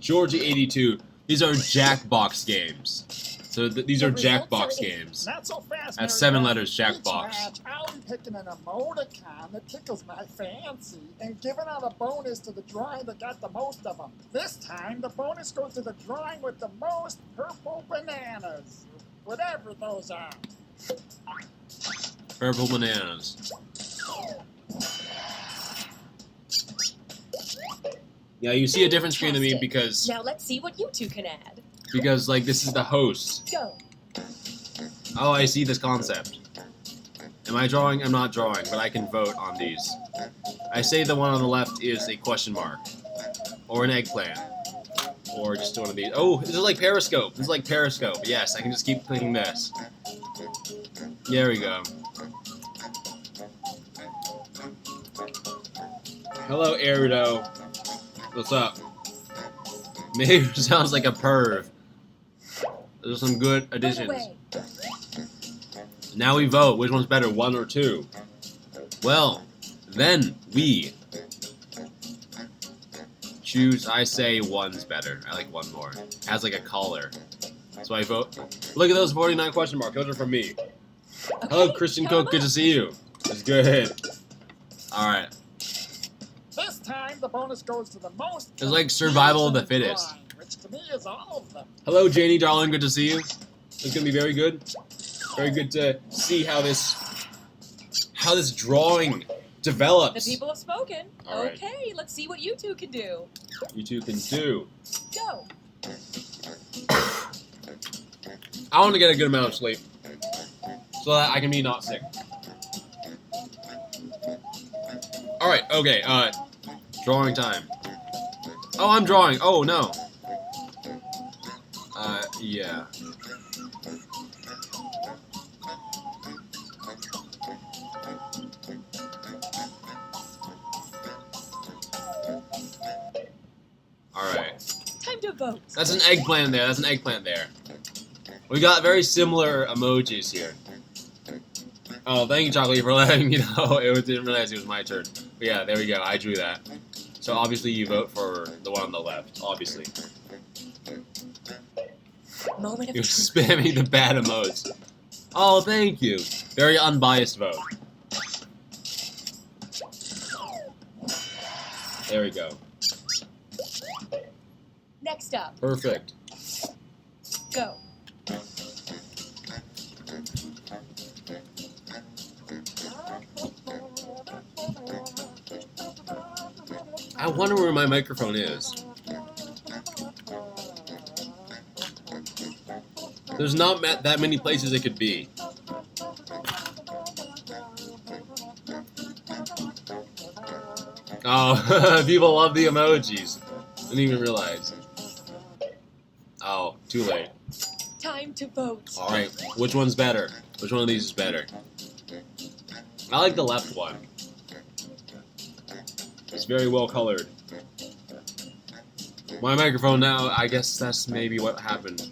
Georgie82. These are Jackbox games. So these are The results Jackbox are games. Not so fast, That's Mary 7 Beth. letters, Each Jackbox. match, I'll be picking an emoticon that tickles my fancy and giving out a bonus to the drawing that got the most of them. This time, the bonus goes to the drawing with the most purple bananas. Whatever those are. Purple bananas. Yeah, you see a different screen than me because Now let's see what you two can add. like this is the host. Go. Oh, I see this concept. Am I drawing? I'm not drawing, but I can vote on these. I say the one on the left is a question mark, or an eggplant, or just one of these. Oh, this is like Periscope. This is like Periscope. Yes, I can just keep clicking this. There we go. Hello, Erudo. What's up? Maybe sounds like a perv. Those are some good Vote additions. away. Now we vote. Which one's better, 1 or 2? Well, then we choose. I say 1's better. I like 1 more. It has like a collar. So I vote. Look at those 49 question marks. Those are from me. Hello, Okay, Christian count Cook. 'em Good to up. see you. It's good. All right. This time, the bonus goes to the most. It's like survival of the fittest. drawing, which to me is all of them. Hello, Janie, darling. Good to see you. It's gonna be very good. Very good to see how this drawing The develops. people have spoken. All right. Okay, let's see what you two can do. You two can do. Go. I want to get a good amount of sleep so that I can be not sick. All right. Okay. Drawing time. Oh, I'm drawing. Oh no. Yeah. Alright. Time to vote. That's an eggplant there. That's an eggplant there. We got very similar emojis here. Oh, thank you, Chocolate, for letting me know. Didn't realize it was my turn. But yeah, there we go. I drew that. So obviously you vote for the one on the left. Obviously. Moment of You're truth. spamming the bad emotes. Oh, thank you. Very unbiased vote. There we go. Next up, Perfect. go. I wonder where my microphone is. There's not that many places it could be. Oh, people love the emojis. Didn't even realize. Oh, too late. Time to vote. Alright, which one's better? Which one of these is better? I like the left one. It's very well colored. My microphone now, I guess that's maybe what happened.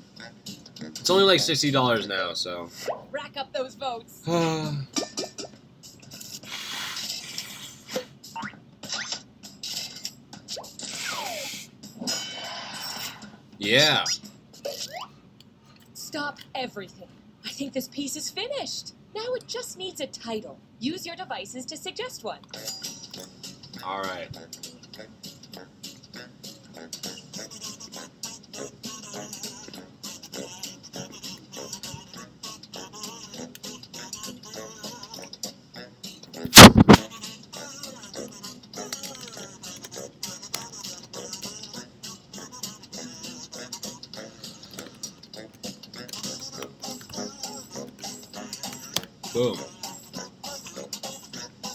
It's only like $60 now, so. Rack up those votes. Yeah. Stop everything. I think this piece is finished. Now it just needs a title. Use your devices to suggest one. Alright. Boom.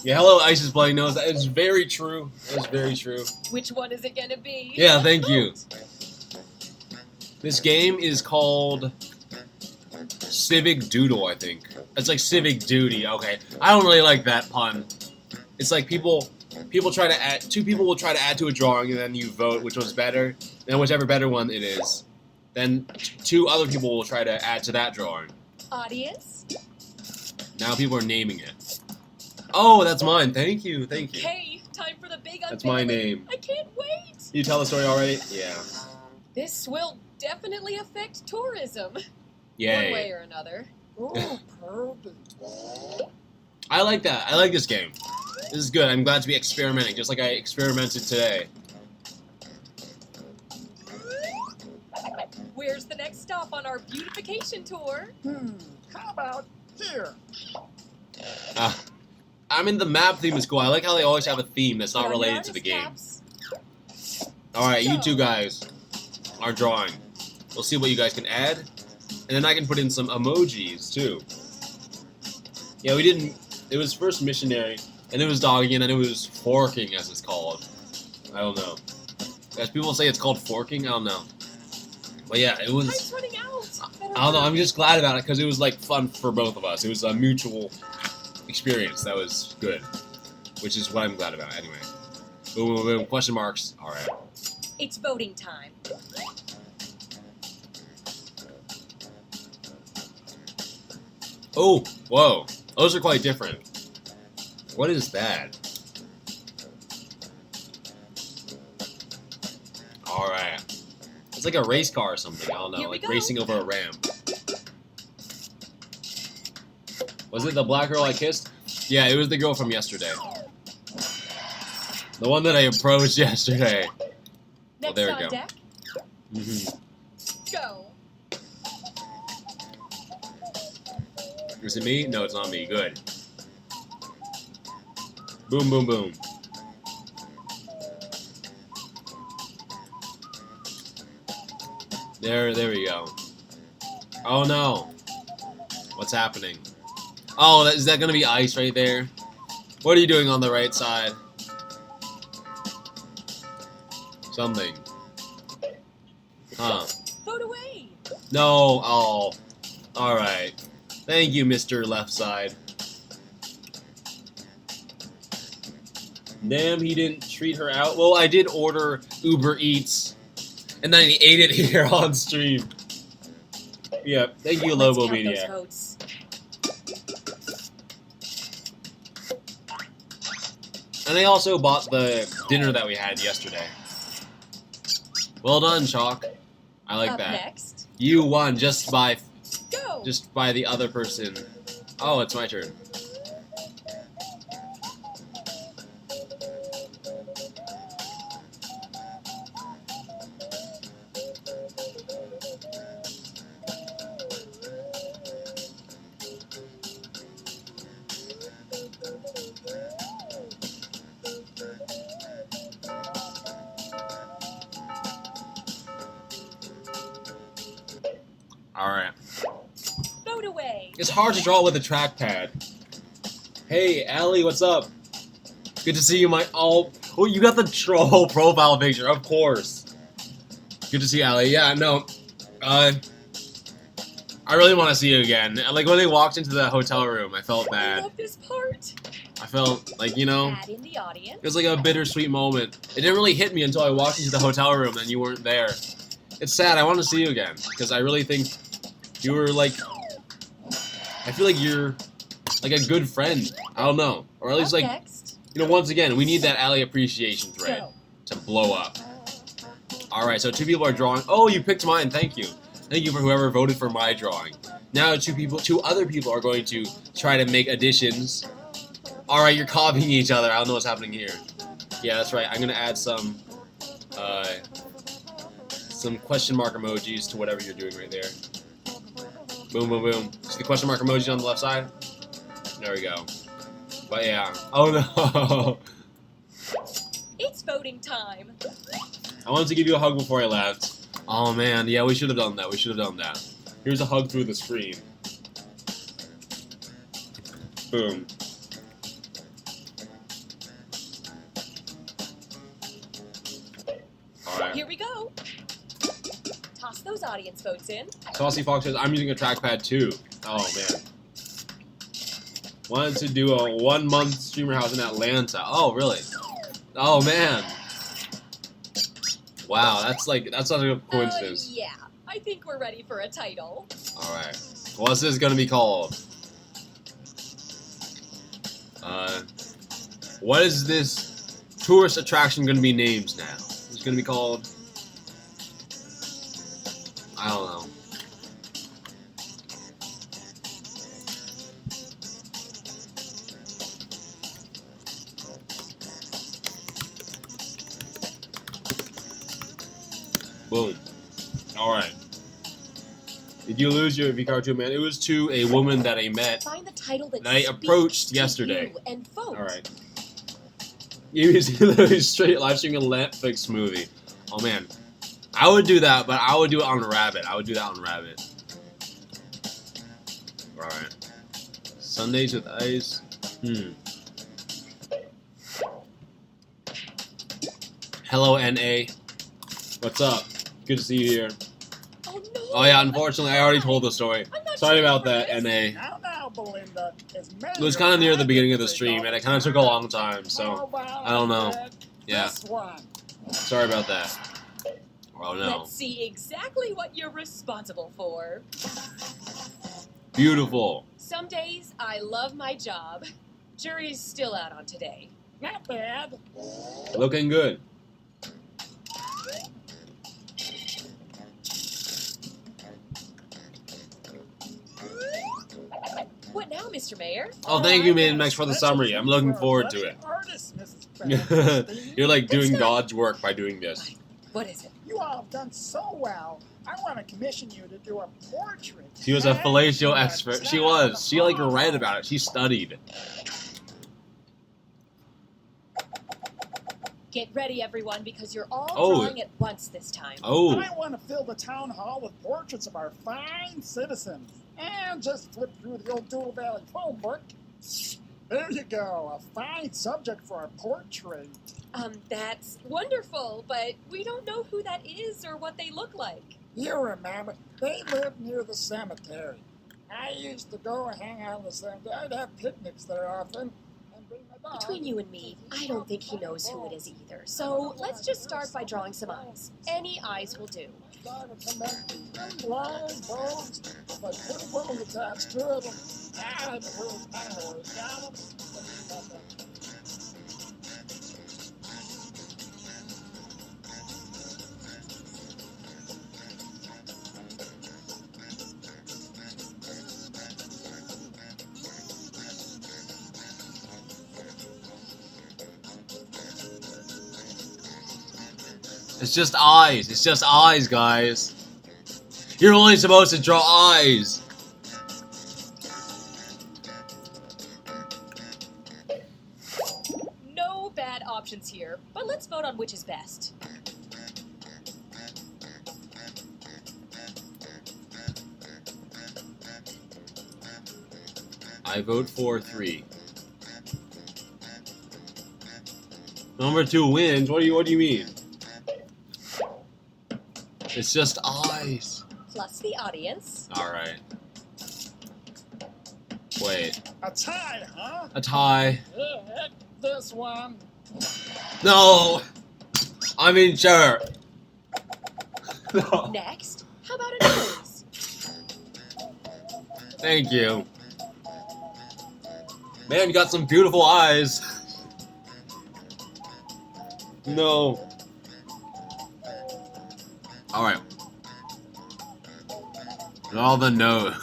Yeah, hello, Isis Bloody Nose. That is very true. That is very true. Which one is it gonna be? Yeah, Let's thank you. vote. This game is called Civic Doodle, I think. It's like Civic Duty. Okay, I don't really like that pun. It's like people try to add. Two people will try to add to a drawing, and then you vote which one's better. And whichever better one it is, then two other people will try to add to that drawing. Audience? Now people are naming it. Oh, that's mine. Thank you. Thank you. Okay, time for the big unveiling. That's my name. I can't wait. You tell the story already? Yeah. This will definitely affect tourism. One Yay. way or another. Ooh, perfect. I like that. I like this game. This is good. I'm glad to be experimenting, just like I experimented today. Where's the next stop on our beautification tour? How about here? I mean, the map theme is cool. I like how they always have a theme that's not Put on your related to the game. artist caps. Alright, you two guys are drawing. We'll see what you guys can add. And then I can put in some emojis, too. Yeah, we didn't... It was first missionary, and it was dogging, and then it was forking, as it's called. I don't know. As people say it's called forking, I don't know. But yeah, it was... Time's running out. I don't know, I'm just glad about it, because it was, like, fun for both of us. It was a mutual experience that was good. Which is what I'm glad about, anyway. Boom, boom, boom, question marks. Alright. It's voting time. Oh, whoa. Those are quite different. What is that? Alright. It's like a race car or something. I don't know. Here we Like go. racing over a ramp. Was it the black girl I kissed? Yeah, it was the girl from yesterday. The one that I approached yesterday. Next there we on go. deck, go. Is it me? No, it's not me. Good. Boom, boom, boom. There we go. Oh no. What's happening? Oh, is that gonna be ice right there? What are you doing on the right side? Something. Huh. Vote away. No. Oh. Alright. Thank you, Mr. Left Side. Damn, he didn't treat her out. Well, I did order Uber Eats, and then he ate it here on stream. Yeah, thank you, Let's Lobo count those Media. votes. And I also bought the dinner that we had yesterday. Well done, Chalk. I like Up that. next, You won just by go. the other person. Oh, it's my turn. Alright. Vote away. It's hard to draw with a trackpad. Hey, Allie, what's up? Good to see you, my... Oh, you got the troll profile picture, of course. Good to see you, Allie. Yeah, no. I really want to see you again. Like, when they walked into the hotel room, I felt I bad. love this part. I felt like, you know... Add in the audience. It was like a bittersweet moment. It didn't really hit me until I walked into the hotel room and you weren't there. It's sad. I want to see you again because I really think you were like. I feel like you're like a good friend. I don't know, or at least Up like next, once again, we need that Ally appreciation thread go. to blow up. All right, so two people are drawing. Oh, you picked mine. Thank you. Thank you for whoever voted for my drawing. Now two other people are going to try to make additions. All right, you're copying each other. I don't know what's happening here. Yeah, that's right. I'm gonna add some question mark emojis to whatever you're doing right there. Boom, boom, boom. See the question mark emoji on the left side? There we go. But yeah. Oh no. It's voting time. I wanted to give you a hug before I left. Oh man, yeah, we should have done that. We should have done that. Here's a hug through the screen. Boom. Alright. Here we go. Toss those audience votes in. Saucy Fox says, I'm using a trackpad too. Oh, man. Wanted to do a 1 month streamer house in Atlanta. Oh, really? Oh, man. Wow, that's such a coincidence. Yeah, I think we're ready for a title. Alright. What's this gonna be called? What is this tourist attraction gonna be named now? It's gonna be called... I don't know. Boom. Alright. Did you lose your V-card to a man? It was to a woman that I met. Find the title that I speaks approached to yesterday. you and vote. Alright. You literally straight live streaming a Netflix movie. Oh man. I would do that, but I would do it on Rabbit. I would do that on Rabbit. Alright. Sundays with ice. Hello, NA. What's up? Good to see you here. Oh no! Oh yeah, unfortunately, I already told the story. I'm not Sorry sure about for that, this. NA. Now, Belinda, It was kind of near the beginning of the stream, and it kind of took a long time, so I don't know. Yeah, This one. sorry about that. Oh no. Let's see exactly what you're responsible for. Beautiful. Some days I love my job. Jury's still out on today. Not bad. Looking good. What now, Mr. Mayor? Oh, thank you, Max, for the summary. I'm looking forward to it. Artist, Mrs. You're like doing God's work by doing this. What is it? You all have done so well. I want to commission you to do a portrait. She was a fellatio expert. She was. She like read about it. She studied. Get ready, everyone, because you're all Oh. drawing at once this time. Oh. I want to fill the town hall with portraits of our fine citizens. And just flip through the old Dual Valley phone book. There you go, a fine subject for a portrait. That's wonderful, but we don't know who that is or what they look like. You remember, they lived near the cemetery. I used to go and hang out in the cemetery. I'd have picnics there often. And bring my dog. Between you and me, I don't think he knows who it is either. So let's just start by drawing some eyes. Any eyes will do. Dog would come back with blind bones, but pretty woman attached to it. I don't know where he got them. It's just eyes. It's just eyes, guys. You're only supposed to draw eyes. No bad options here, but let's vote on which is best. I vote for 3. Number 2 wins. What do you mean? It's just eyes. Plus the audience. All right. Wait. A tie, huh? A tie. Yeah, this one. No. I mean, sure. No. Next, how about a nose? Thank you. Man, you got some beautiful eyes. No. Alright. Draw the nose.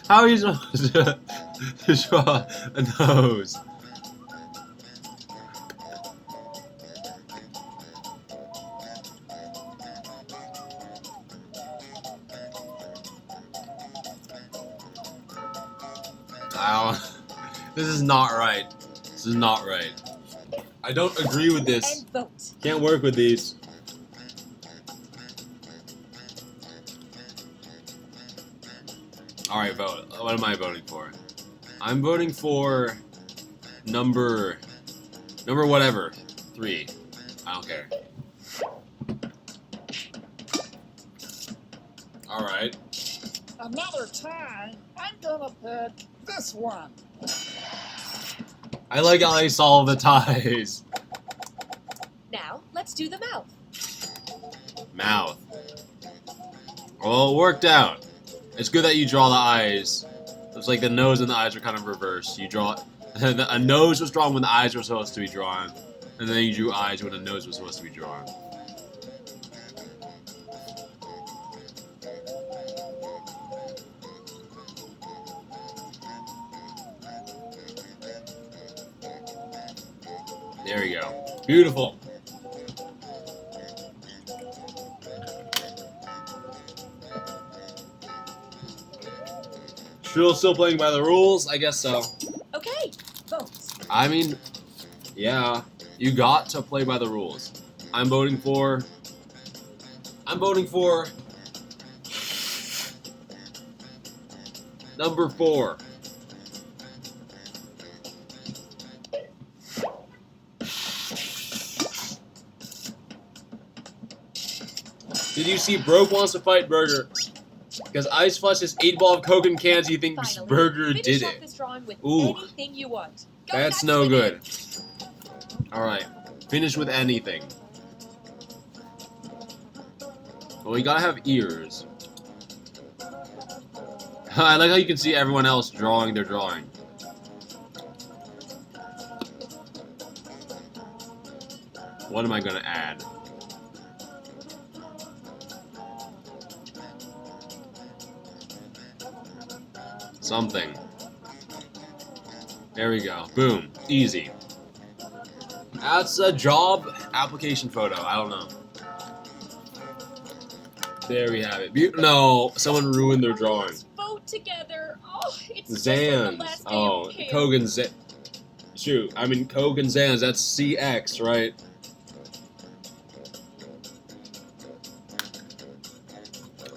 How are you supposed to draw a nose? This is not right. This is not right. I don't agree with this. And vote. Can't work with these. Alright, vote. What am I voting for? I'm voting for number whatever. 3. I don't care. All right. Another time, I'm gonna pick this one. I like how they solve the ties. Now, let's do the mouth. Mouth. Well, it worked out. It's good that you draw the eyes. It's like the nose and the eyes are kind of reversed. You draw a nose was drawn when the eyes were supposed to be drawn, and then you drew eyes when the nose was supposed to be drawn. There we go. Beautiful. Still playing by the rules? I guess so. Okay, votes. I mean, yeah, you got to play by the rules. I'm voting for number 4. Did you see Broke wants to fight Burger? Because Ice flushed his 8-ball of Coke and cans, he thinks Finally, Burger finish did off it. this drawing with Ooh. anything you want. Go That's nuts no with good. it. Alright, finish with anything. Well, you gotta have ears. I like how you can see everyone else drawing their drawing. What am I gonna add? Something. There we go. Boom. Easy. That's a job application photo. I don't know. There we have it. No, someone ruined their drawing. Let's vote together. Oh, it's just like the Zans. last day Oh, of camp. Coke and Zans. Shoot, I mean Coke and Zans. That's CX, right?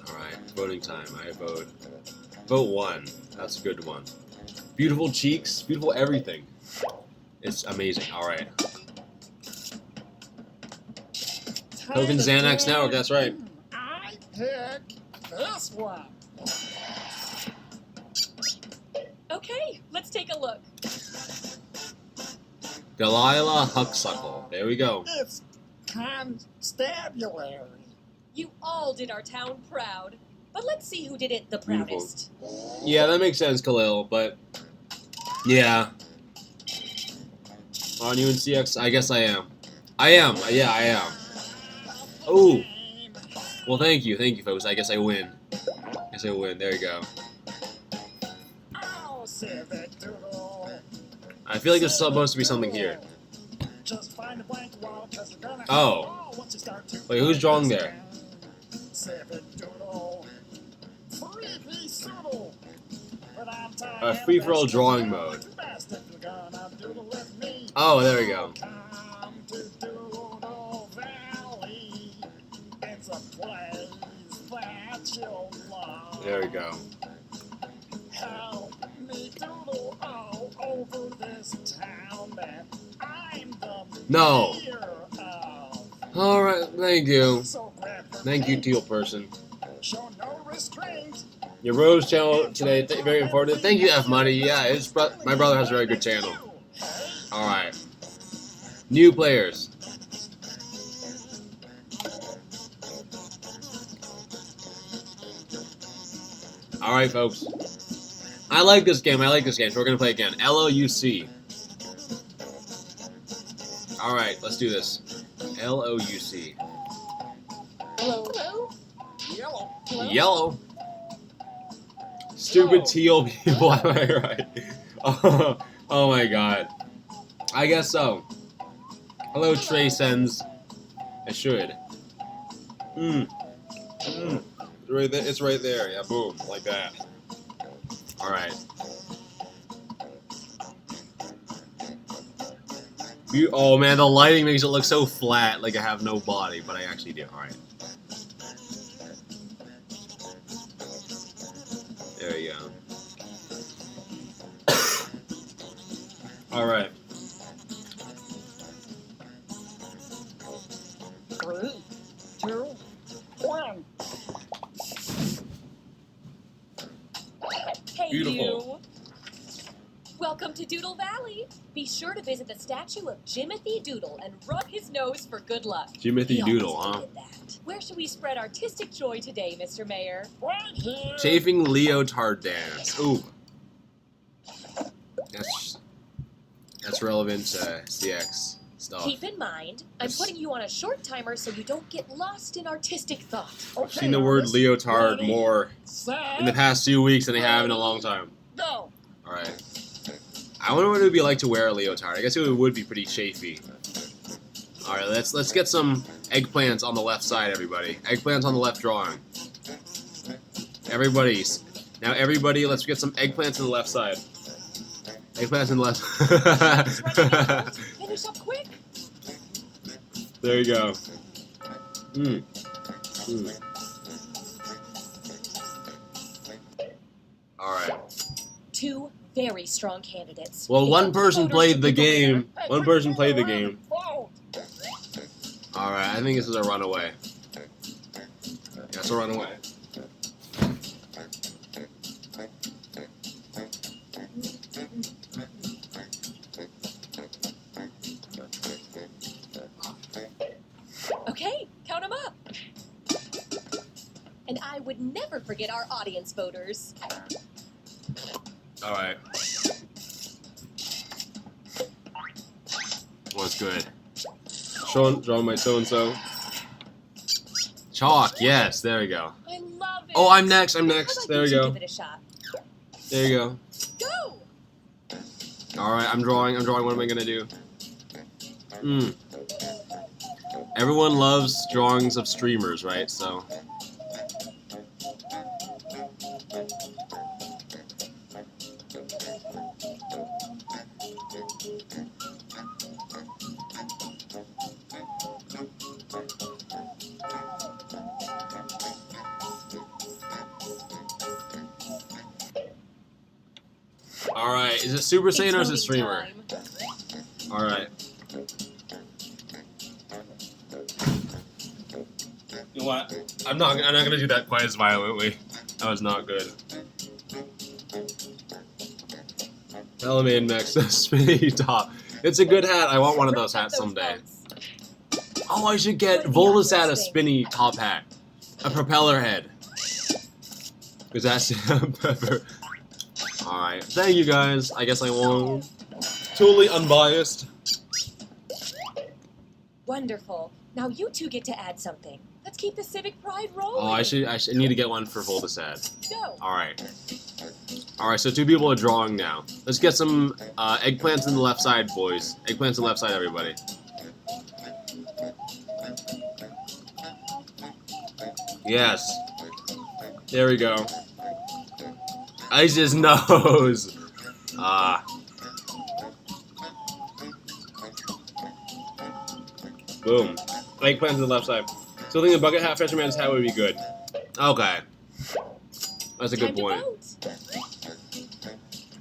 Alright, voting time. I vote. Vote 1. That's a good one. Beautiful cheeks, beautiful everything. It's amazing. Alright. Coke and Xanax Network, that's right. I pick this one. Okay, let's take a look. Delilah Hucksuckle. There we go. It's constabulary. You all did our town proud. But let's see who did it the Beautiful. proudest. Yeah, that makes sense, Khalil, but yeah. On UNCX, I guess I am. Yeah, I am. Ooh. Well, thank you, folks. I guess I win. There you go. Oh, civic doodle. I feel like there's supposed to be something here. Just find a blank wall, 'cause you're gonna Oh. once you start to Wait, who's drawing there? Civic doodle. Free-piece doodle. But I'm tired A free-for-all drawing mode. best if you're gonna doodle with me. Oh, there we go. Come to Doodle Valley. It's a place that you'll love. There we go. Help me doodle all over this town that I'm the No. mayor of. Alright, thank you. So grab your Thank you, pen, teal person. show no restraint. Your Rose channel today, very important. Thank you, F Money. Yeah, my brother has a very good channel. Alright. New players. Alright, folks. I like this game. So we're going to play again. LOUC. Alright, let's do this. LOUC. Hello? Yellow. Yellow. Stupid Whoa. teal people, am I right? Oh my god. I guess so. Hello, Trey sends. I should. Right there. It's right there. Yeah, boom. Like that. Alright. Oh man, the lighting makes it look so flat, like I have no body, but I actually do. Alright. There you go. Alright. 3, 2, 1. Hey, Beautiful. you. Welcome to Doodle Valley. Be sure to visit the statue of Jimothy Doodle and rub his nose for good luck. Jimothy He always Doodle, huh? hated that. Where should we spread artistic joy today, Mr. Mayor? Right here. Chafing leotard dance. Ooh. That's relevant to CX stuff. Keep in mind, I'm putting you on a short timer so you don't get lost in artistic thought. I've seen the word artist. leotard Ready, more set, in the past 2 weeks than I have in a long time. go. Alright. I wonder what it would be like to wear a leotard. I guess it would be pretty chafy. Alright, let's get some eggplants on the left side, everybody. Eggplants on the left drawing. Now everybody, let's get some eggplants on the left side. Eggplants on the left. Finish up quick. There you go. Alright. Two very strong candidates. Well, It's one up to person voters played to the pick a winner. game. One person played the game. Vote. Alright, I think this is a runaway. Yeah, it's a runaway. Okay, count them up. And I would never forget our audience voters. Alright. What's good? Drawing my so-and-so. Chalk, yes, there we go. I love it. Oh, I'm next, How about There we you go. Give it a shot. There you go. Go. Alright, I'm drawing, what am I gonna do? Everyone loves drawings of streamers, right? So... Alright, is it Super Saiyan or is it It's streamer? voting time. Alright. You know what? I'm not gonna do that quite as violently. That was not good. Element Max, spinny top. It's a good hat. I want one of those hats someday. Oh, I should get Voltasat a spinny top hat. A propeller head. Because that's Pepper. Alright. Thank you guys. I guess I won. Totally unbiased. Wonderful. Now you two get to add something. Let's keep the civic pride rolling. Oh, I should need to get one for Voltasat. Go. Alright. Alright, so 2 people are drawing now. Let's get some eggplants on the left side, boys. Eggplants on the left side, everybody. Yes. There we go. Ice's nose. Boom. Eggplants on the left side. So I think the bucket hat fisherman's hat would be good. Okay. That's a good Time to point. vote.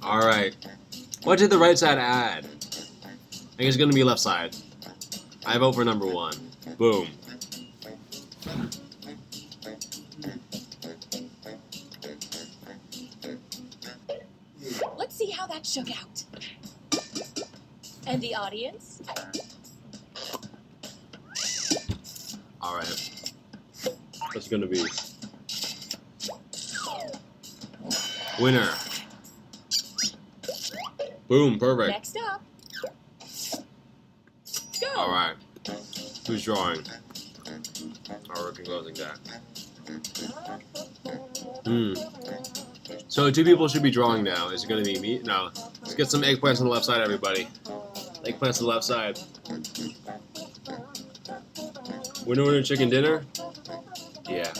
Alright. What did the right side add? I think it's gonna be left side. I vote for number 1. Boom. Let's see how that shook out. And the audience? Alright. What's it gonna be? Winner. Boom, perfect. Next up. Go. Alright. Who's drawing? Oh, we're composing that. So 2 people should be drawing now. Is it gonna be me? No. Let's get some eggplants on the left side, everybody. Eggplants on the left side. Winner, chicken dinner? Yeah.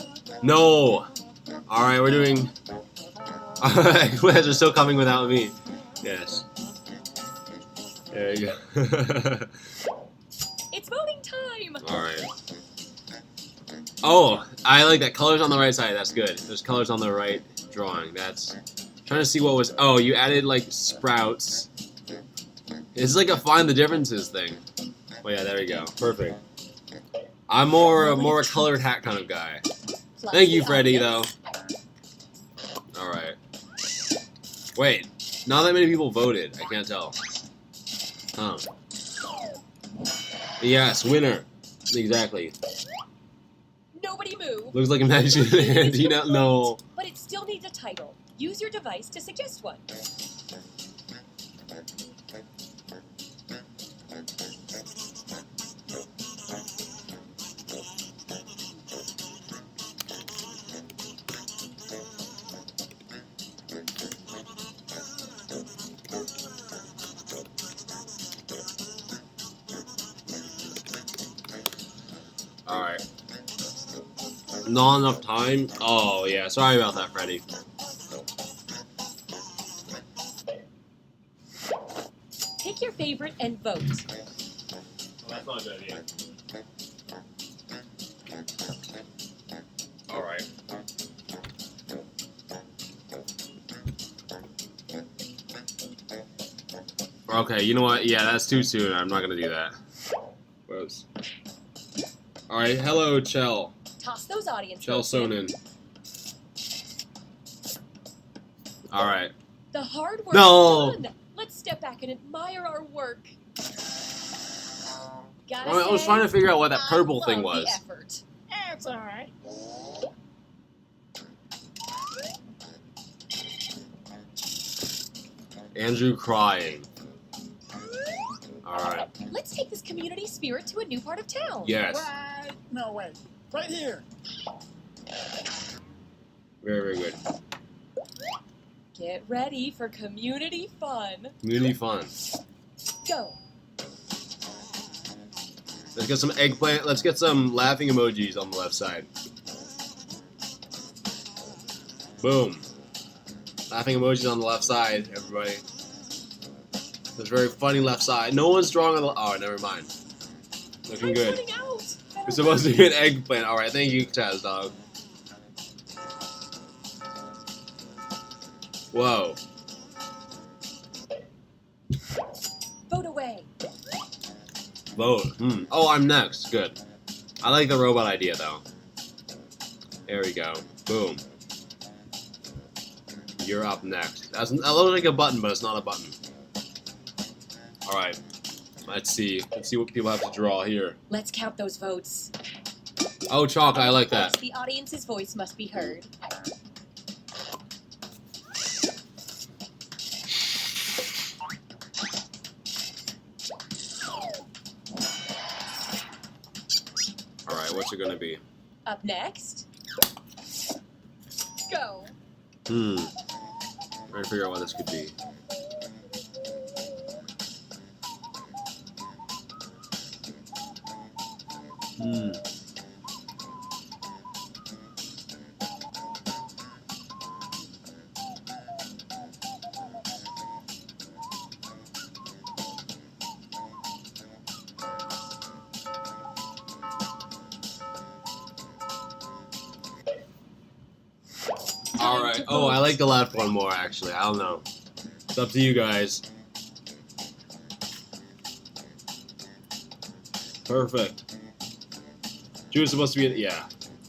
No! Alright, we're doing... Eggplants are still coming without me. Yes. There you go. It's voting time. Alright. Oh, I like that. Colors on the right side. That's good. There's colors on the right drawing. That's... Trying to see what was... Oh, you added, like, sprouts. It's like a find the differences thing. Oh, yeah, there we go. Perfect. I'm more a colored hat kind of guy. Plus Thank you, the Freddy, though. audience. Alright. Wait, not that many people voted. I can't tell. Huh. Yes, winner. Exactly. Nobody move. Looks like a magic hand. You don't know. But it still needs a title. Use your device to suggest one. Alright. Not enough time? Oh, yeah. Sorry about that, Freddy. Pick your favorite and vote. Well, that's not a good idea. Alright. Okay, you know what? Yeah, that's too soon. I'm not gonna do that. Gross. Alright, hello, Chell. Toss those audience Chell votes in. Sonnen. Alright. The hard work No. is done. Let's step back and admire our work. Gotta I was say, trying to figure out what that purple I thing love the was. effort. That's all right. Andrew crying. Alright. Let's take this community spirit to a new part of town. Yes. Right. No, wait. Right here. Very, very good. Get ready for community fun. Community fun. Go. Let's get some eggplant. Let's get some laughing emojis on the left side. Boom. Laughing emojis on the left side, everybody. There's very funny left side. No one's drawing on the... Oh, never mind. Looking I'm good. running out. It's supposed to be an eggplant. Alright, thank you, Taz Dog. Whoa. Vote away. Vote. Oh, I'm next. Good. I like the robot idea, though. There we go. Boom. You're up next. That looks like a button, but it's not a button. Alright. Let's see. Let's see what people have to draw here. Let's count those votes. Oh, chalk. I like Of course, that. the audience's voice must be heard. Alright, what's it gonna be? Up next. Go. Trying to figure out what this could be. Alright. Oh, I like the left one more, actually. I don't know. It's up to you guys. Perfect. Drew's supposed to be... Yeah.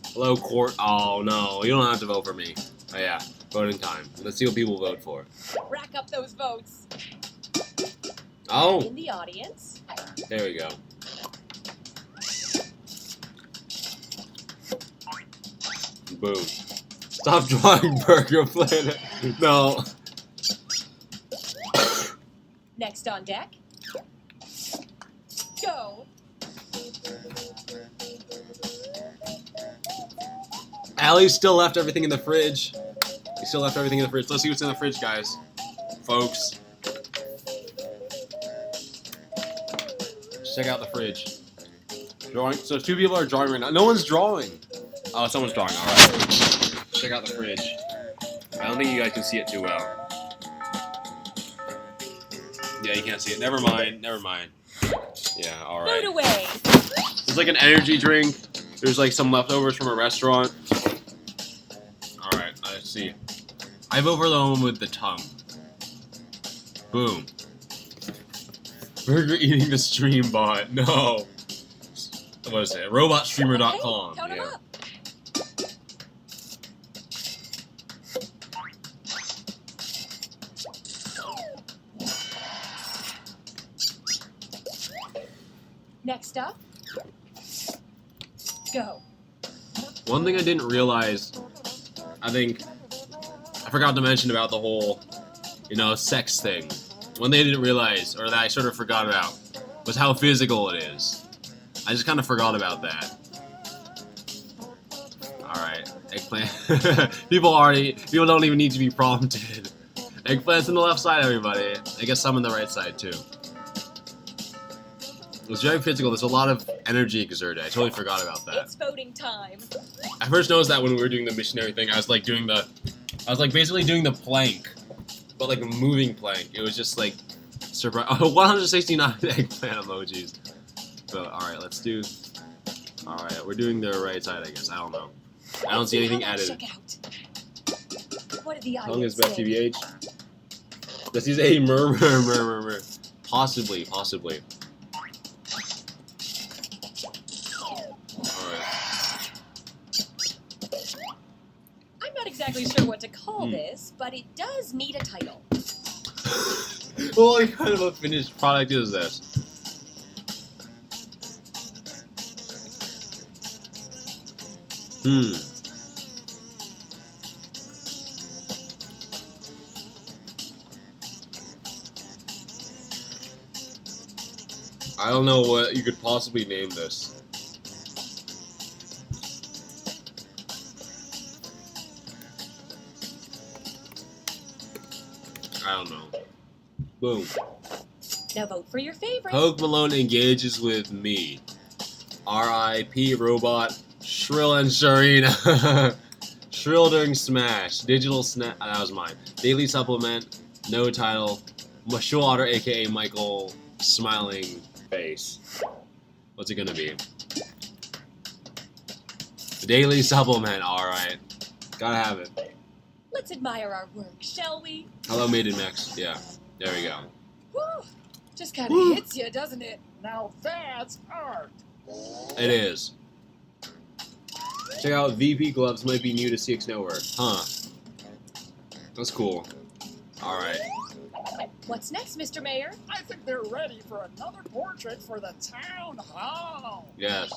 Hello, court. Oh, no. You don't have to vote for me. Oh, yeah. Voting time. Let's see what people vote for. Rack up those votes. Oh! In the audience. There we go. Boom. Stop drawing Burger Planet. No. Next on deck. Go. Allie still left everything in the fridge. He still left everything in the fridge. Let's see what's in the fridge, guys. Folks. Let's check out the fridge. Drawing. So 2 people are drawing right now. No one's drawing. Oh, someone's drawing. All right. Check out the fridge. I don't think you guys can see it too well. Yeah, you can't see it. Never mind. Never mind. Yeah, all right. Vote away. It's like an energy drink. There's like some leftovers from a restaurant. All right, let's see. I vote for the one with the tongue. Boom. Burger eating the stream bot. No. What is it? Robotstreamer.com. Okay, count 'em up. Next up, go. One thing I didn't realize, I think I forgot to mention about the whole, you know, sex thing. One thing I didn't realize, or that I sort of forgot about, was how physical it is. I just kind of forgot about that. Alright, eggplant. People don't even need to be prompted. Eggplant's on the left side, everybody. I guess some on the right side, too. It was very physical. There's a lot of energy exerted. I totally forgot about that. It's voting time. I first noticed that when we were doing the missionary thing. I was like basically doing the plank, but like a moving plank. It was just like surprise. Oh, 169 eggplant emojis. So all right, let's do. All right, we're doing the right side, I guess. I don't know. I don't see anything added. What did the Tongue is audience best say? TBH. This is a murmur. Possibly. I'm not exactly sure what to call this, but it does need a title. What kind of a finished product is this? I don't know what you could possibly name this. I don't know. Boom. Now vote for your favorite. Poke Malone engages with me. R.I.P. Robot. Shrill and Sharina. Shrill during Smash. Digital Snap. That was mine. Daily Supplement. No title. Shrillotter, aka Michael. Smiling face. What's it gonna be? Daily Supplement. Alright. Gotta have it. Let's admire our work, shall we? Hello, Maiden Mix. Yeah. There we go. Whew. Just kind of hits you, doesn't it? Now that's art. It is. Check out VP Gloves might be new to CX Network. Huh. That's cool. Alright. What's next, Mr. Mayor? I think they're ready for another portrait for the town hall. Yes.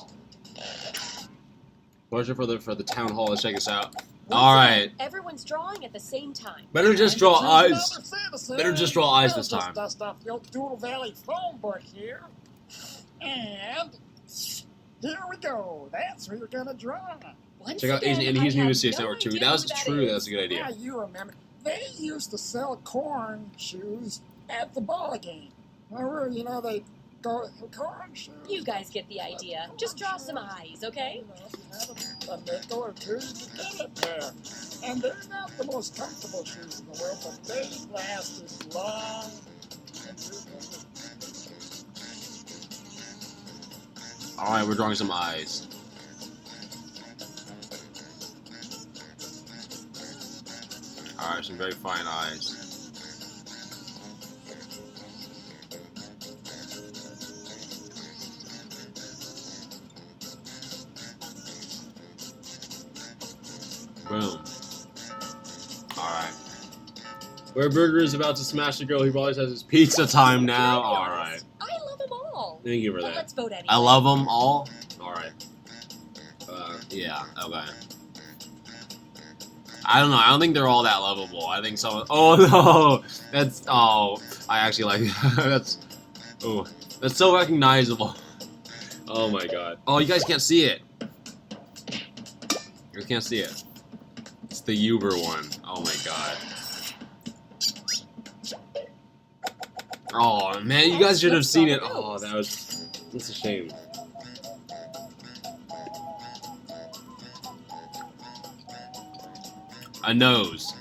Portrait for the town hall. Let's check this out. Once Alright. again, everyone's drawing at the same time. Better just draw Another eyes. citizen. Better just draw eyes I'll this just time. dust off the old Doodle Valley phone book here. And here we go. That's who you're gonna draw. Once Check out, again, and he's I new to have CX no Network too. idea That was who that true. is. That's a good Yeah, idea. you remember. They used to sell corn shoes at the ball game. Remember, you know, they go corn shoes. You guys get the idea. Just draw some eyes, okay? You know, if you have a nickel or two, you get it there. And they're not the most comfortable shoes in the world, but they last as long. Alright, we're drawing some eyes. Alright, some very fine eyes. Boom. Alright. Where Burger is about to smash the girl, he probably says it's pizza time now. Alright. I love them all. Thank you for But that. let's vote anyway. I love them all. Alright. Yeah, okay. I don't know. I don't think they're all that lovable. I think some. Oh no! That's. Oh. I actually like that. That's. Oh. That's so recognizable. Oh my god. Oh, you guys can't see it. You can't see it. It's the Uber one. Oh my god. Oh man, you guys should have seen it. Oh, that's a shame. A nose.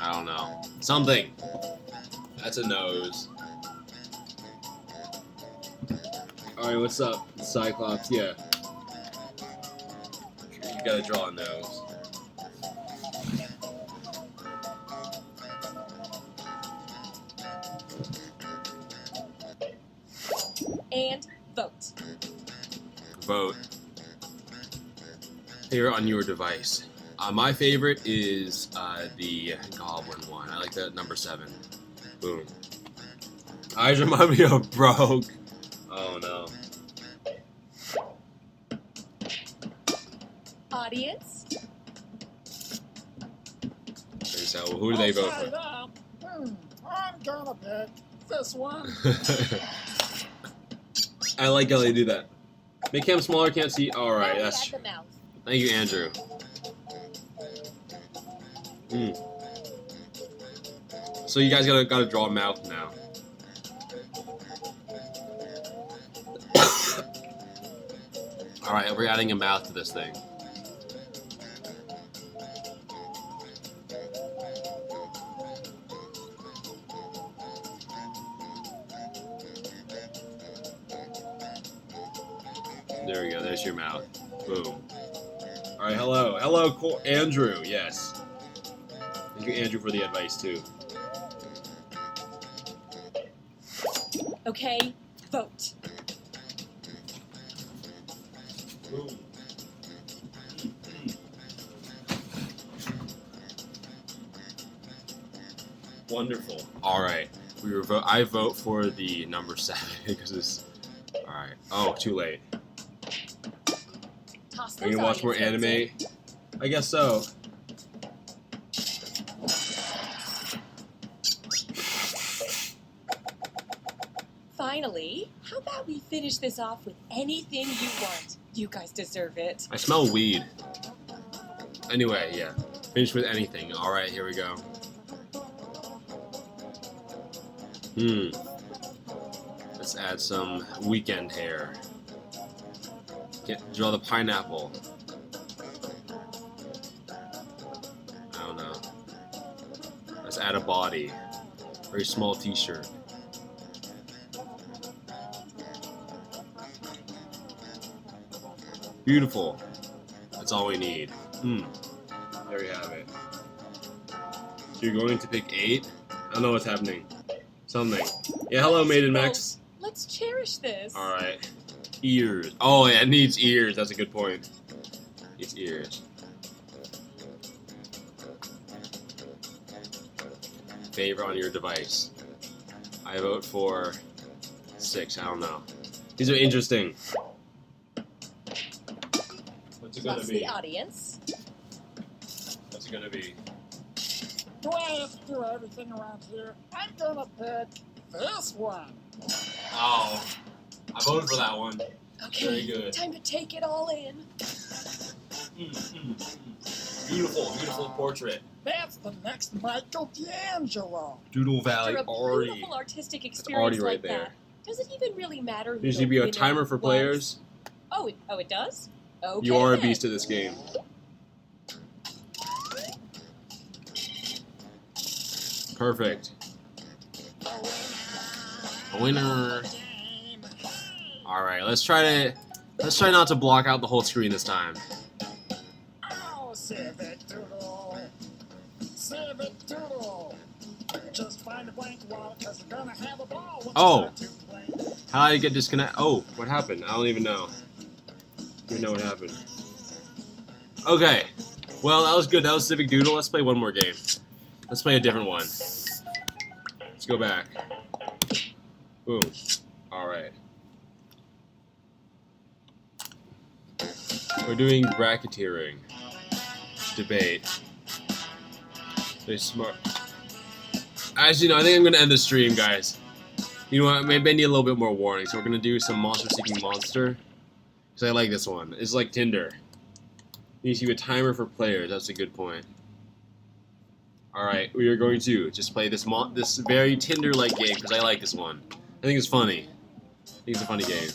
I don't know. Something. That's a nose. Alright, what's up, Cyclops? Yeah. You gotta draw a nose. And vote. Vote. Here on your device. My favorite is the goblin one. I like the number 7. Boom. Eyes remind me of Broke. Oh no. Audience? So who do they vote for? I'm gonna pick this one. I like how they do that. Make him smaller, can't see. Alright, Belly that's at the mouth. Thank you, Andrew. So you guys gotta draw a mouth now. Alright, we're adding a mouth to this thing. There we go, there's your mouth. Boom. Alright, hello, Andrew, yes. Thank you, Andrew, for the advice, too. Okay, vote. Boom. Wonderful. Alright, I vote for the number 7 because it's... Alright. Oh, too late. Toss Are you those gonna watch more audience votes anime? I guess so. Finally, how about we finish this off with anything you want? You guys deserve it. I smell weed. Anyway, yeah. Finish with anything. Alright, here we go. Let's add some weekend hair. Draw the pineapple. I don't know. Let's add a body. Very small t-shirt. Beautiful. That's all we need. There we have it. So you're going to pick 8? I don't know what's happening. Something. Yeah, hello, Maiden Max. Let's cherish this. Alright. Ears. Oh, yeah, it needs ears. That's a good point. It's ears. Favorite on your device. I vote for 6. I don't know. These are interesting. What's it gonna Plus be? the audience. What's it gonna be? Do I have to do everything around here? I'm gonna pick this one. Oh, I voted for that one. Okay, Very good. time to take it all in. Beautiful, beautiful portrait. That's the next Michael D'Angelo. Doodle Valley After a already. beautiful artistic already experience right like there. that, does it even really matter who There the should be a winner timer for was? players. Oh, it does? Okay. You are a then. beast at this game. Perfect. A winner. All right, let's try not to block out the whole screen this time. Oh, Civic Doodle. Civic Doodle. Just find a blank wall, because you're gonna have a ball when Oh. you start to play. How did I get disconnected? Oh, what happened? I don't even know. Don't even know what happened. Okay. Well, that was good. That was Civic Doodle. Let's play one more game. Let's play a different one. Let's go back. Boom. Alright. We're doing bracketeering. Debate. Very smart. Actually, no, I think I'm going to end the stream, guys. You know what? Maybe I need a little bit more warning. So we're going to do some Monster Seeking Monster. Because I like this one. It's like Tinder. You see a timer for players. That's a good point. Alright, we are going to just play this very Tinder-like game because I like this one. I think it's funny. I think it's a funny game.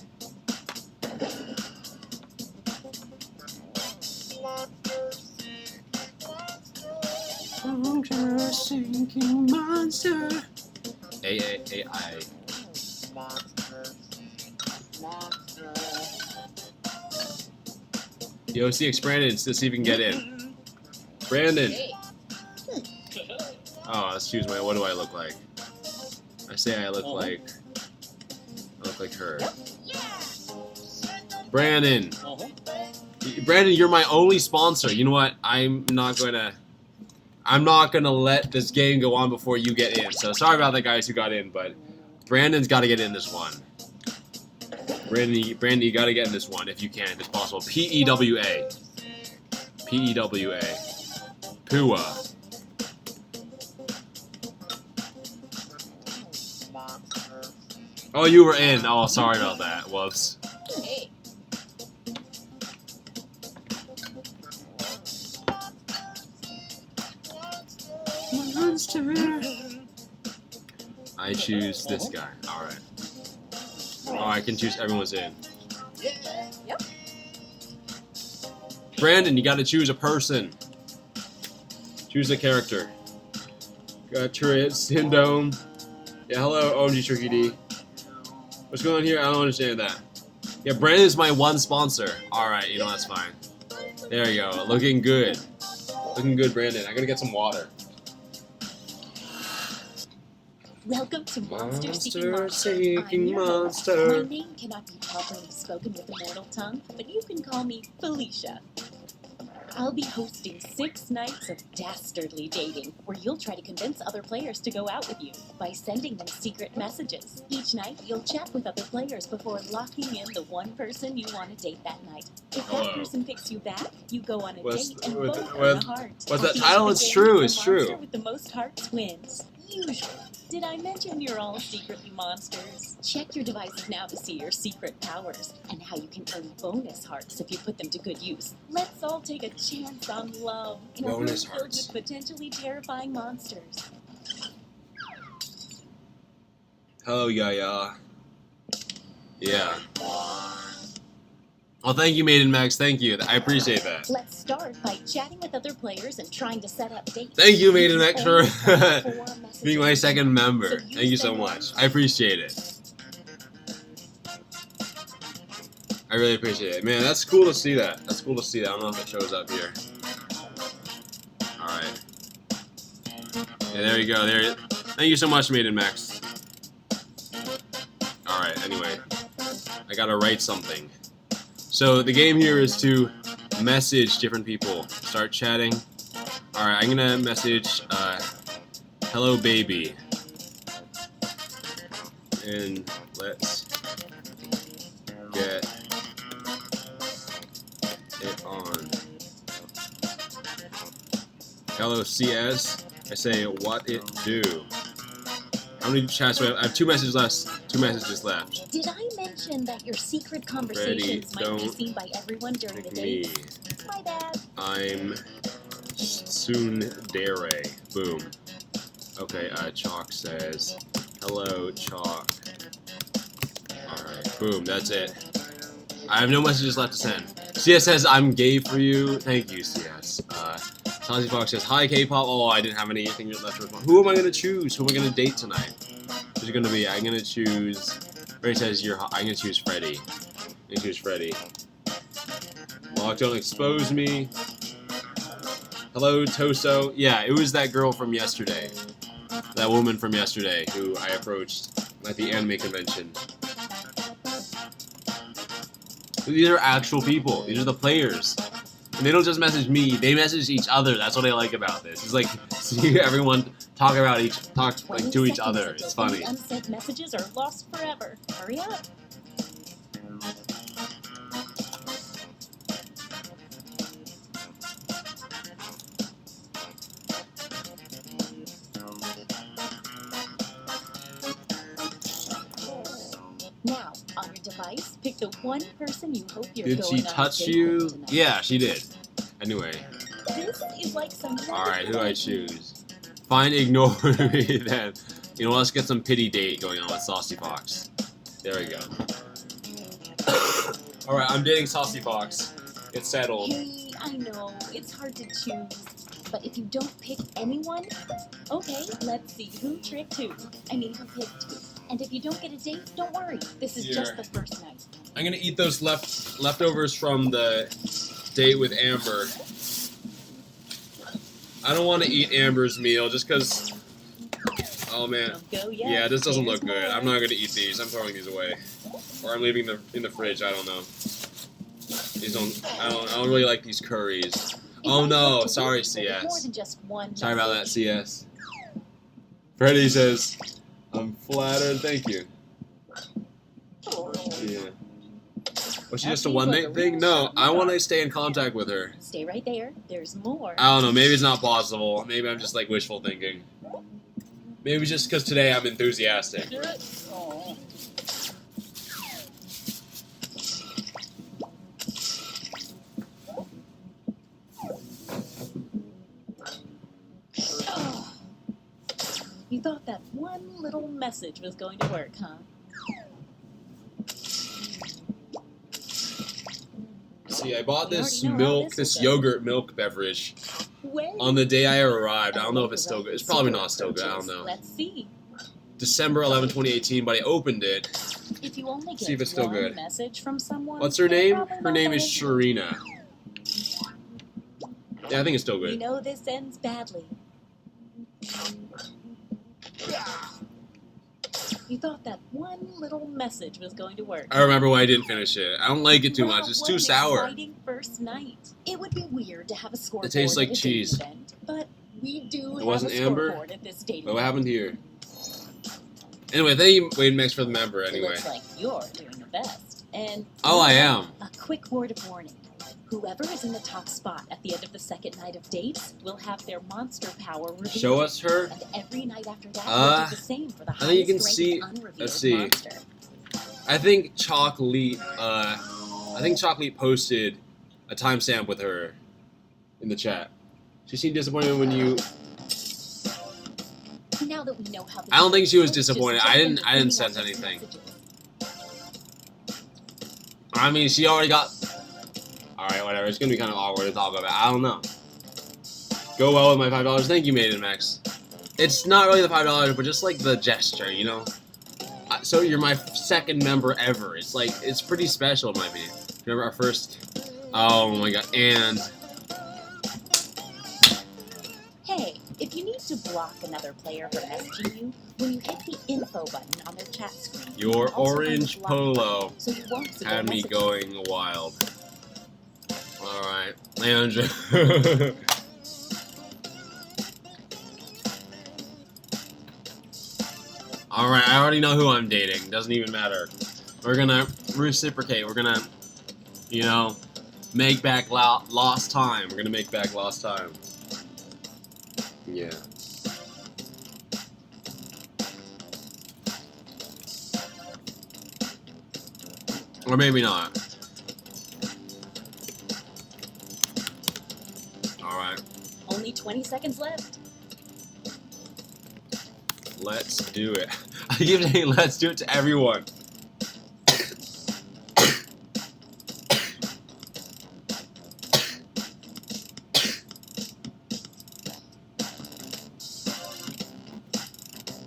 Monster Seeking Monster. A-I. Yo, CX Brandon, let's see if we can get in. Brandon! Hey. Oh, excuse me, what do I look like? I say I look like her. Brandon! Brandon, you're my only sponsor. You know what? I'm not gonna let this game go on before you get in. So sorry about the guys who got in, but Brandon's got to get in this one. Brandon, you got to get in this one if you can, if it's possible. P-E-W-A. P-E-W-A. Pua. Oh, you were in. Oh, sorry about that. Whoops. Hey. I choose this guy. Alright. Oh, I can choose everyone's in. Yep. Brandon, you gotta choose a person. Choose a character. Got Turret, Syndome. Yeah, hello, OMG Tricky D. What's going on here? I don't understand that. Yeah, Brandon is my one sponsor. Alright, you know, that's fine. There you go. Looking good. Looking good, Brandon. I gotta get some water. Welcome to Monster Seeking Monster Monster. Seeking I'm your host. Monster. My name cannot be properly spoken with a mortal tongue, but you can call me Felicia. I'll be hosting 6 nights of dastardly dating, where you'll try to convince other players to go out with you by sending them secret messages. Each night, you'll chat with other players before locking in the one person you want to date that night. If Hello. that person picks you back, you go on a What's- date and with- both with- earn a heart. what's At that the title? end of It's the game, true, the it's true. monster with the most hearts wins. Usually. Did I mention you're all secretly monsters? Check your devices now to see your secret powers and how you can earn bonus hearts if you put them to good use. Let's all take a chance on love in a room Bonus filled hearts. with potentially terrifying monsters. Hello, Yaya. Yeah. Oh, thank you, Maiden Max. Thank you. I appreciate that. Let's start by chatting with other players and trying to set up dates. Thank you, Maiden can Max, only for send 4 messages being my second member. So Thank you so send much. one. I appreciate it. I really appreciate it. Man, that's cool to see that. That's cool to see that. I don't know if it shows up here. Alright. Yeah, there you go. There. Thank you so much, Maiden Max. Alright, anyway. I gotta write something. So the game here is to message different people. Start chatting. Alright, I'm gonna message hello baby. And let's get it on. Hello CS. I say what it do. How many chats do I have? I have 2 messages left. 2 message left. Did I mention that your secret conversations might be don't seen by everyone during the Pick day? me. My bad. I'm tsundere. Boom. Okay, Chalk says, hello, Chalk. Alright, boom, that's it. I have no messages left to send. CS says, I'm gay for you. Thank you, CS. Sassy Fox says, hi, K-pop. Oh, I didn't have anything left to respond. Who am I going to choose? Who am I going to date tonight? Who's it going to be? I'm going to choose... Ray says, I'm going to choose Freddy. I'm going to choose Freddy. Lock, don't expose me. Hello, Toso. Yeah, it was that girl from yesterday. That woman from yesterday who I approached at the anime convention. These are actual people. These are the players. And they don't just message me, they message each other. That's what I like about this. It's like seeing everyone talk like to each other. It's funny. Unsent messages are lost forever. Hurry up. Now, on your device, pick the one person you hope you're Did going she on a touch date you? with tonight. Yeah, she did. Anyway. This is like some Alright, who do I choose? Fine, ignore me then. You know, let's get some pity date going on with Saucy Fox. There we go. Alright, I'm dating Saucy Fox. It's settled. Hey, I know, it's hard to choose. But if you don't pick anyone, okay, let's see who tricked who. I mean, who picked who. And if you don't get a date, don't worry. This is just the first night. I'm gonna eat those leftovers from the date with Amber. I don't want to eat Amber's meal just because. Oh man. Don't go yet. Yeah, this doesn't There's look good. more. I'm not gonna eat these. I'm throwing these away, or I'm leaving them in the fridge. I don't know. These I don't really like these curries. Oh no, sorry CS. Sorry about that CS. Freddy says, I'm flattered, thank you. Yeah. Was she just a one-night thing? No, I want to stay in contact with her. Stay right there. There's more. I don't know, maybe it's not possible. Maybe I'm just like wishful thinking. Maybe it's just because today I'm enthusiastic. Oh. You thought that one little message was going to work, huh? See, I bought this We already know how milk, this this will go. yogurt milk beverage When? on the day I arrived. I don't know if it's still good. It's probably not still good. I don't know. Let's see. December 11, 2018, but I opened it. If you only See get if it's still one good. message from someone, What's her they're name? probably Her not name gonna is listen. Sharina. Yeah, I think it's still We good. know this ends badly. You thought that one little message was going to work. I remember why I didn't finish it. I don't like it too much. It's What too an sour. exciting first night. It would be weird to have a scoreboard tastes like at a cheese. dating event, but we do have wasn't a amber? scoreboard at this dating But what event. happened here? Anyway, thank you, Wade Max, for the member It anyway. looks like you're doing the best. And Oh, I am. a quick word of warning. Whoever is in the top spot at the end of the second night of dates will have their monster power revealed. Show us her. And every night after that, we'll do the same for the I think you can highest see- rated unrevealed let's see. monster. I think Chocolate posted a timestamp with her in the chat. She seemed disappointed when you. Now that we know how I don't think she was let's just disappointed. jump I didn't into sending sense out these anything. messages. I mean, she already got. Alright, whatever. It's gonna be kind of awkward to talk about. I don't know. Go well with my $5. Thank you, Maiden Max. It's not really the $5, but just like the gesture, you know? So you're my second member ever. It's like, it's pretty special, it might be. Remember our first. Oh my god. And. Hey, if you need to block another player from messaging you, when you hit the info button on their chat screen, you Your can also orange unblock polo them, so you won't see their had me messages. going wild. Alright. Andrew. Alright, I already know who I'm dating. Doesn't even matter. We're gonna reciprocate. We're gonna, you know, make back lost time. We're gonna make back lost time. Yeah. Or maybe not. Alright. Only 20 seconds left. Let's do it. I keep saying let's do it to everyone.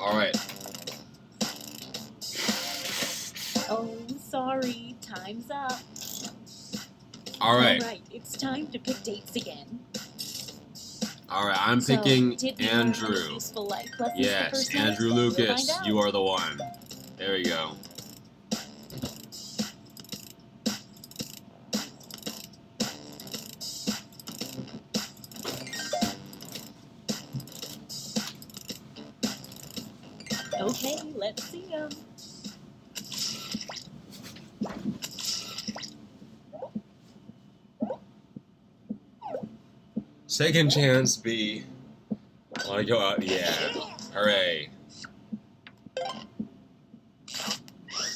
Alright. Oh, sorry. Time's up. Alright. All right, it's time to pick dates again. Alright, I'm So, picking did we learn any Andrew. useful life lessons the Yes, first night? Andrew We'll Lucas. find You out. are the one. There we go. Okay, let's see them. Second chance B. Wanna go out? Yeah. Hooray.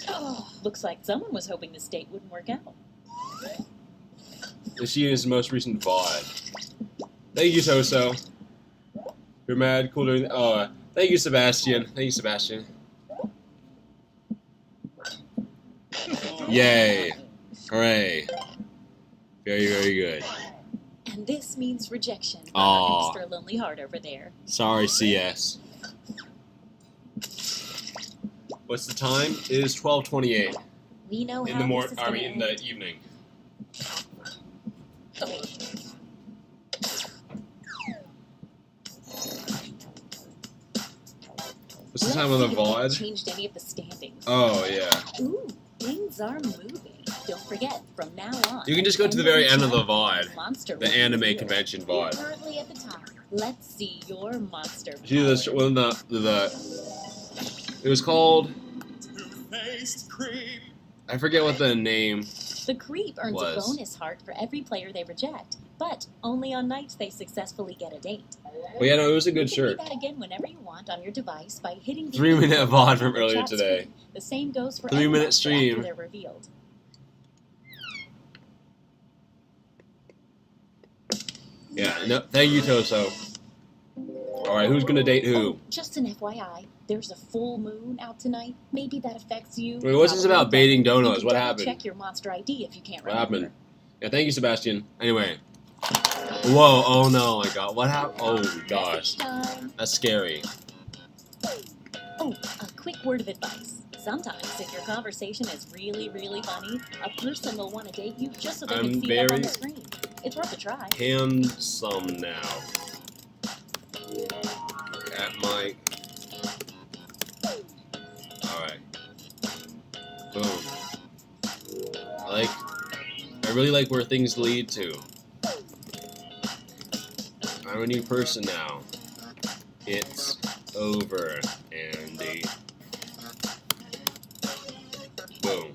Oh, looks like someone was hoping this date wouldn't work out. Is she in his most recent VOD? Thank you, Toso. You're mad, cool doing. Oh, thank you, Sebastian. Thank you, Sebastian. Yay. Hooray. Very, very good. And this means rejection for Aw. our extra lonely heart over there. Sorry, CS. What's the time? It is 12:28 We know in how the this is I gonna mean, in end. the evening. What's the Let's time of the see if they've VOD? changed any of the standings. Oh yeah. Ooh, things are moving. Don't forget, from now on, You can just go to the very end of the VOD, monster the anime convention You're VOD. currently at the top. Let's see your monster See this power. when it was called, I forget what the name. The creep earns a was. bonus heart for every player they reject, but only on nights they successfully get a date. But yeah, no, it was a You good can shirt. read that again whenever you want on your device by hitting the 3-minute info VOD button from on the earlier chat today. screen. The same goes for 3-minute any monster stream. after they're revealed. Yeah, no, thank you, Toso. Alright, who's gonna date who? Oh, just an FYI, there's a full moon out tonight. Maybe that affects you. Wait, what's this Probably about baiting doesn't. donuts? You What can happened? Check your monster ID if you can't What remember. happened? Yeah, thank you, Sebastian. Anyway. Whoa, oh no, my god. What happened? Oh gosh. Time. That's scary. Oh, a quick word of advice. Sometimes, if your conversation is really, really funny, a person will want to date you just so they I'm can see it up on very- the screen. It's worth a try. Handsome now. At my... Alright. Boom. I really like where things lead to. I'm a new person now. It's over, Andy. Boom.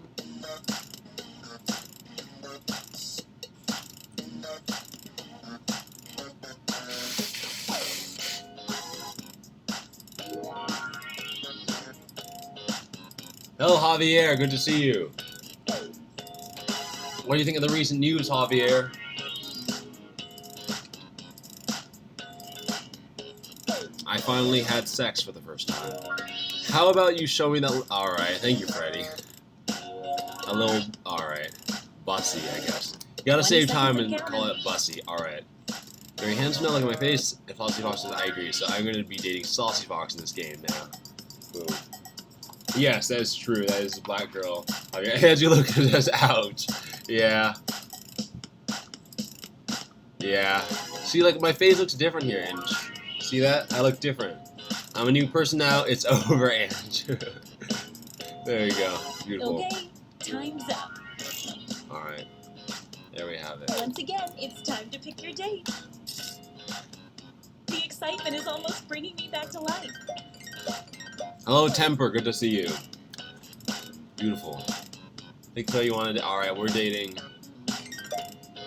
Hello, Javier. Good to see you. What do you think of the recent news, Javier? I finally had sex for the first time. How about you show me that? Alright, thank you, Freddy. A little, alright. Bussy, I guess. You gotta 20 save time seconds and to call count. it Bussy. Alright. Very handsome now, look at my face. If Saucy Fox says I agree, so I'm gonna be dating Saucy Fox in this game now. Boom. Yes, that is true. That is a black girl. Okay, as you look at this, ouch. Yeah. Yeah. See, like, my face looks different here, and see that? I look different. I'm a new person now. It's over, Ange. There you go. Beautiful. Okay, time's up. Alright. There we have it. Once again, it's time to pick your date. The excitement is almost bringing me back to life. Hello, Temper. Good to see you. Beautiful. Think so you wanted to... Alright, we're dating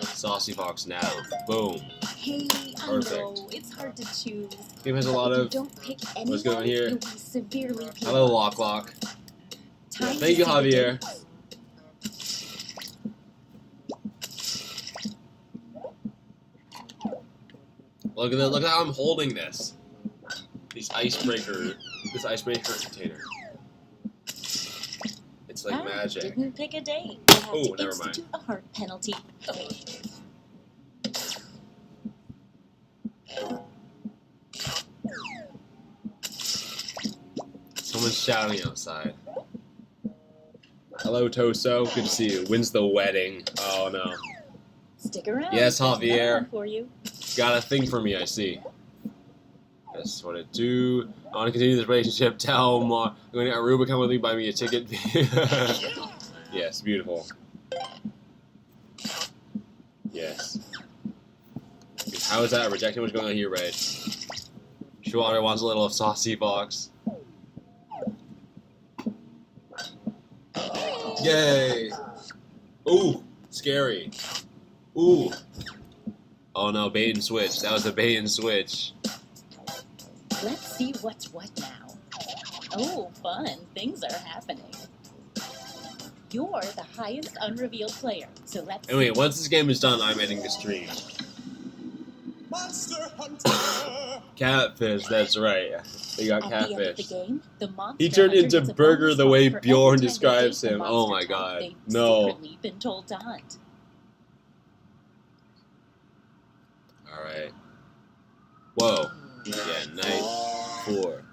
Saucy Fox now. Boom. Hey, I Perfect. know, it's hard to choose. Game has a But lot if you of... don't pick anyone, What's going here? you'll be severely penalized. Hello, Lock Lock. Time to Thank you, see the Javier. dates. Look at that! Look at how I'm holding this. This icebreaker container. It's like Ah, magic. Didn't pick a date. You have Oh, to never mind. institute a heart penalty. Okay. Someone's shouting outside. Hello, Toso. Good to see you. When's the wedding? Oh no. Stick around. Yes, There's another Javier. one for you. Got a thing for me, I see. That's what it do. I want to continue this relationship. Tell Ma. I'm going to Aruba, come with me, buy me a ticket. Yes, beautiful. Yes. How is that? Rejecting what's going on here, Red? Shrillotter wants a little of Saucy Fox. Yay! Ooh, scary. Ooh. Oh no, bait and switch. That was a bait and switch. Let's see what's what now. Oh, fun. Things are happening. You're the highest unrevealed player, so let's Anyway, see. once this game is done, I'm ending the stream. Monster Hunter! Catfish, that's right. They got At the end of the catfish. game, the monster He turned hunter into gets a Burger bonus the way point for every Bjorn time they describes date the him. Oh monster my type god. they've No. secretly been told to hunt. Alright. Whoa. Yeah, night 4.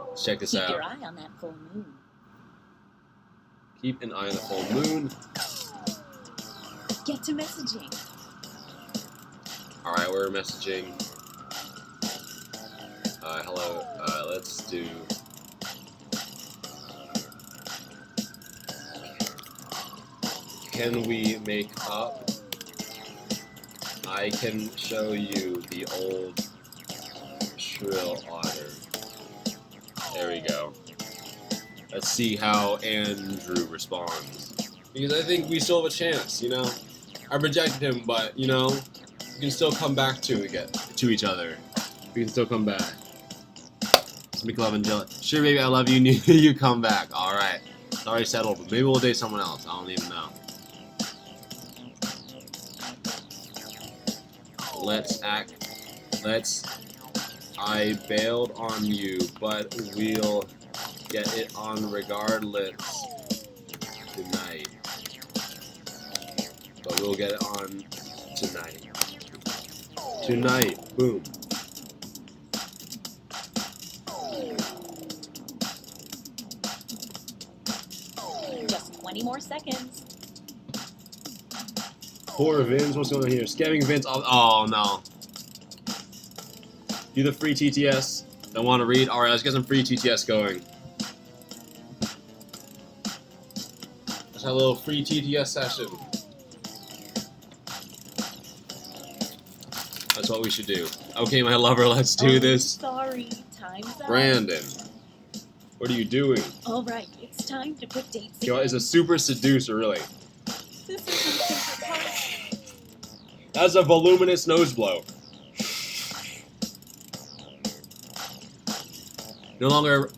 Let's check this Keep your out. eye on that full moon. Keep an eye on the full moon. Get to messaging. Alright, we're messaging. Hello. Let's do... can we make up? I can show you the old shrillotter. There we go. Let's see how Andrew responds. Because I think we still have a chance, you know? I rejected him, but, you know, we can still come back to each other. We can still come back. Let's make love and jealous. Sure, baby, I love you. You come back. Alright. It's already settled, but maybe we'll date someone else. I don't even know. I bailed on you, but we'll get it on regardless tonight. But we'll get it on tonight. Tonight. Boom. Just 20 more seconds. Poor Vince, what's going on here? Scamming Vince. Oh no. Do the free TTS. Don't want to read? Alright, let's get some free TTS going. Let's have a little free TTS session. That's what we should do. Okay, my lover, let's do this. Sorry, time's up. Brandon, what are you doing? Alright, it's time to put dates You know, is a super seducer, really. This is my favorite part. That's a voluminous nose blow. No longer.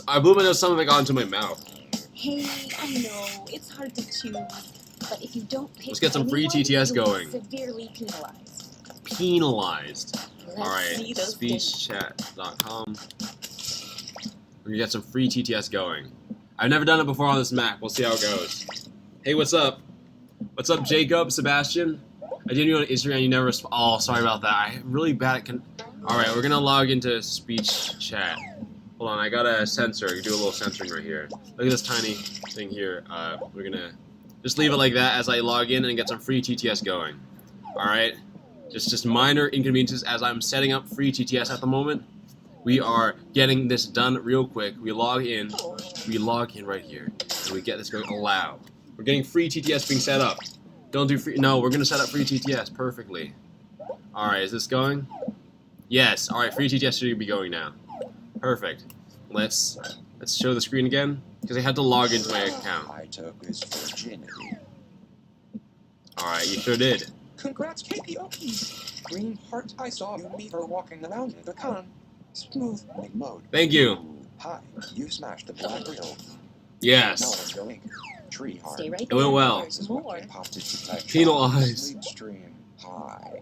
I blew my nose. Some of it got into my mouth. Hey, I know, it's hard to choose, but if you don't pick Let's get some free anyone, TTS you'll be going. severely penalized. Penalized. Let's Alright, see those dates. speechchat.com. We're gonna get some free TTS going. I've never done it before on this map. We'll see how it goes. Hey, what's up? What's up, Jacob? Sebastian? I did you on Instagram. You never respond. Oh, sorry about that. I'm really bad at. Alright, we're gonna log into speech chat. Hold on, I got a censor. You do a little censoring right here. Look at this tiny thing here. We're gonna just leave it like that as I log in and get some free TTS going. Alright? Just minor inconveniences as I'm setting up free TTS at the moment. We are getting this done real quick. We log in right here, and we get this going. Allow. We're getting free TTS being set up. Don't do free. No, we're gonna set up free TTS perfectly. All right, is this going? Yes. All right, free TTS should be going now. Perfect. Let's show the screen again because I had to log into my account. I took his virginity. All right, you sure did. Congrats, KPOP! Green heart, I saw you meet her walking around in the con. Smooth mode. Thank you. Hi, you smashed the black grill. Now Yes. let's go ink. Tree heart. Stay right It went there. well. This is More. what imposter type Penalized. Sleep stream. Hi.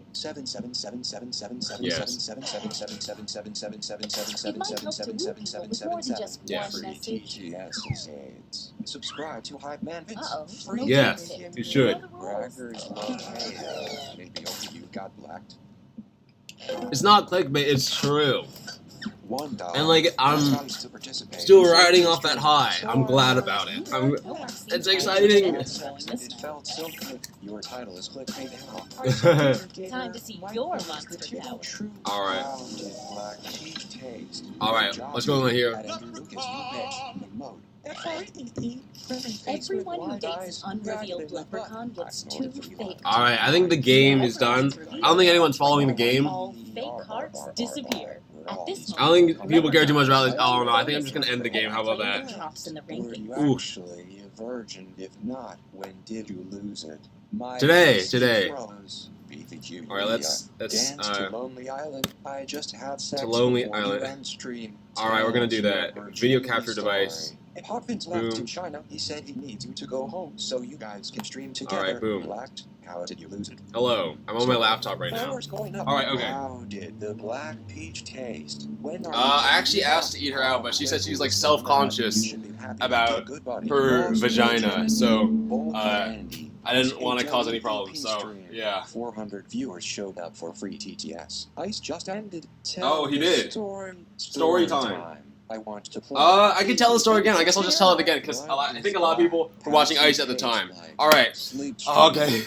77777777777777777777777777777777777777777777777777777777777777777777777777777777777777777777777777777777777777777777777777777777777777777777777777777777777777777777777777777777777777777777777777777777777777777777777777777777777777777777777. Yes, you should. More than just one message. TTS AIDS. Subscribe to Hype Man Vince. Uh-oh. Free No Yes, dating. you should. know the rules. Braggers love hate. Maybe you got blacked. It's not clickbait. It's true. $1. And, like, I'm That's to participate. Still riding off that high. I'm glad about it. It's exciting. It felt so good. Your title is clickbait now. Time to see your monster power. All right. Black tea taste. All right, what's going on here? Everyone who dates an unrevealed leprechaun gets 2 fake. All right, I think the game is done. I don't think anyone's following the game. All fake hearts disappear. At this I don't think people care too much about this. Oh no, I think I'm just gonna end the game. How about that? Drops in the Were you rankings. actually a virgin? If not, when did you lose it? Today. BTQ. All right, let's Dance to Lonely Island. I just had sex Lonely before you Island. end stream. All right, we're gonna do that. Tell your Video virginity capture story. device. If Hawkins left to Boom. China, he said he needs you to go home so you guys can stream together. All right, boom. Blacked. How did you lose it? Hello, I'm on my laptop right now. Powers going up. All right, okay. How did the black peach taste? When are I actually asked to eat her out, but she said she's like self-conscious You should be happy about with your good body. her Also, vagina, so bowl uh, candy. I didn't want to HWP cause any problems. So stream. yeah. 400 viewers showed up for free TTS. Ice just ended. Oh, he did. Story time. I want to play. I can tell the story again. I guess I'll just tell it again because I think a lot of people were watching Ice at the time. All right. Okay.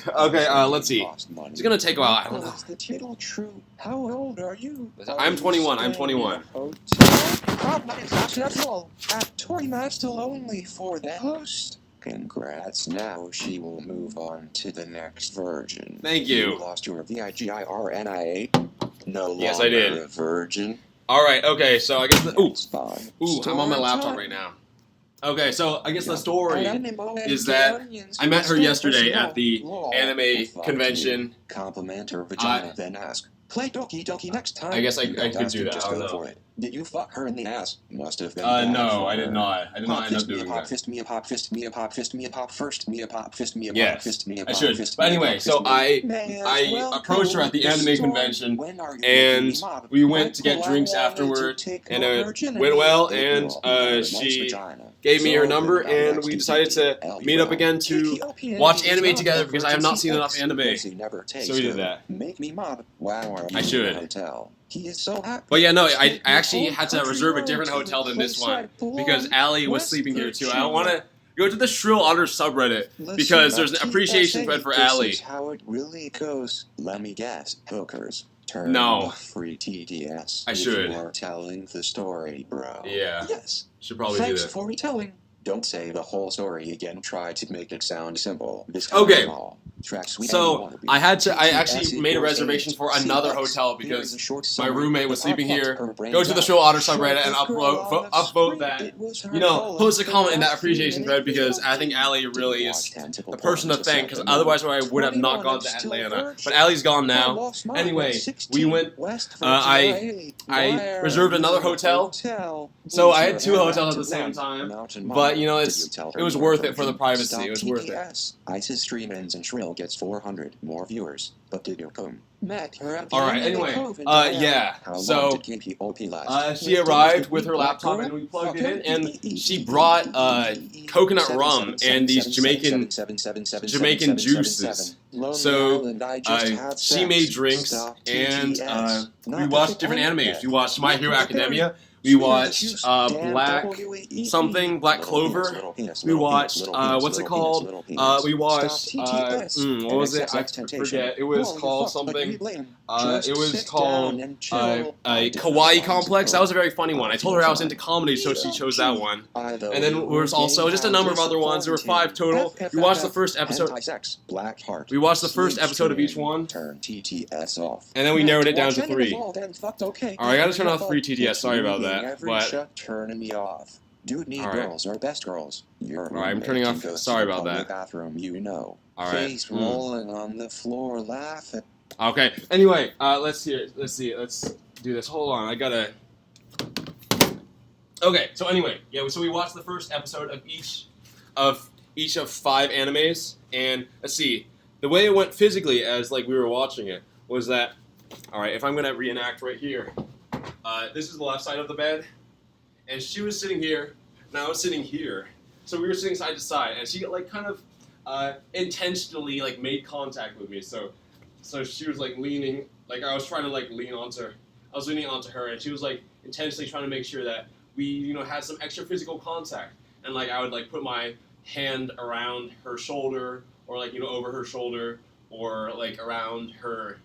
Let's see. It's gonna take a while. I don't know. Is the title true? How old are you? I'm 21. I'm 21. Not at all. At Toy Master only for the host. Congrats, now she will move on to the next version. Thank you. Lost your VIGIRNIA. No Yes, I longer did. a virgin. Alright, okay, so I guess That's fine. I'm on my laptop right now. Okay, so I guess the story is that I met her yesterday at the anime convention. Compliment her vagina, then ask. Play Doki Doki next time. I guess I You don't could ask do her, that, just I don't go know. for it. Did you fuck her in the ass? Must have been bad No, for I did her. not. I did not end up doing Pop that. fist me a pop fist me a pop fist me a pop first me a pop fist me a pop Yes, fist me a I pop should. fist But me a anyway, pop so fist me. I approached her at the anime convention, and we went to get drinks afterward, and it went well, and she gave me her number, and we decided to meet up again to watch anime together because I have not seen enough anime. So we did that. Make me mob. Wow, I should. Hotel. He is so happy. But yeah, no, I actually had to reserve a different hotel than this one because Allie was sleeping here too. I want to go to the shrillotter subreddit because there's an appreciation thread for Allie. This is how it really goes. Let me guess. Hookers. Turn No. off free TDS. I should. You are telling the story, bro. Yeah. Yes. Should probably do Thanks that. for retelling. Don't say the whole story again. Try to make it sound simple. This Okay. small. Track sweet So and I wannabe. actually made a TTS reservation for equals another CX. hotel Here because is a short my summary. roommate was The sleeping podcast here. her brain Go to the out. shrillotter subreddit and Short girl upvote on that. the street. It was her You know, fault. post a comment in that appreciation thread because I think Allie really is the person to thank because otherwise I would have not gone to Atlanta. But Allie's gone now. Anyway, we went. I reserved another hotel. So I had two hotels at the same time. But you know, it was worth it for the privacy. It was worth it. ISIS stream ends and Shrill gets 400 more viewers. But did you come? Met her at the All right. end of the Anyway, COVID yeah. How long So did KPOP last? she arrived with her laptop and we plugged it in, and she brought coconut rum and these Jamaican juices. So she made drinks, and we watched different animes. We watched My Hero Academia. We watched Black Clover. We watched what's it called? We watched what was it? I forget. It was called something. It was called Kawaii Complex. That was a very funny one. I told her I was into comedy, so she chose that one. And then there was also just a number of other ones. There were 5 total. We watched the first episode. We watched the first episode of each one. Turn TTS off. And then we narrowed it down to 3. Alright, I gotta turn off free TTS. Sorry about that. But turning me off. Dude need girls are best girls. You're Alright, I'm turning off. Sorry about that. Bathroom, you know. Alright. Face rolling on the floor, laughing. Okay. Anyway, let's see. Let's do this. Hold on. I gotta. Okay. So anyway, yeah. So we watched the first episode of each of 5 animes, and let's see. The way it went physically, as like we were watching it, was that. All right. If I'm gonna reenact right here, this is the left side of the bed, and she was sitting here, and I was sitting here. So we were sitting side to side, and she like kind of intentionally like made contact with me. So she was like leaning, like I was trying to like leaning onto her, and she was like intentionally trying to make sure that we, you know, had some extra physical contact. And like I would like put my hand around her shoulder, or like, you know, over her shoulder, or like around her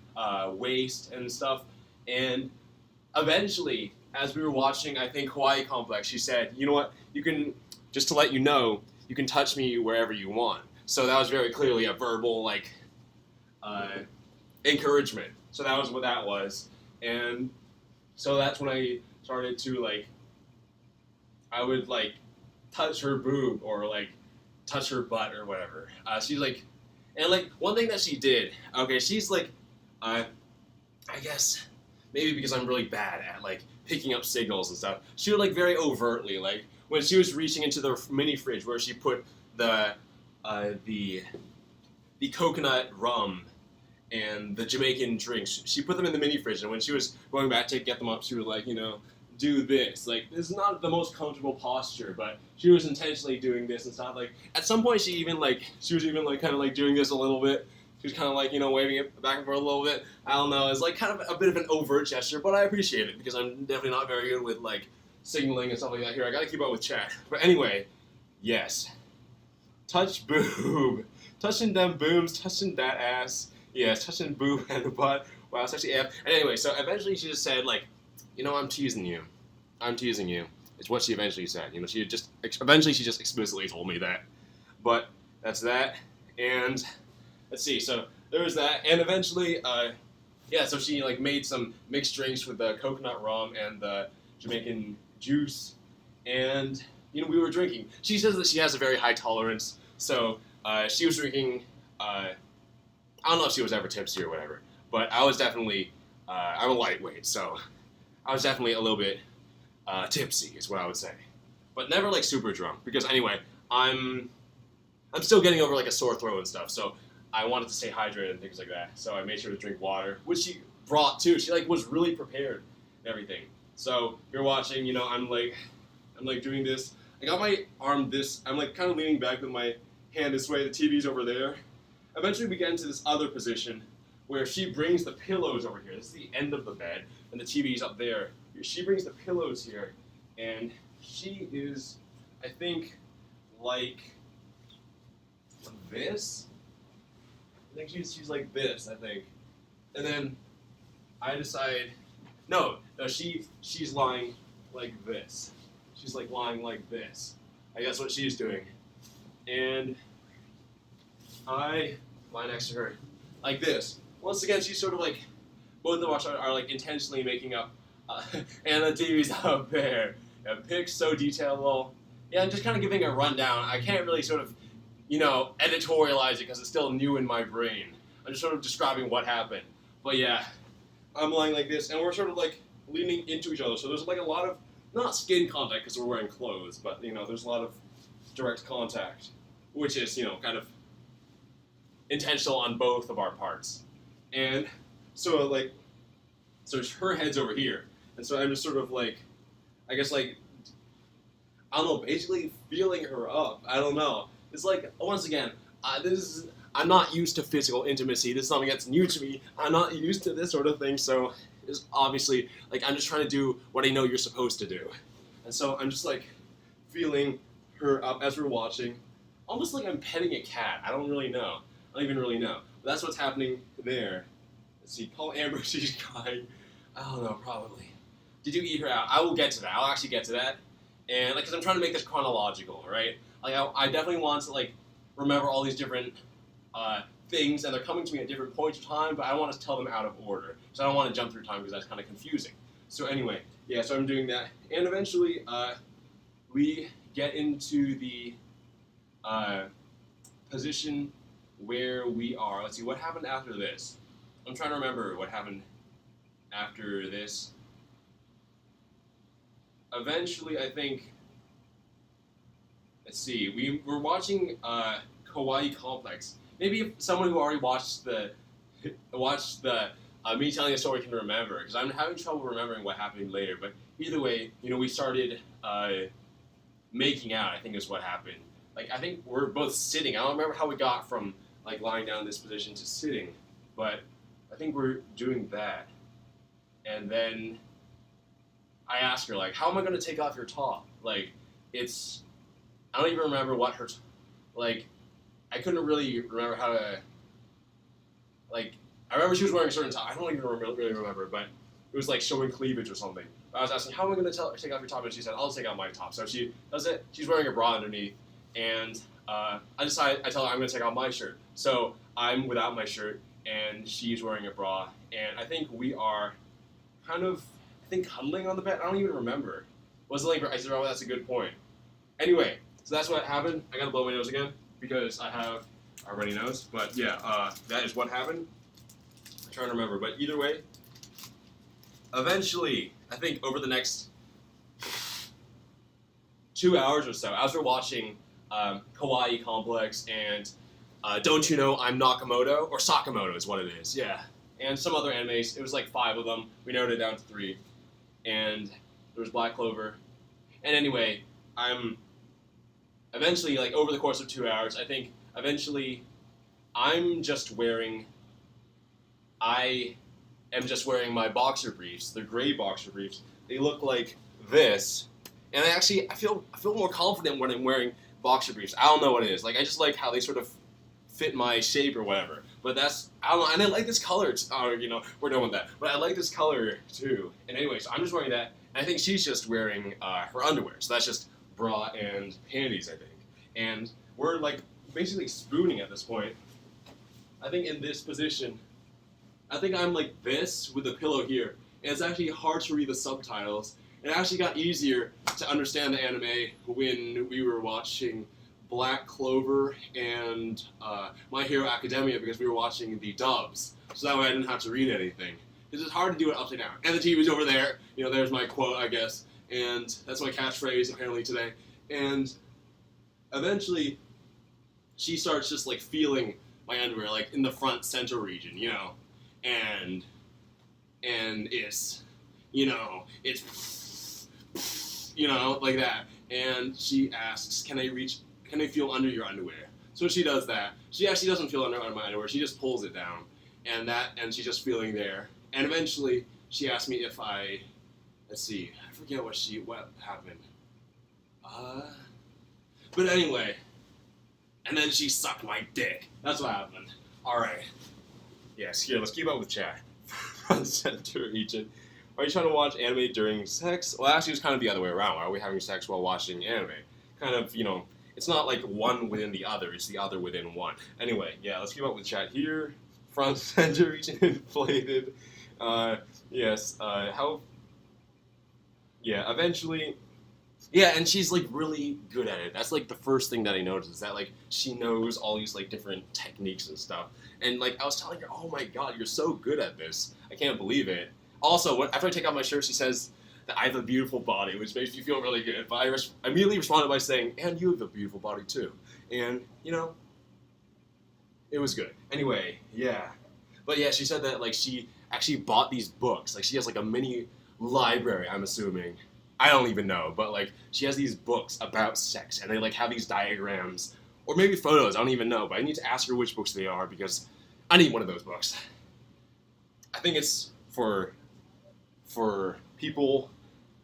waist and stuff. And eventually, as we were watching, I think Kawaii Complex, she said, "You know what? You can, just to let you know, you can touch me wherever you want." So that was very clearly a verbal like encouragement. So that was what that was. And so that's when I started to like, I would like touch her boob or like touch her butt or whatever. She's like, and like one thing that she did, okay, she's like, I guess maybe because I'm really bad at like picking up signals and stuff, she would like very overtly, like when she was reaching into the mini fridge where she put the coconut rum and the Jamaican drinks, she put them in the mini fridge, and when she was going back to get them up, she was like, you know, do this. Like, this is not the most comfortable posture, but she was intentionally doing this and stuff. Like, at some point, she was even kind of like doing this a little bit. She was kind of like, you know, waving it back and forth a little bit. I don't know. It's like kind of a bit of an overt gesture, but I appreciate it because I'm definitely not very good with like signaling and stuff like that here. I gotta keep up with chat. But anyway, yes. Touch boob. Touching them booms, touching that ass. Yes, touching boob and the butt. Wow, it's actually F. And anyway, so eventually she just said, like, you know, I'm teasing you. I'm teasing you. It's what she eventually said. You know, she just explicitly told me that. but that's that. And let's see, so there was that, and eventually, so she like made some mixed drinks with the coconut rum and the Jamaican juice, and we were drinking. She says that she has a very high tolerance, so she was drinking. I don't know if she was ever tipsy or whatever, but I was definitely. I'm a lightweight, so I was definitely a little bit tipsy, is what I would say, but never like super drunk. Because anyway, I'm still getting over like a sore throat and stuff, so I wanted to stay hydrated and things like that. So I made sure to drink water, which she brought too. She like was really prepared and everything. So you're watching, I'm like doing this. I got my arm this. I'm like kind of leaning back with my hand this way. The TV's over there. Eventually, we get into this other position where she brings the pillows over here. This is the end of the bed, and the TV's up there. She brings the pillows here, and she is, I think, like this. I think she's like this, I think. And then I decide, no, she's lying like this. She's like lying like this. I guess what she's doing. And I lie next to her like this. Once again, she's sort of like, both of us are like intentionally making up, and the TV's up there. Pics so detailed, well, yeah, I'm just kind of giving a rundown. I can't really sort of, editorialize it because it's still new in my brain. I'm just sort of describing what happened. But yeah, I'm lying like this, and we're sort of like leaning into each other. So there's like a lot of, not skin contact because we're wearing clothes, but there's a lot of direct contact, which is, kind of intentional on both of our parts. And so her head's over here. And so I'm just sort of like, I guess like, I don't know, basically feeling her up. I don't know. It's like, once again, I'm not used to physical intimacy. This is something that's new to me. I'm not used to this sort of thing, so it's obviously, like, I'm just trying to do what I know you're supposed to do. And so I'm just, like, feeling her up as we're watching. Almost like I'm petting a cat. I don't really know. I don't even really know. But that's what's happening there. Let's see, Paul Amber, she's crying. I don't know, probably. Did you eat her out? I will get to that. I'll actually get to that. And, like, because I'm trying to make this chronological, right? Like, I definitely want to, like, remember all these different things, and they're coming to me at different points of time, but I don't want to tell them out of order. So I don't want to jump through time because that's kind of confusing. So anyway, yeah, so I'm doing that. And eventually, we get into the position where we are. Let's see, what happened after this? I'm trying to remember what happened after this. Eventually, I think, let's see, we were watching Kawaii Complex. Maybe if someone who already watched the me telling the story can remember, because I'm having trouble remembering what happened later. But either way, we started making out, I think is what happened. Like, I think we're both sitting. I don't remember how we got from, like, lying down in this position to sitting, but I think we're doing that. And then I asked her, like, how am I going to take off your top? Like, I don't even remember what her, I couldn't really remember how to, I remember she was wearing a certain top. I don't even really remember, but it was, like, showing cleavage or something. I was asking, how am I going to take off your top? And she said, I'll take off my top. So she does it. She's wearing a bra underneath. And I tell her I'm going to take off my shirt. So I'm without my shirt, and she's wearing a bra. And I think we are kind of, cuddling on the bed. I don't even remember. Wasn't like, I said, oh, that's a good point. Anyway, so that's what happened. I got to blow my nose again because I have a runny nose. But yeah, that is what happened. I'm trying to remember. But either way, eventually, I think over the next 2 hours or so, as we're watching Kawaii Complex and Don't You Know I'm Nakamoto, or Sakamoto is what it is, yeah. And some other animes. It was like 5 of them. We narrowed it down to 3. And there was Black Clover. And anyway, I'm eventually, like, over the course of 2 hours, I think eventually I am just wearing my boxer briefs, the gray boxer briefs. They look like this. And I feel more confident when I'm wearing boxer briefs. I don't know what it is. Like, I just like how they sort of fit my shape or whatever. But I don't know, and I like this color. We're done with that. But I like this color too. And anyway, so I'm just wearing that. And I think she's just wearing her underwear. So that's just bra and panties, I think. And we're like basically spooning at this point. I think in this position, I think I'm like this with the pillow here. And it's actually hard to read the subtitles. It actually got easier to understand the anime when we were watching Black Clover and My Hero Academia because we were watching the dubs. So that way I didn't have to read anything. Because it's hard to do it upside down. And the TV's over there. You know, there's my quote, I guess. And that's my catchphrase apparently today. And eventually, she starts just like feeling my underwear, like in the front center region, you know. And it's, you know, it's, you know, like that. And she asks, can I feel under your underwear? So she does that. She actually doesn't feel under my underwear. She just pulls it down. And she's just feeling there. And eventually, she asked me if let's see, I forget what happened. But anyway, and then she sucked my dick. That's what happened. Alright. Yes, here, let's keep up with chat. Front center region. Are you trying to watch anime during sex? Well, actually, it's kind of the other way around. Are we having sex while watching anime? Kind of, you know, it's not like one within the other, it's the other within one. Anyway, yeah, let's keep up with chat here. Front center region inflated. Yes, yeah, eventually, yeah, and she's like really good at it. That's like the first thing that I noticed, is that like she knows all these like different techniques and stuff. And like I was telling her, oh my god, you're so good at this. I can't believe it. Also, after I take off my shirt, she says that I have a beautiful body, which makes me feel really good. But I immediately responded by saying, and you have a beautiful body too. And, you know, it was good. Anyway, yeah. But yeah, she said that like she actually bought these books. Like she has like a mini library, I'm assuming. I don't even know, but like she has these books about sex, and they like have these diagrams, or maybe photos, I don't even know, but I need to ask her which books they are because I need one of those books. I think it's for people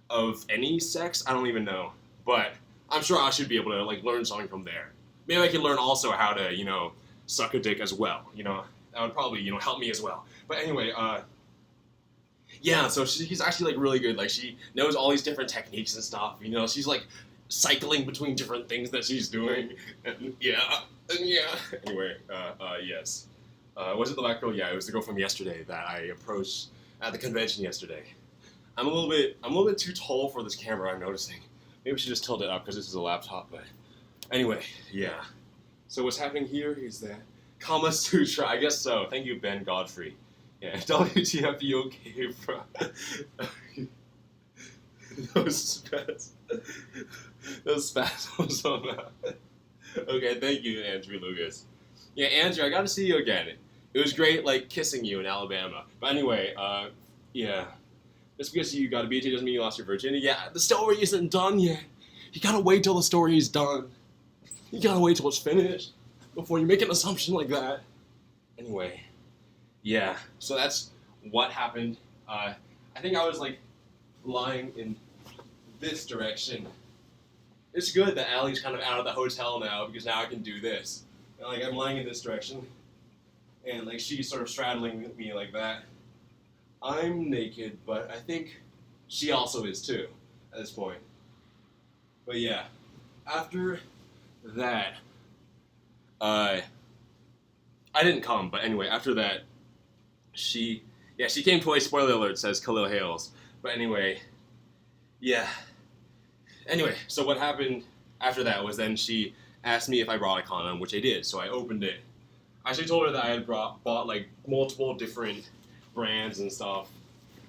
of any sex, I don't even know, but I'm sure I should be able to like learn something from there. Maybe I can learn also how to, you know, suck a dick as well, you know, that would probably, you know, help me as well. But anyway, yeah, so she's actually like really good. Like she knows all these different techniques and stuff. You know, she's like cycling between different things that she's doing. And yeah. Anyway, yes. Was it the black girl? Yeah, it was the girl from yesterday that I approached at the convention yesterday. I'm a little bit too tall for this camera, I'm noticing. Maybe we should just tilt it up because this is a laptop. But anyway, yeah. So what's happening here is that Kama Sutra. I guess so. Thank you, Ben Godfrey. Yeah, WTF, you okay, bro? Those spasms on that. Okay, thank you, Andrew Lucas. Yeah, Andrew, I got to see you again. It was great, like, kissing you in Alabama. But anyway, yeah. Just because you got a BT doesn't mean you lost your virginity. Yeah, the story isn't done yet. You gotta wait till the story is done. You gotta wait till it's finished before you make an assumption like that. Anyway. Yeah, so that's what happened. I think I was like lying in this direction. It's good that Allie's kind of out of the hotel now because now I can do this. And, like I'm lying in this direction, and like she's sort of straddling me like that. I'm naked, but I think she also is too at this point. But yeah, after that, I didn't come, but anyway, after that. She came twice, spoiler alert, says Khalil Hales. But anyway, yeah. Anyway, so what happened after that was then she asked me if I brought a condom, which I did, so I opened it. I actually told her that I had bought like multiple different brands and stuff.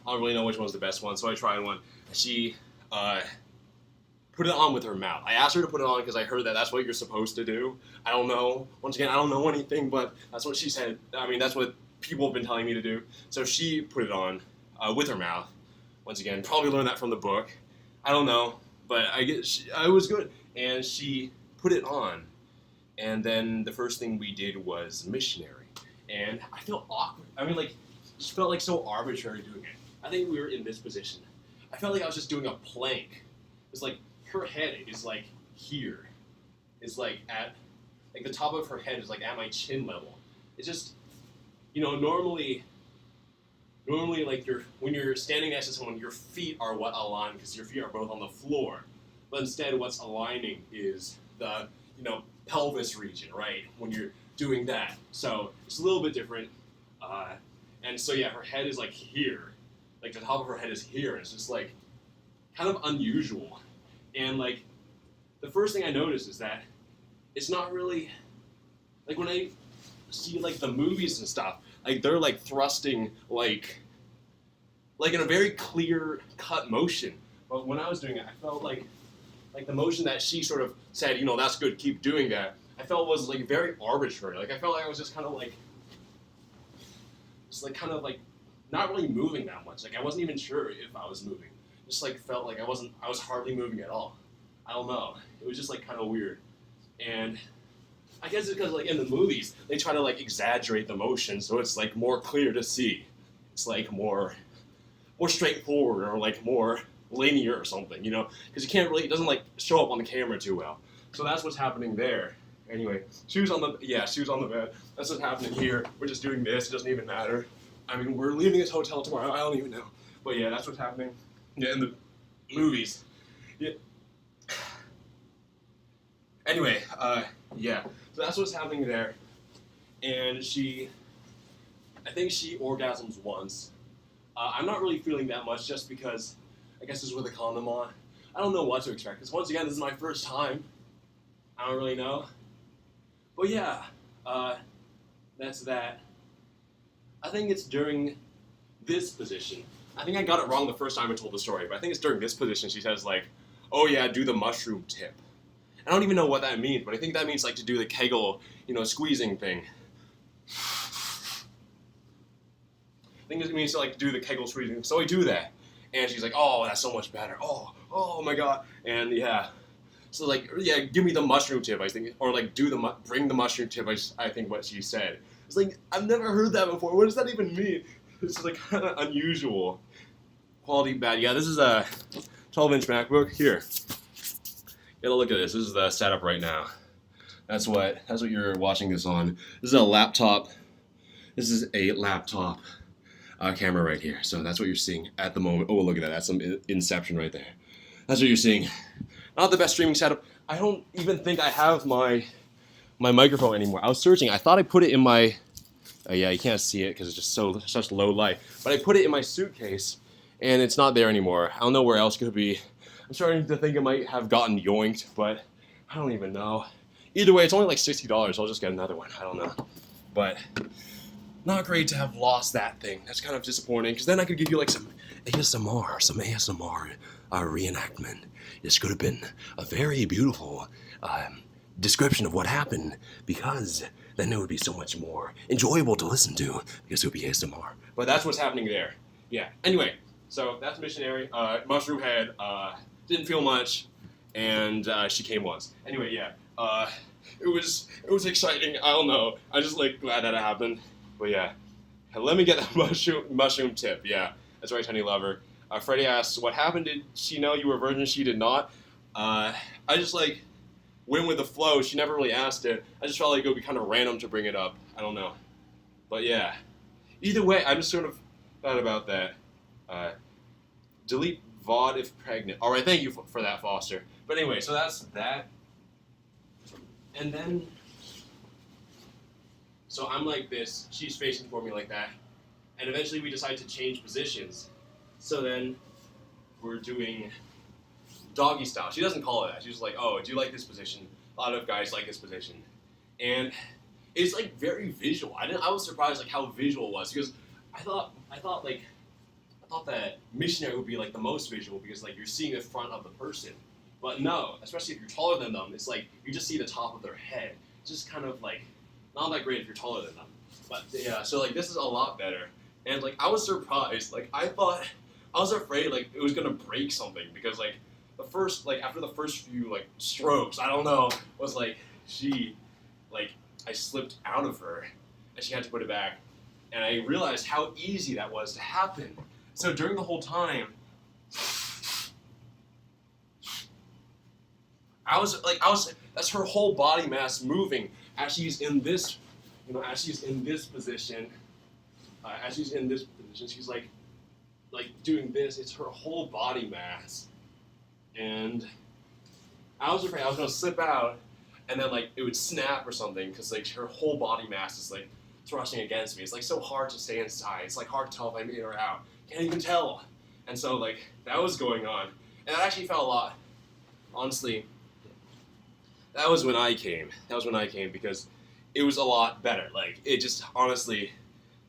I don't really know which one's the best one, so I tried one. She put it on with her mouth. I asked her to put it on because I heard that that's what you're supposed to do. I don't know. Once again, I don't know anything, but that's what she said. I mean, that's what people have been telling me to do. So she put it on with her mouth. Once again, probably learned that from the book. I don't know, but I was good. And she put it on. And then the first thing we did was missionary. And I felt awkward. I mean, like, it just felt like so arbitrary doing it. I think we were in this position. I felt like I was just doing a plank. It's like her head is like here. It's like at, like the top of her head is like at my chin level. It's just, you know, normally like when you're standing next to someone, your feet are what align because your feet are both on the floor. But instead, what's aligning is the, you know, pelvis region, right? When you're doing that. So it's a little bit different. And so yeah, her head is like here. Like the top of her head is here. And it's just like kind of unusual. And like the first thing I noticed is that it's not really like when I see like the movies and stuff, like they're like thrusting like in a very clear cut motion. But when I was doing it, I felt like the motion that she sort of said, you know, that's good, keep doing that, I felt was like very arbitrary. Like I felt like I was just kind of like not really moving that much. Like I wasn't even sure if I was moving. Just like felt like I was hardly moving at all. I don't know. It was just like kind of weird. And I guess it's because like in the movies they try to like exaggerate the motion so it's like more clear to see. It's like more straightforward or like more linear or something, you know? Because it doesn't like show up on the camera too well. So that's what's happening there. Anyway, she was on the bed. That's what's happening here. We're just doing this. It doesn't even matter. I mean, we're leaving this hotel tomorrow. I don't even know. But yeah, that's what's happening. Yeah, in the movies. Yeah. Anyway, yeah. So that's what's happening there. And I think she orgasms once. I'm not really feeling that much just because I guess it's with a condom on. I don't know what to expect. Because once again, this is my first time. I don't really know. But yeah, that's that. I think it's during this position. I think I got it wrong the first time I told the story, but I think it's during this position she says like, oh yeah, do the mushroom tip. I don't even know what that means, but I think that means like to do the Kegel, squeezing thing. I think it means to like do the Kegel squeezing. So I do that. And she's like, oh, that's so much better. Oh my God. And yeah. So like, yeah, give me the mushroom tip, I think. Or like bring the mushroom tip, I think what she said. It's like, I've never heard that before. What does that even mean? It's like kind of unusual. Quality bad. Yeah, this is a 12-inch MacBook. Here. Get a look at this. This is the setup right now. That's what you're watching this on. This is a laptop. This is a laptop camera right here. So that's what you're seeing at the moment. Oh, look at that. That's some Inception right there. That's what you're seeing. Not the best streaming setup. I don't even think I have my microphone anymore. I was searching. I thought I put it in my... yeah, you can't see it because it's just such low light. But I put it in my suitcase, and it's not there anymore. I don't know where else it could be. I'm starting to think it might have gotten yoinked, but I don't even know. Either way, it's only like $60. I'll just get another one. I don't know. But not great to have lost that thing. That's kind of disappointing, because then I could give you like some ASMR reenactment. This could have been a very beautiful description of what happened, because then it would be so much more enjoyable to listen to, because it would be ASMR. But that's what's happening there. Yeah. Anyway, so that's missionary. Mushroom head. Didn't feel much, and she came once. Anyway, yeah. It was exciting. I don't know. I'm just like glad that it happened. But yeah. Let me get the mushroom tip. Yeah. That's right, honey lover. Freddie asks, what happened? Did she know you were a virgin? She did not. I just like went with the flow. She never really asked it. I just felt like it would be kind of random to bring it up. I don't know. But yeah. Either way, I'm just sort of thought about that. Delete VOD if pregnant. All right, thank you for that, Foster. But anyway, so that's that. And then, so I'm like this. She's facing for me like that. And eventually we decide to change positions. So then we're doing doggy style. She doesn't call it that. She's like, oh, do you like this position? A lot of guys like this position. And it's like very visual. I was surprised like how visual it was, because I thought that missionary would be like the most visual, because like you're seeing the front of the person. But no, especially if you're taller than them, it's like you just see the top of their head. It's just kind of like not that great if you're taller than them. But yeah, so like this is a lot better. And like I was surprised. Like I was afraid like it was gonna break something, because like after the first few like strokes, I don't know, was like I slipped out of her and she had to put it back. And I realized how easy that was to happen. So during the whole time, that's her whole body mass moving as she's in this, position. She's like doing this. It's her whole body mass. And I was afraid I was going to slip out and then like it would snap or something because like her whole body mass is like thrusting against me. It's like so hard to stay inside. It's like hard to tell if I'm in or out. Can't even tell. And so like that was going on, and I actually felt a lot. Honestly, that was when I came. That was when I came because it was a lot better. Like it just honestly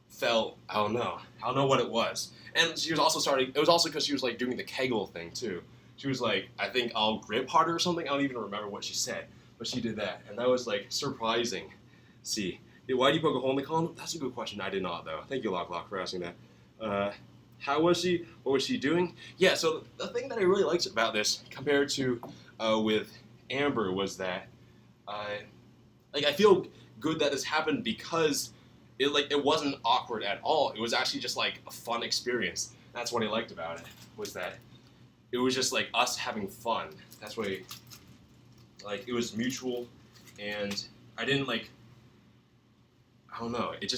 felt, I don't know what it was. And she was also starting. It was also because she was like doing the Kegel thing too. She was like, I think I'll grip harder or something. I don't even remember what she said, but she did that, and that was like surprising. See, why do you poke a hole in the column? That's a good question. I did not though. Thank you, Lock, for asking that. How was she? What was she doing? Yeah. So the thing that I really liked about this compared to with Amber was that I feel good that this happened because it wasn't awkward at all. It was actually just like a fun experience. That's what I liked about it, was that it was just like us having fun. That's what it was mutual, and I didn't like, I don't know, it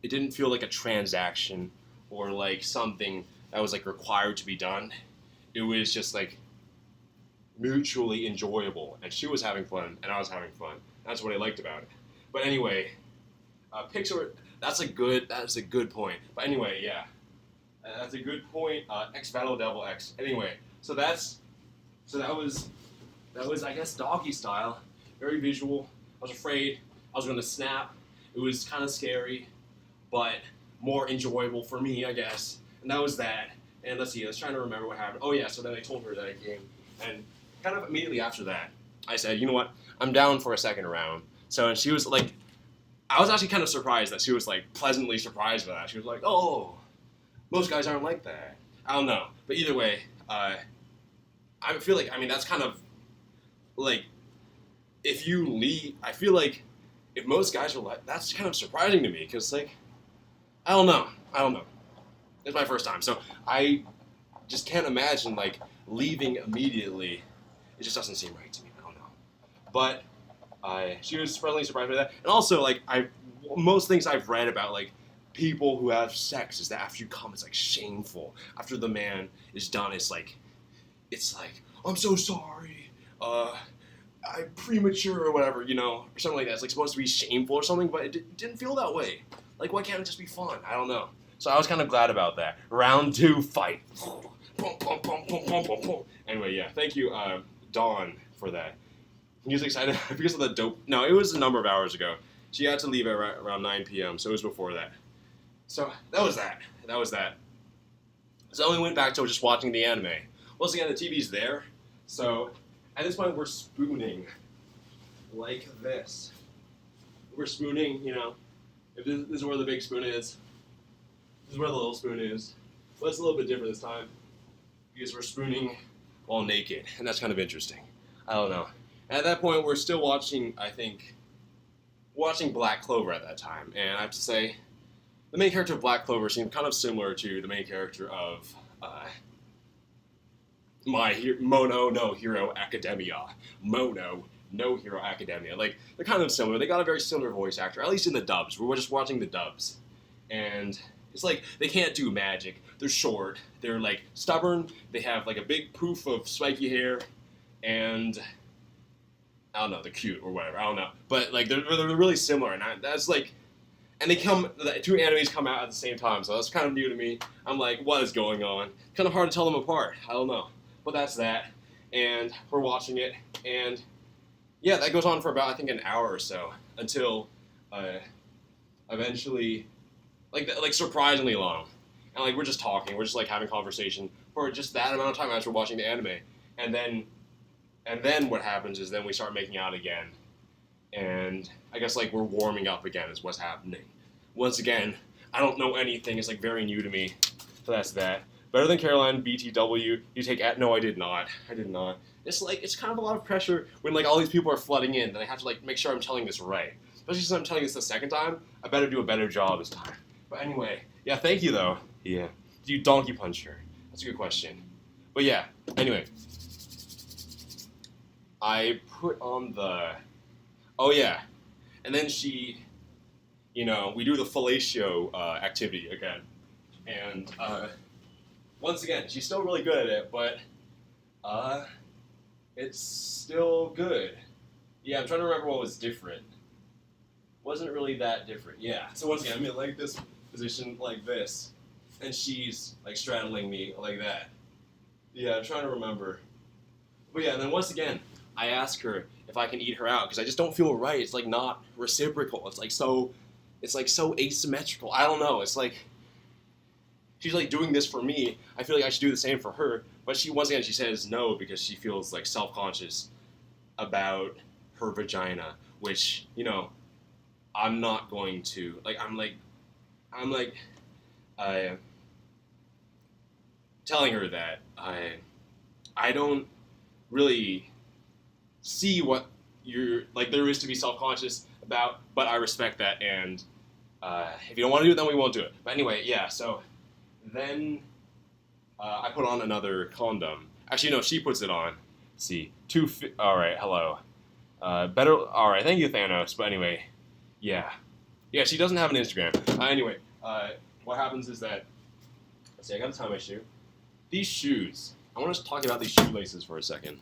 didn't feel like a transaction or like something that was like required to be done. It was just like mutually enjoyable, and she was having fun and I was having fun. That's what I liked about it. But anyway, Pixar, that's a good point. But anyway, yeah, that's a good point. X Battle Devil X. Anyway, so that was I guess doggy style, very visual. I was afraid I was gonna snap. It was kind of scary, but more enjoyable for me, I guess. And that was that. And let's see, I was trying to remember what happened. Oh yeah, so then I told her that I came, and kind of immediately after that, I said, you know what, I'm down for a second round. So, and she was like, I was actually kind of surprised that she was like pleasantly surprised by that. She was like, oh, most guys aren't like that. I don't know. But either way, I feel like, that's kind of like, if you leave, I feel like if most guys are like, that's kind of surprising to me, because like, I don't know. It's my first time, so I just can't imagine like leaving immediately. It just doesn't seem right to me. I don't know. But she was pleasantly surprised by that, and also like most things I've read about like people who have sex is that after you come, it's like shameful. After the man is done, it's like I'm so sorry. I'm premature or whatever, or something like that. It's like supposed to be shameful or something, but it didn't feel that way. Like, why can't it just be fun? I don't know. So I was kind of glad about that. Round 2, fight. Anyway, yeah, thank you, Dawn, for that. He was excited because of the dope. No, it was a number of hours ago. She had to leave at around 9 p.m., so it was before that. So that was that. So then we went back to just watching the anime. Once again, the TV's there. So at this point, we're spooning like this. We're spooning, if this is where the big spoon is. This is where the little spoon is. But it's a little bit different this time because we're spooning while naked, and that's kind of interesting. I don't know. And at that point, we're still watching Black Clover at that time, and I have to say, the main character of Black Clover seemed kind of similar to the main character of Mono no Hero Academia. Mono no Hero Academia. Like, they're kind of similar. They got a very similar voice actor, at least in the dubs. We're just watching the dubs. And it's like, they can't do magic. They're short. They're, like, stubborn. They have, like, a big poof of spiky hair. And I don't know, they're cute or whatever. I don't know. But, like, they're really similar. And that's, like, and the two animes come out at the same time. So that's kind of new to me. I'm like, what is going on? Kind of hard to tell them apart. I don't know. But that's that. And we're watching it. And yeah, that goes on for about, I think, an hour or so until eventually, like surprisingly long. And like we're just talking, we're just like having conversation for just that amount of time as we're watching the anime. And then what happens is then we start making out again. And I guess like we're warming up again is what's happening. Once again, I don't know anything. It's like very new to me. So that's that. Better than Caroline, BTW. You take no, I did not. It's like, it's kind of a lot of pressure when like all these people are flooding in, then I have to like make sure I'm telling this right. Especially since I'm telling this the second time, I better do a better job this time. But anyway, yeah, thank you though. Yeah. Do you donkey punch her? That's a good question. But yeah, anyway. I put on the, oh yeah, and then she, we do the fellatio activity again. And once again, she's still really good at it, but It's still good. Yeah, I'm trying to remember what was different. Wasn't really that different. Yeah. So once again, I'm in like this position like this, and she's like straddling me like that. Yeah, I'm trying to remember. But yeah, and then once again, I ask her if I can eat her out because I just don't feel right. It's like not reciprocal. It's like so asymmetrical. I don't know. It's like she's like doing this for me. I feel like I should do the same for her. But she once again she says no because she feels like self-conscious about her vagina, which, you know, I'm not going to like. I'm telling her that I don't really see what you're like there is to be self-conscious about, but I respect that, and if you don't want to do it, then we won't do it. But anyway, yeah. So then I put on another condom. Actually, no, she puts it on. Let's see, all right, hello. Better. All right, thank you, Thanos. But anyway, yeah. She doesn't have an Instagram. Anyway, what happens is that let's see. I gotta tie my shoe. These shoes. I want to talk about these shoelaces for a second.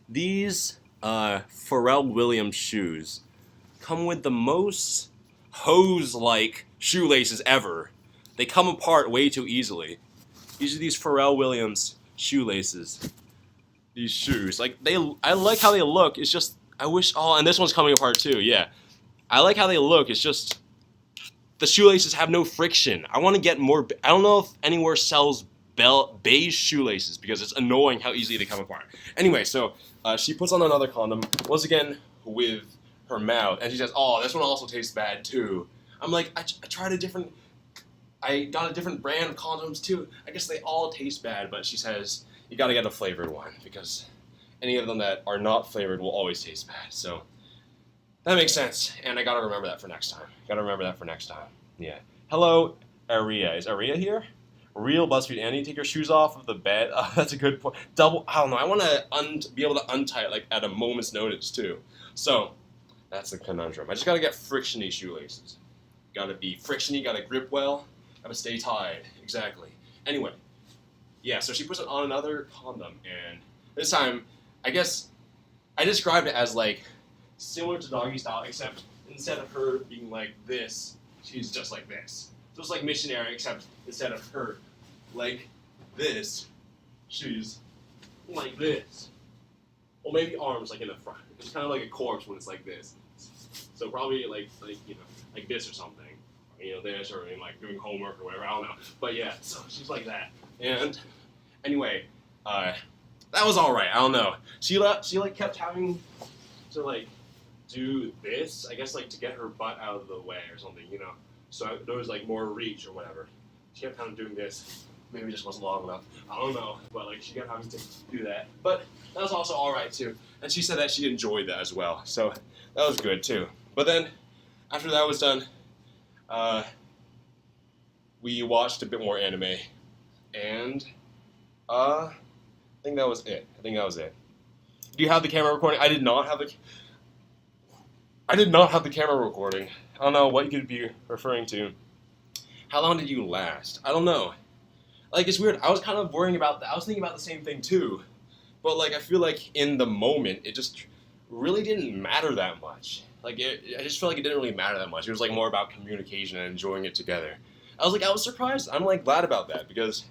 These Pharrell Williams shoes come with the most hose-like shoelaces ever. They come apart way too easily. These are these Pharrell Williams shoelaces. These shoes, like I like how they look. It's just I wish. Oh, and this one's coming apart too. Yeah, I like how they look. It's just the shoelaces have no friction. I want to get more. I don't know if anywhere sells beige shoelaces because it's annoying how easily they come apart. Anyway, so she puts on another condom once again with her mouth, and she says, "Oh, this one also tastes bad too." I'm like, I tried a different. I got a different brand of condoms too. I guess they all taste bad, but she says you gotta get a flavored one because any of them that are not flavored will always taste bad. So that makes sense, and I gotta remember that for next time. Yeah. Hello, Aria. Is Aria here? Real BuzzFeed Andy, take your shoes off of the bed. That's a good point. I don't know. I want to be able to untie it like at a moment's notice too. So that's the conundrum. I just gotta get frictiony shoelaces. Gotta be frictiony. Gotta grip well. Gotta stay tied. Exactly. Anyway, yeah. So she puts on another condom, and this time, I guess I described it as like similar to doggy style, except instead of her being like this, she's just like this. So it's like missionary, except instead of her like this, she's like this. Or maybe arms like in the front. It's kind of like a corpse when it's like this. So probably like you know, like this or something. Or, you know, this or like doing homework or whatever. I don't know. But yeah, so she's like that. And anyway, that was all right. I don't know. She like kept having to like do this, I guess, like to get her butt out of the way or something, you know. So there was like more reach or whatever. She kept kind of doing this. Maybe it just wasn't long enough. I don't know. But like she kept having to do that. But that was also all right too. And she said that she enjoyed that as well. So that was good too. But then after that was done, we watched a bit more anime. And I think that was it. Do you have the camera recording? I did not have the camera recording. I don't know what you could be referring to. How long did you last? I don't know. Like, it's weird. I was kind of worrying about that. I was thinking about the same thing too. But like, I feel like in the moment, it just really didn't matter that much. Like, I just feel like it didn't really matter that much. It was like more about communication and enjoying it together. I was surprised. I'm like glad about that because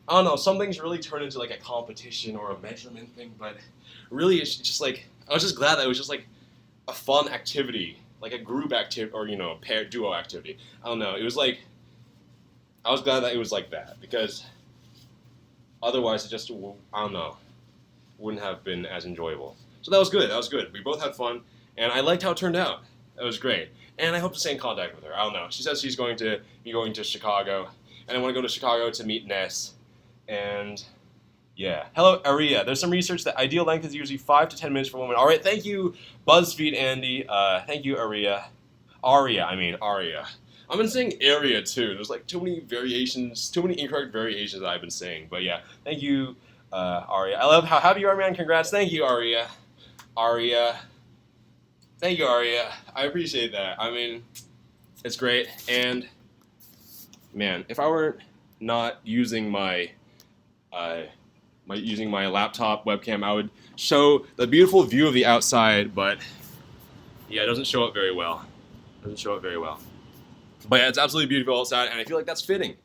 I don't know. Some things really turn into like a competition or a measurement thing, but really it's just like I was just glad that it was just like a fun activity, like a group activity or, you know, duo activity. I don't know. It was like, I was glad that it was like that because otherwise it just, I don't know, wouldn't have been as enjoyable. So that was good. We both had fun and I liked how it turned out. That was great. And I hope to stay in contact with her. I don't know. She says she's going to be going to Chicago and I want to go to Chicago to meet Ness. And yeah. Hello, Aria. There's some research that ideal length is usually 5 to 10 minutes for a woman. All right. Thank you, BuzzFeed Andy. Thank you, Aria. Aria. I've been saying area too. There's like too many incorrect variations that I've been saying. But yeah. Thank you, Aria. I love how happy you are, man. Congrats. Thank you, Aria. Thank you, Aria. I appreciate that. I mean, it's great. And man, if I were not using my using my laptop webcam, I would show the beautiful view of the outside, but yeah, it doesn't show up very well. But yeah, it's absolutely beautiful outside, and I feel like that's fitting.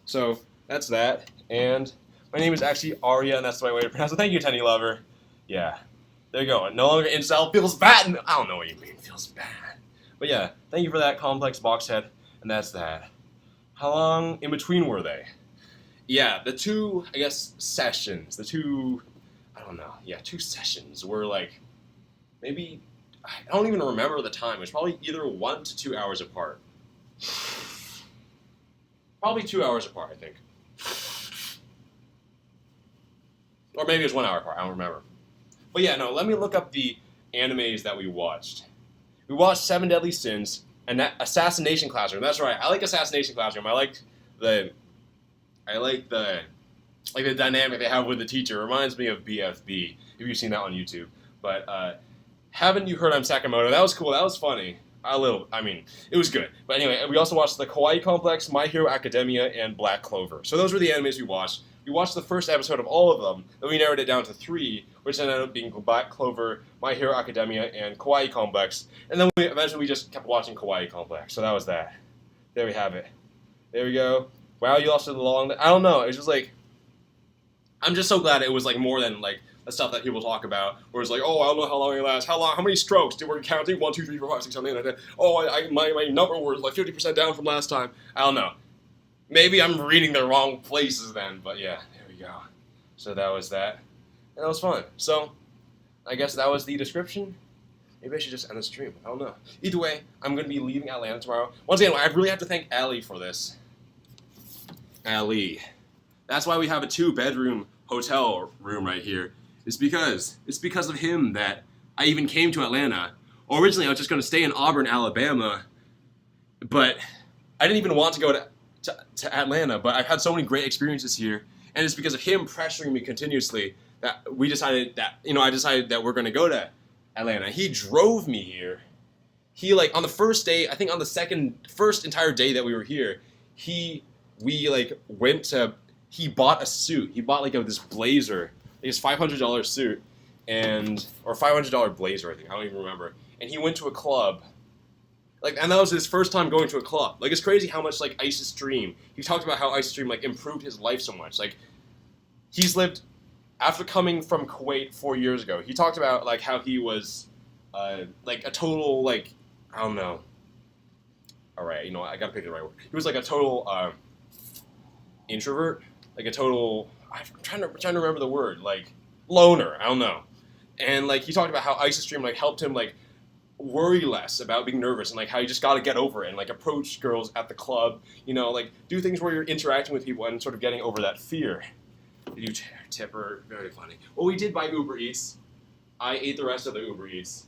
So that's that, and my name is actually Arya, and that's the right way to pronounce it. Thank you, Tenny Lover. Yeah, there you go. No longer incel, feels bad. I don't know what you mean, feels bad. But yeah, thank you for that complex box head, and that's that. How long in between were they? Yeah, the two, I guess, sessions, two sessions were like, maybe, I don't even remember the time. It was probably either 1 to 2 hours apart. Probably 2 hours apart, I think. Or maybe it was 1 hour apart, I don't remember. But yeah, no, let me look up the animes that we watched. We watched Seven Deadly Sins and that Assassination Classroom. That's right, I like Assassination Classroom. I like the dynamic they have with the teacher. It reminds me of BFB, if you've seen that on YouTube. But haven't you heard I'm Sakamoto? That was cool, that was funny. It was good. But anyway, we also watched The Kawaii Complex, My Hero Academia, and Black Clover. So those were the animes we watched. We watched the first episode of all of them, then we narrowed it down to 3, which ended up being Black Clover, My Hero Academia, and Kawaii Complex. And then eventually we just kept watching Kawaii Complex. So that was that. There we have it. There we go. Wow, you lasted long. I don't know. It was just like, I'm just so glad it was like more than like the stuff that people talk about, where it's like, oh, I don't know how long it lasts. How many strokes? We're counting 1, 2, 3, 4, 5, 6, 7, 8, 9, 10. Oh, my number was like 50% down from last time. I don't know. Maybe I'm reading the wrong places then, but yeah, there we go. So that was that. And that was fun. So, I guess that was the description. Maybe I should just end the stream. I don't know. Either way, I'm going to be leaving Atlanta tomorrow. Once again, I really have to thank Allie for this. Allie. That's why we have a 2-bedroom hotel room right here. It's because of him that I even came to Atlanta. Originally, I was just going to stay in Auburn, Alabama, but I didn't even want to go to Atlanta, but I've had so many great experiences here, and it's because of him pressuring me continuously that I decided that we're going to go to Atlanta. He drove me here. He, like, on the first day, I think on the first entire day that we were here, he bought a suit. He bought, like, this blazer, his $500 suit, or $500 blazer, I think. I don't even remember. And he went to a club. Like, and that was his first time going to a club. Like, it's crazy how much, like, Ice Stream, he talked about how Ice Stream, like, improved his life so much. Like, he's lived, after coming from Kuwait 4 years ago, he talked about, like, how he was, like, a total, like, I don't know. Alright, I gotta pick the right word. He was, like, a total, introvert. Like, a total, I'm trying to remember the word, like, loner, I don't know. And, like, he talked about how Ice Stream, like, helped him, like, worry less about being nervous, and like how you just gotta get over it and like approach girls at the club, like do things where you're interacting with people and sort of getting over that fear. Did you tip her? Very funny. Well, we did buy Uber Eats. I ate the rest of the Uber Eats.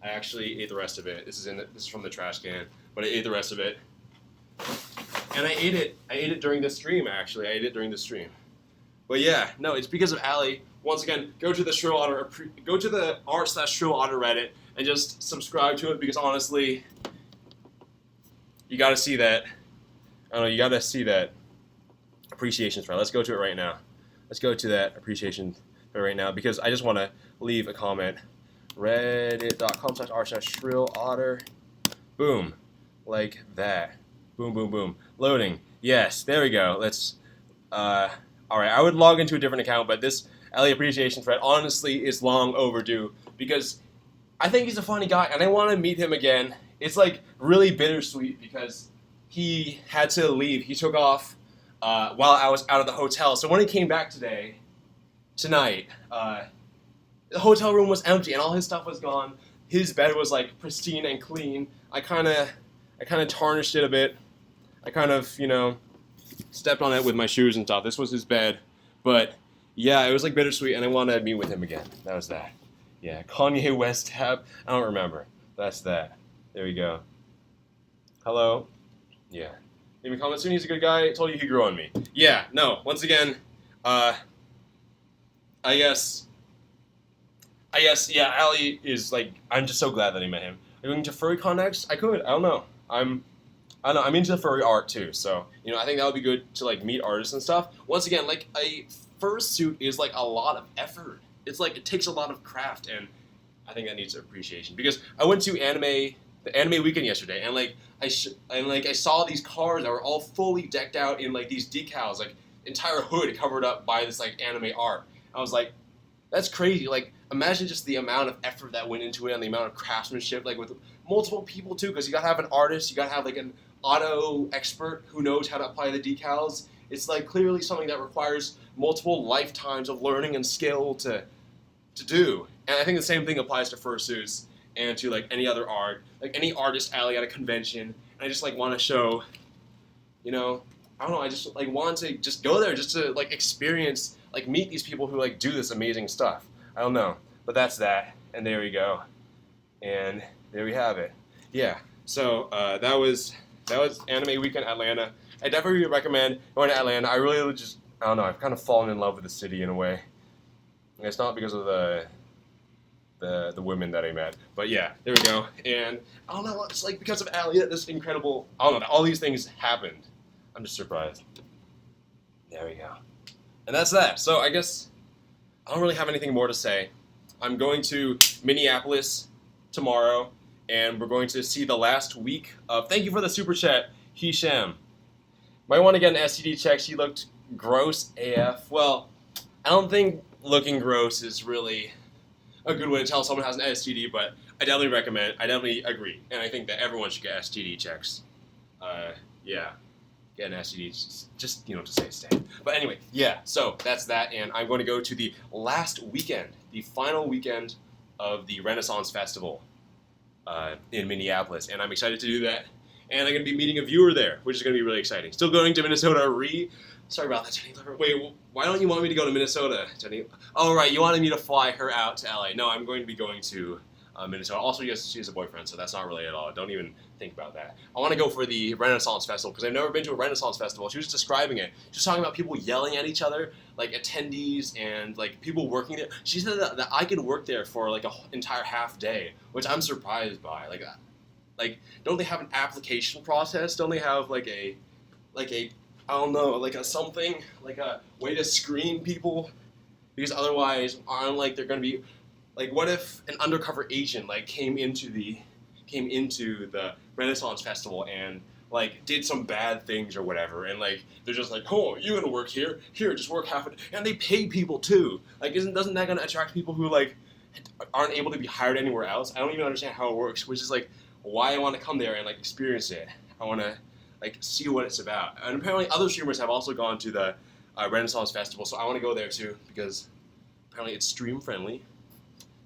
I actually ate the rest of it. This is from the trash can, but I ate the rest of it. And I ate it during the stream, actually. I ate it during the stream. But yeah, no, it's because of Allie. Once again, go to the r/shrillotter Reddit and just subscribe to it, because honestly, you gotta see that. I don't know, you gotta see that appreciation thread. Let's go to it right now. Let's go to that appreciation thread right now, because I just want to leave a comment. Reddit.com/r/shrillotter. Boom. Like that. Boom, boom, boom. Loading. Yes, there we go. Let's, alright, I would log into a different account, but this Ellie appreciation thread honestly is long overdue, because I think he's a funny guy and I want to meet him again. It's like really bittersweet because he had to leave. He took off while I was out of the hotel. So when he came back tonight, the hotel room was empty and all his stuff was gone. His bed was like pristine and clean. I kind of tarnished it a bit. I kind of, stepped on it with my shoes and stuff. This was his bed, but yeah, it was like bittersweet, and I wanted to meet with him again. That was that. Yeah, Kanye West tab. I don't remember. That's that. There we go. Hello. Yeah. Leave me a comment soon. He's a good guy. I told you he grew on me. Yeah. No. Once again, I guess. Yeah. Ali is like. I'm just so glad that I met him. Are you going to FurryCon next? I could. I don't know. I don't know, I'm into furry art too, so I think that would be good to like meet artists and stuff. Once again, like a fursuit is like a lot of effort. It's like it takes a lot of craft, and I think that needs appreciation. Because I went to the anime weekend yesterday, and like I saw these cars that were all fully decked out in like these decals, like entire hood covered up by this like anime art. I was like, that's crazy. Like imagine just the amount of effort that went into it and the amount of craftsmanship, like with multiple people too, because you gotta have an artist, you gotta have like an auto expert who knows how to apply the decals. It's like clearly something that requires multiple lifetimes of learning and skill to do. And I think the same thing applies to fursuits and to like any other art, like any artist alley at a convention. And I just like want to show, I don't know, I just like want to just go there just to like experience, like meet these people who like do this amazing stuff. I don't know, but that's that. And there we go. And there we have it. Yeah. So that was Anime Weekend Atlanta. I definitely recommend going to Atlanta. I really just, I don't know, I've kind of fallen in love with the city in a way. And it's not because of the women that I met, but yeah, there we go. And I don't know, it's like because of Allie that this incredible, I don't know, all these things happened. I'm just surprised. There we go. And that's that. So I guess I don't really have anything more to say. I'm going to Minneapolis tomorrow, and we're going to see the last week of, thank you for the super chat, Hisham. Might want to get an STD check. She looked gross AF. Well, I don't think looking gross is really a good way to tell someone has an STD, but I definitely agree, and I think that everyone should get STD checks. Yeah, get an STD, just to say it's safe. But anyway, yeah, so that's that, and I'm going to go to the last weekend, the final weekend of the Renaissance Festival in Minneapolis, and I'm excited to do that. And I'm going to be meeting a viewer there, which is going to be really exciting. Still going to Minnesota. Sorry about that, Jenny. Wait, why don't you want me to go to Minnesota, Jenny? Oh, right, you wanted me to fly her out to LA. No, I'm going to be going to Minnesota. Also, yes, she has a boyfriend, so that's not really at all. Don't even think about that. I want to go for the Renaissance Festival, because I've never been to a Renaissance Festival. She was describing it. She was talking about people yelling at each other, like attendees and like people working there. She said that I could work there for like an entire half day, which I'm surprised by. Like, don't they have an application process? Don't they have like a I don't know, like a something, like a way to screen people? Because otherwise, aren't like they're gonna be, like, what if an undercover agent like came into the Renaissance Festival and like did some bad things or whatever, and like they're just like, oh, you're gonna work here, just work half it, and they pay people too. Like, doesn't that gonna attract people who like aren't able to be hired anywhere else? I don't even understand how it works, which is like why I want to come there and like experience it. I want to like see what it's about. And apparently other streamers have also gone to the Renaissance Festival, so I want to go there too, because apparently it's stream friendly.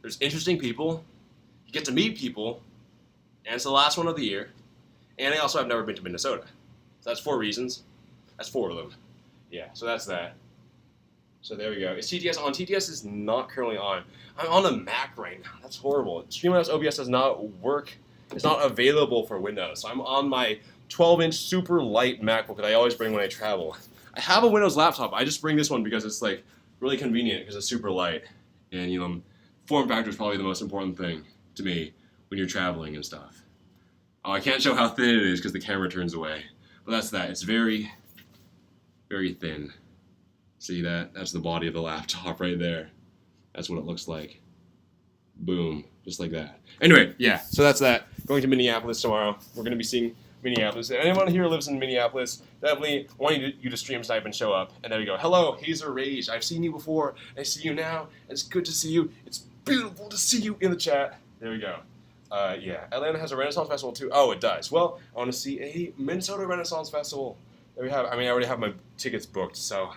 There's interesting people, you get to meet people, and it's the last one of the year. And I also have never been to Minnesota. So that's 4 reasons. That's 4 of them. Yeah, so that's that. So there we go. Is TTS on? TTS is not currently on. I'm on a Mac right now. That's horrible. Streamlabs OBS does not work. It's not available for Windows. So I'm on my 12-inch super light MacBook that I always bring when I travel. I have a Windows laptop. I just bring this one because it's like really convenient because it's super light. And form factor is probably the most important thing to me when you're traveling and stuff. Oh, I can't show how thin it is because the camera turns away. But that's that. It's very, very thin. See that? That's the body of the laptop right there. That's what it looks like. Boom. Just like that. Anyway, yeah, so that's that. Going to Minneapolis tomorrow. We're going to be seeing Minneapolis. Anyone here lives in Minneapolis, definitely want you to stream snipe and show up. And there we go. Hello, Hazer Rage. I've seen you before. I see you now. It's good to see you. It's beautiful to see you in the chat. There we go. Yeah, Atlanta has a Renaissance Festival too. Oh, it does. Well, I want to see a Minnesota Renaissance Festival. There we have. I mean, I already have my tickets booked, so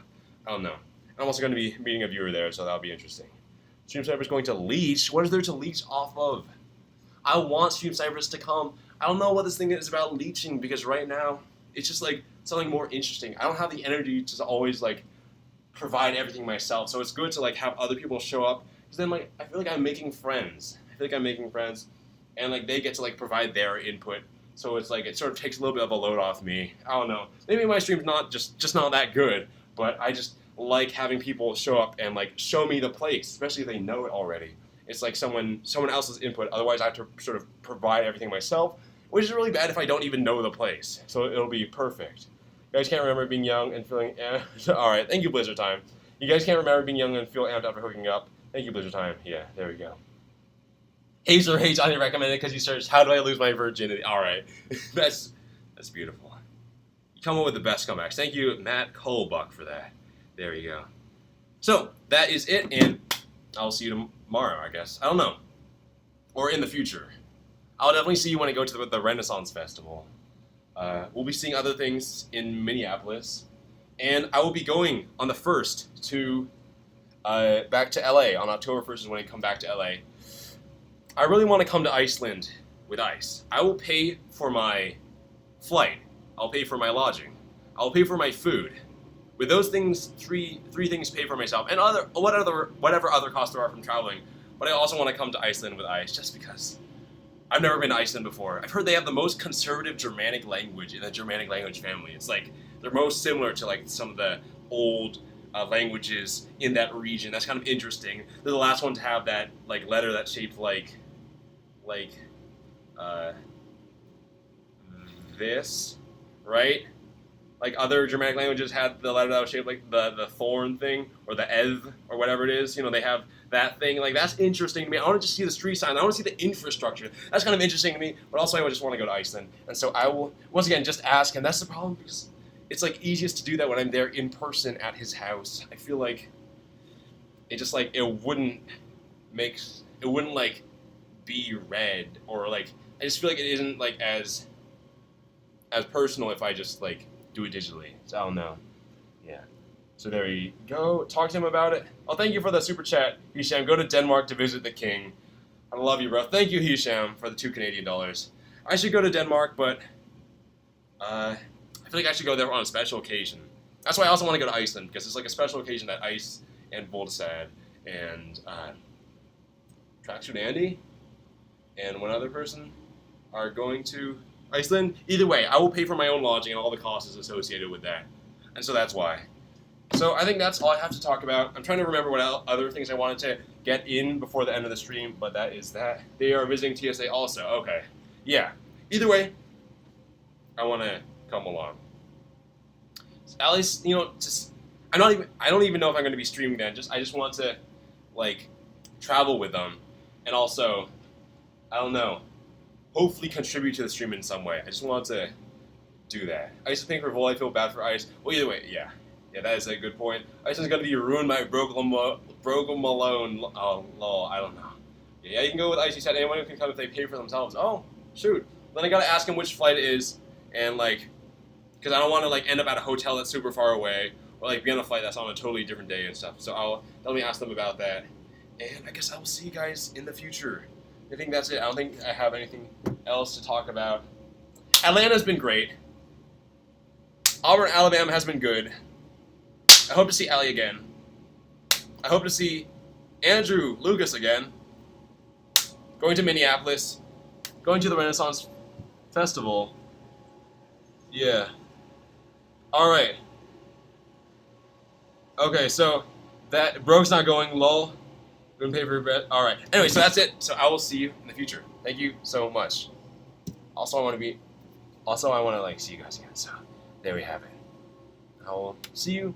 I don't know. I'm also going to be meeting a viewer there, so that'll be interesting. Stream Snipers going to leech. What is there to leech off of? I want Stream Snipers to come. I don't know what this thing is about leeching, because right now it's just like something more interesting. I don't have the energy to always like provide everything myself, so it's good to like have other people show up, because then like I feel like I'm making friends. And like they get to like provide their input. So it's like it sort of takes a little bit of a load off me. I don't know. Maybe my stream's not just not that good, but I just like having people show up and like show me the place, especially if they know it already. It's like someone else's input. Otherwise, I have to sort of provide everything myself, which is really bad if I don't even know the place. So it'll be perfect. You guys can't remember being young and feeling all right, thank you, Blizzard Time. You guys can't remember being young and feel amped after hooking up. Thank you, Blizzard Time. Yeah, there we go. Hazer hates only recommended because you searched how do I lose my virginity. All right, that's beautiful. You come up with the best comebacks. Thank you, Matt Colbuck, for that. There you go. So that is it, and I'll see you tomorrow, I guess. I don't know, or in the future. I'll definitely see you when I go to the Renaissance Festival. We'll be seeing other things in Minneapolis, and I will be going on the 1st to back to LA. On October 1st is when I come back to LA. I really want to come to Iceland with Ice. I will pay for my flight. I'll pay for my lodging. I'll pay for my food. With those things, three things paid for myself, and whatever other costs there are from traveling. But I also want to come to Iceland with Ice, just because I've never been to Iceland before. I've heard they have the most conservative Germanic language in the Germanic language family. It's like they're most similar to like some of the old languages in that region. That's kind of interesting. They're the last one to have that like letter that's shaped like this, right? Like other Germanic languages had the letter that was shaped like the thorn thing, or the ev, or whatever it is. You know, they have that thing. Like, that's interesting to me. I want to just see the street sign. I want to see the infrastructure. That's kind of interesting to me, but also I just want to go to Iceland. And so I will, once again, just ask, and that's the problem, because it's like easiest to do that when I'm there in person at his house. I feel like it just like, it wouldn't like be read, or like, I just feel like it isn't like as personal if I just like do it digitally. So I don't know. Yeah. So there you go. Talk to him about it. Oh, thank you for the super chat, Hisham. Go to Denmark to visit the king. I love you, bro. Thank you, Hisham, for the $2 Canadian. I should go to Denmark, but I feel like I should go there on a special occasion. That's why I also want to go to Iceland, because it's like a special occasion that Ice and Voltasad and Tracksuit Andy and one other person are going to Iceland. Either way, I will pay for my own lodging and all the costs associated with that. And so that's why. So I think that's all I have to talk about. I'm trying to remember what other things I wanted to get in before the end of the stream, but that is that. They are visiting TSA also. Okay. Yeah. Either way, I want to come along. At least, you know, just I don't even know if I'm going to be streaming then. I just want to like travel with them, and also, I don't know, hopefully contribute to the stream in some way. I just want to do that. I used to think for Vol, I feel bad for Ice. Well, either way, yeah. Yeah, that is a good point. Ice is going to be ruined by Broken Malone. Oh, lol, I don't know. Yeah, you can go with Ice. He said anyone can come if they pay for themselves. Oh, shoot. Then I got to ask him which flight it is, and like, because I don't want to like end up at a hotel that's super far away, or like be on a flight that's on a totally different day and stuff. So let me ask them about that. And I guess I will see you guys in the future. I think that's it. I don't think I have anything else to talk about. Atlanta's been great. Auburn, Alabama has been good. I hope to see Allie again. I hope to see Andrew Lucas again. Going to Minneapolis. Going to the Renaissance Festival. Yeah. Alright. Okay, so that Broke's not going, lol. Gonna pay for your bet. Alright. Anyway, so that's it. So I will see you in the future. Thank you so much. Also, I want to like see you guys again. So there we have it. I will see you.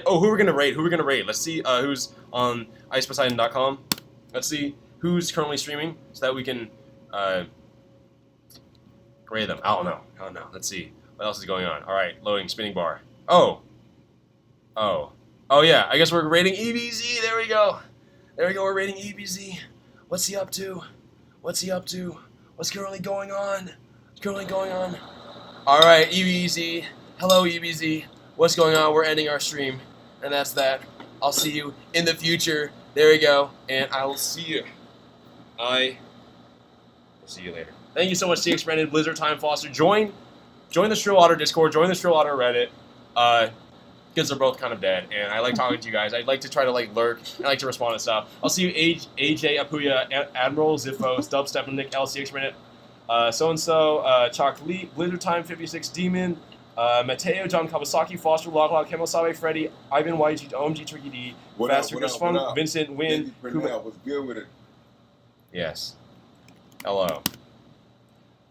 Oh, who we're gonna rate? Let's see who's on iceposeidon.com. Let's see who's currently streaming, so that we can grade them. I don't know. Let's see what else is going on. All right, loading spinning bar. Oh yeah. I guess we're rating EBZ. There we go. We're rating EBZ. What's he up to? What's currently going on? All right, EBZ. Hello, EBZ. What's going on? We're ending our stream, and that's that. I'll see you in the future. There we go, and I will see you. I will see you later. Thank you so much, TX Brandon, Blizzard Time Foster. Join the shrillotter Discord. Join the shrillotter Reddit. Because they're both kind of dead, and I like talking to you guys. I like to try to like lurk. I like to respond to stuff. I'll see you, AJ Apuya, Admiral Ziffo, Stub Stepnick, LCX Minute, so-and-so, Chalk Lee, Blizzard Time 56 Demon, Mateo, John Kawasaki, Foster, Loglock, Kemosabe, Freddy, Ivan YG, OMG Tricky D, Faster Chris Fun, Vincent, Win, was good with it. Yes. Hello.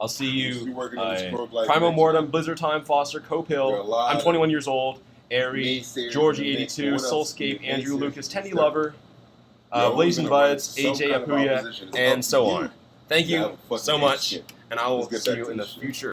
I'll see you. working on this pro life Primo next Mortem, year. Blizzard Time, Foster, There are a Copill. lot I'm 21 years old. Airy, naysayers Georgie in the mix. 82, What else? Soulscape, Naysayers Andrew Lucas, and Tendy stuff. Lover, You're always Blazing gonna run Buds, into some AJ kind of Apuya, opposition. It's and up so to you on. Thank to have you a fucking so much, shit. and I will Let's get see back you to in the the shit. future.